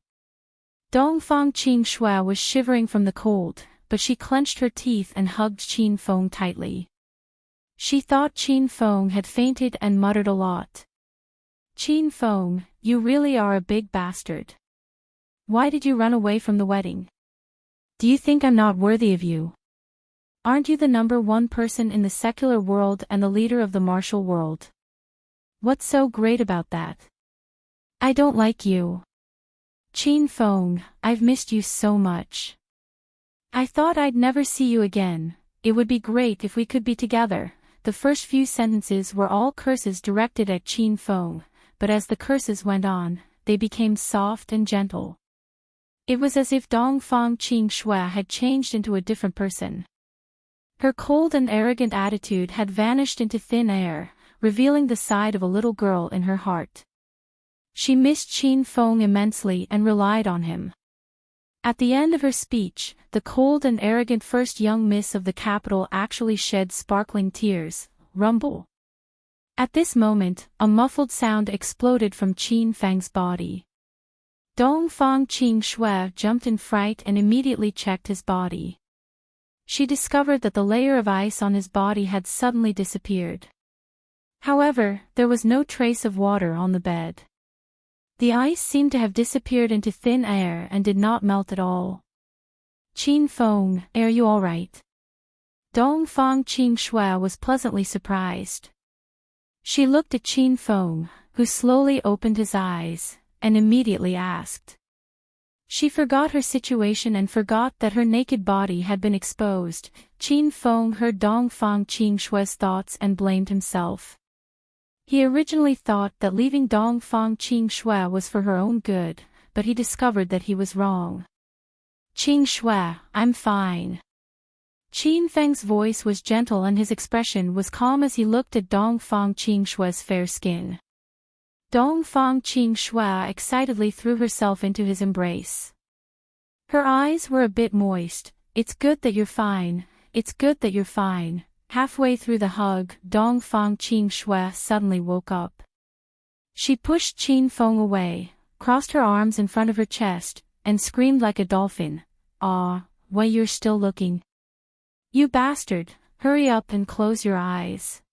Dongfang Qing Shui was shivering from the cold, but she clenched her teeth and hugged Qin Feng tightly. She thought Qin Feng had fainted and muttered a lot. Qin Feng, you really are a big bastard. Why did you run away from the wedding? Do you think I'm not worthy of you? Aren't you the #1 person in the secular world and the leader of the martial world? What's so great about that? I don't like you. Qin Feng, I've missed you so much. I thought I'd never see you again. It would be great if we could be together. The first few sentences were all curses directed at Qin Feng, but as the curses went on, they became soft and gentle. It was as if Dongfang Qing Shui had changed into a different person. Her cold and arrogant attitude had vanished into thin air, revealing the side of a little girl in her heart. She missed Qin Feng immensely and relied on him. At the end of her speech, the cold and arrogant first young miss of the capital actually shed sparkling tears. Rumble. At this moment, a muffled sound exploded from Qin Feng's body. Dongfang Qing Shui jumped in fright and immediately checked his body. She discovered that the layer of ice on his body had suddenly disappeared. However, there was no trace of water on the bed. The ice seemed to have disappeared into thin air and did not melt at all. Qin Feng, are you all right? Dongfang Qing Shui was pleasantly surprised. She looked at Qin Feng, who slowly opened his eyes, and immediately asked. She forgot her situation and forgot that her naked body had been exposed. Qin Feng heard Dongfang Qingshue's thoughts and blamed himself. He originally thought that leaving Dongfang Qingshue was for her own good, but he discovered that he was wrong. Qingshue, I'm fine. Qin Feng's voice was gentle and his expression was calm as he looked at Dongfang Qingshue's fair skin. Dongfang Qingshue excitedly threw herself into his embrace. Her eyes were a bit moist. It's good that you're fine, it's good that you're fine. Halfway through the hug, Dongfang Qingshue suddenly woke up. She pushed Qin Feng away, crossed her arms in front of her chest, and screamed like a dolphin. "Ah, why you're still looking? You bastard, hurry up and close your eyes.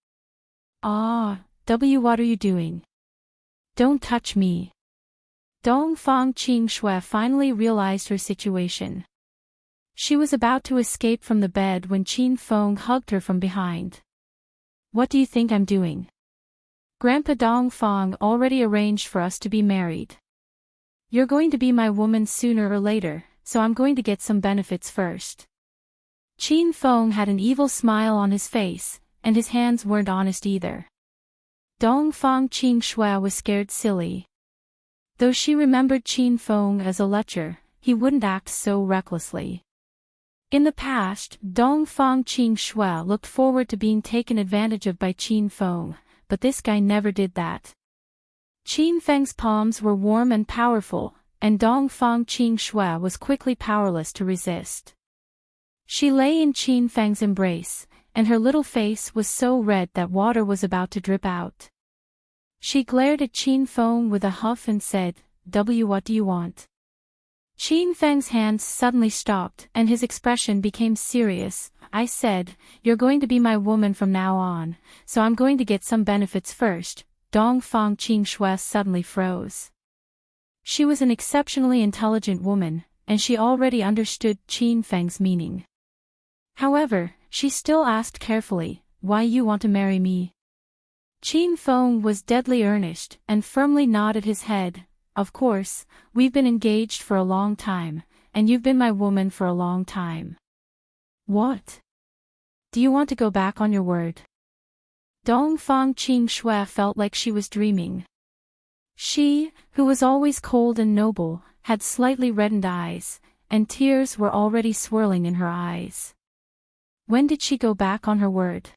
Ah, what are you doing? Don't touch me." Dongfang Qingshue finally realized her situation. She was about to escape from the bed when Qin Feng hugged her from behind. "What do you think I'm doing? Grandpa Dongfang already arranged for us to be married. You're going to be my woman sooner or later, so I'm going to get some benefits first." Qin Feng had an evil smile on his face, and his hands weren't honest either. Dongfang Qingshue was scared silly. Though she remembered Qin Feng as a lecher, he wouldn't act so recklessly. In the past, Dongfang Qingshue looked forward to being taken advantage of by Qin Feng, but this guy never did that. Qin Feng's palms were warm and powerful, and Dongfang Qingshue was quickly powerless to resist. She lay in Qin Feng's embrace, and her little face was so red that water was about to drip out. She glared at Qin Feng with a huff and said, What do you want?" Qin Feng's hands suddenly stopped and his expression became serious. "I said, you're going to be my woman from now on, so I'm going to get some benefits first." Dongfang Qingshue suddenly froze. She was an exceptionally intelligent woman, and she already understood Qin Feng's meaning. However, she still asked carefully, "Why you want to marry me?" Qin Feng was deadly earnest and firmly nodded his head. "Of course, we've been engaged for a long time, and you've been my woman for a long time." "What? Do you want to go back on your word?" Dongfang Qingshue felt like she was dreaming. She, who was always cold and noble, had slightly reddened eyes, and tears were already swirling in her eyes. When did she go back on her word?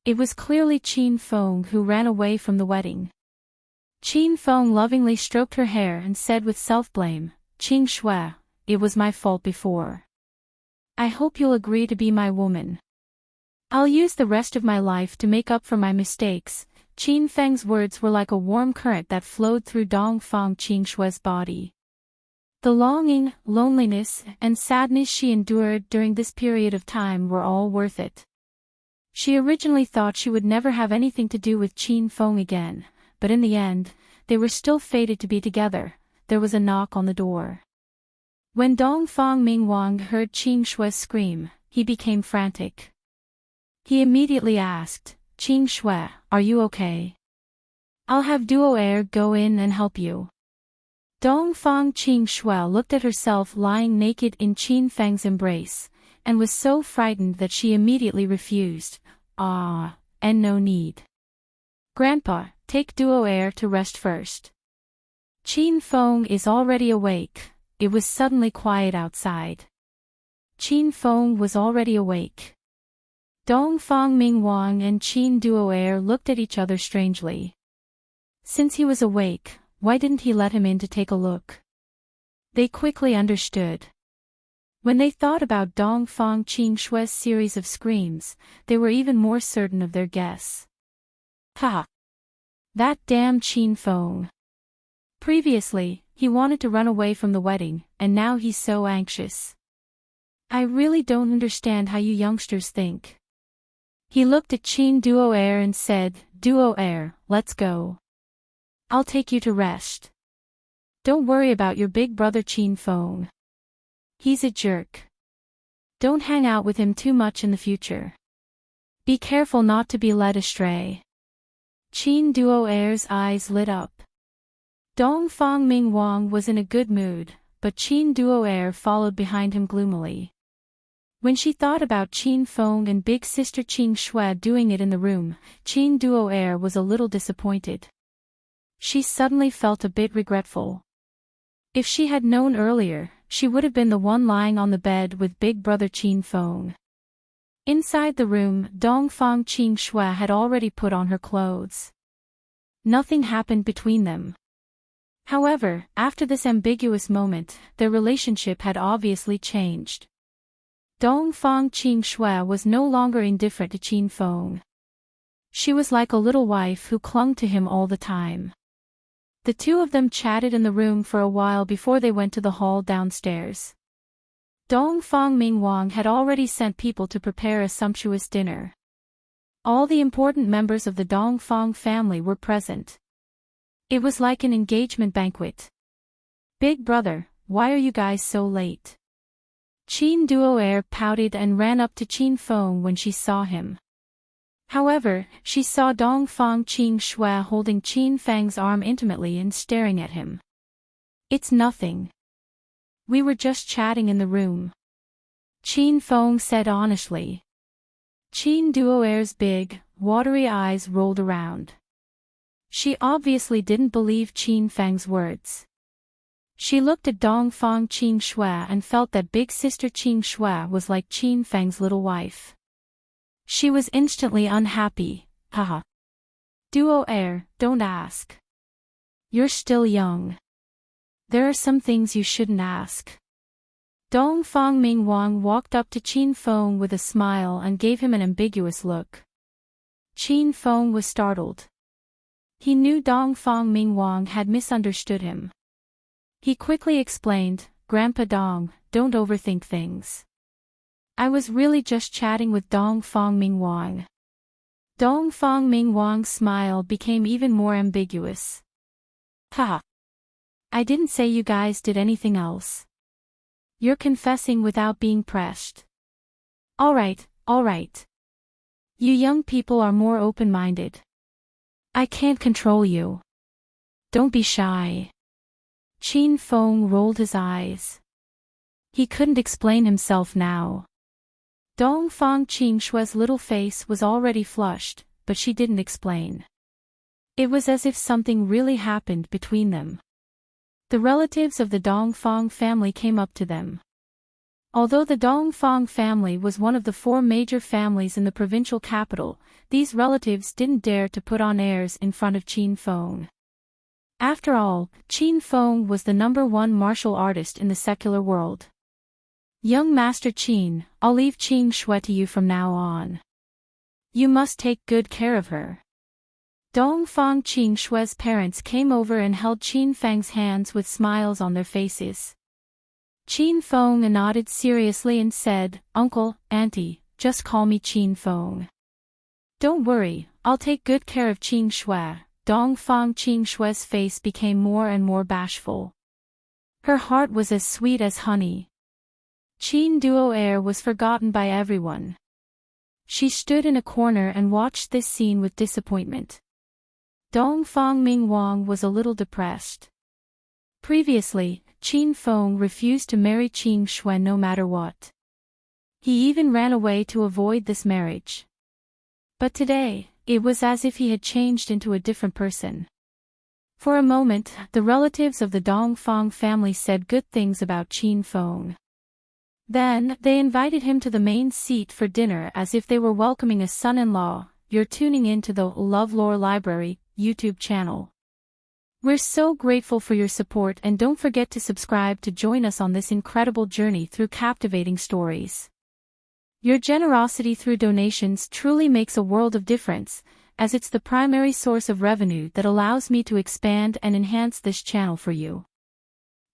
It was clearly Qin Feng who ran away from the wedding. Qin Feng lovingly stroked her hair and said with self-blame, "Qingshue, it was my fault before. I hope you'll agree to be my woman. I'll use the rest of my life to make up for my mistakes." Qin Feng's words were like a warm current that flowed through Dongfang Qingshue's body. The longing, loneliness, and sadness she endured during this period of time were all worth it. She originally thought she would never have anything to do with Qin Feng again, but in the end, they were still fated to be together. There was a knock on the door. When Dongfang Mingwang heard Qingshue's scream, he became frantic. He immediately asked, "Qingshue, are you okay? I'll have Duo Air go in and help you." Dongfang Qingshue looked at herself lying naked in Qin Feng's embrace, and was so frightened that she immediately refused. "Ah, and no need. Grandpa, take Duo Air to rest first. Qin Feng is already awake." It was suddenly quiet outside. Qin Feng was already awake. Dongfang Mingwang and Qin Duo Air looked at each other strangely. Since he was awake, why didn't he let him in to take a look? They quickly understood. When they thought about Dongfang Qingshue's series of screams, they were even more certain of their guess. Ha! That damn Qin Feng. Previously, he wanted to run away from the wedding, and now he's so anxious. I really don't understand how you youngsters think. He looked at Qin Duo Air and said, "Duo Air, let's go. I'll take you to rest. Don't worry about your big brother Qin Feng. He's a jerk. Don't hang out with him too much in the future. Be careful not to be led astray." Qin Duo'er's eyes lit up. Dong Fang Ming Wang was in a good mood, but Qin Duo'er followed behind him gloomily. When she thought about Qin Feng and big sister Qing Shui doing it in the room, Qin Duo'er was a little disappointed. She suddenly felt a bit regretful. If she had known earlier, she would have been the one lying on the bed with big brother Qin Feng. Inside the room, Dongfang Qing Shui had already put on her clothes. Nothing happened between them. However, after this ambiguous moment, their relationship had obviously changed. Dongfang Qing Shui was no longer indifferent to Qin Feng. She was like a little wife who clung to him all the time. The two of them chatted in the room for a while before they went to the hall downstairs. Dongfang Ming Wang had already sent people to prepare a sumptuous dinner. All the important members of the Dongfang family were present. It was like an engagement banquet. "Big brother, why are you guys so late?" Qin Duo'er pouted and ran up to Qin Feng when she saw him. However, she saw Dongfang Qing Shui holding Qin Feng's arm intimately and staring at him. "It's nothing. We were just chatting in the room," Qin Feng said honestly. Qin Duo'er's big, watery eyes rolled around. She obviously didn't believe Qin Feng's words. She looked at Dongfang Qing Shui and felt that big sister Qing Shui was like Qin Feng's little wife. She was instantly unhappy. Haha. "Duo'er, don't ask. You're still young. There are some things you shouldn't ask." Dongfang Ming Wang walked up to Qin Feng with a smile and gave him an ambiguous look. Qin Feng was startled. He knew Dongfang Ming Wang had misunderstood him. He quickly explained, "Grandpa Dong, don't overthink things. I was really just chatting with Dongfang Ming Wang." Dongfang Ming Wang's smile became even more ambiguous. "Haha. I didn't say you guys did anything else. You're confessing without being pressed. All right. You young people are more open-minded. I can't control you. Don't be shy." Qin Feng rolled his eyes. He couldn't explain himself now. Dongfang Qing Shui's little face was already flushed, but she didn't explain. It was as if something really happened between them. The relatives of the Dongfang family came up to them. Although the Dongfang family was one of the 4 major families in the provincial capital, these relatives didn't dare to put on airs in front of Qin Feng. After all, Qin Feng was the #1 martial artist in the secular world. "Young Master Qin, I'll leave Qing Shui to you from now on. You must take good care of her." Dongfang Qing Shui's parents came over and held Qin Feng's hands with smiles on their faces. Qin Feng nodded seriously and said, "Uncle, Auntie, just call me Qin Feng." "Don't worry, I'll take good care of Qing Shui." Dongfang Qing Shui's face became more and more bashful. Her heart was as sweet as honey. Qin Duo'er was forgotten by everyone. She stood in a corner and watched this scene with disappointment. Dongfang Ming Wang was a little depressed. Previously, Qin Feng refused to marry Qing Shui no matter what. He even ran away to avoid this marriage. But today, it was as if he had changed into a different person. For a moment, the relatives of the Dongfang family said good things about Qin Feng. Then, they invited him to the main seat for dinner as if they were welcoming a son-in-law. You're tuning in to the LoveLore Library YouTube channel. We're so grateful for your support, and don't forget to subscribe to join us on this incredible journey through captivating stories. Your generosity through donations truly makes a world of difference, as it's the primary source of revenue that allows me to expand and enhance this channel for you.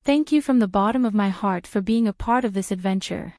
Thank you from the bottom of my heart for being a part of this adventure.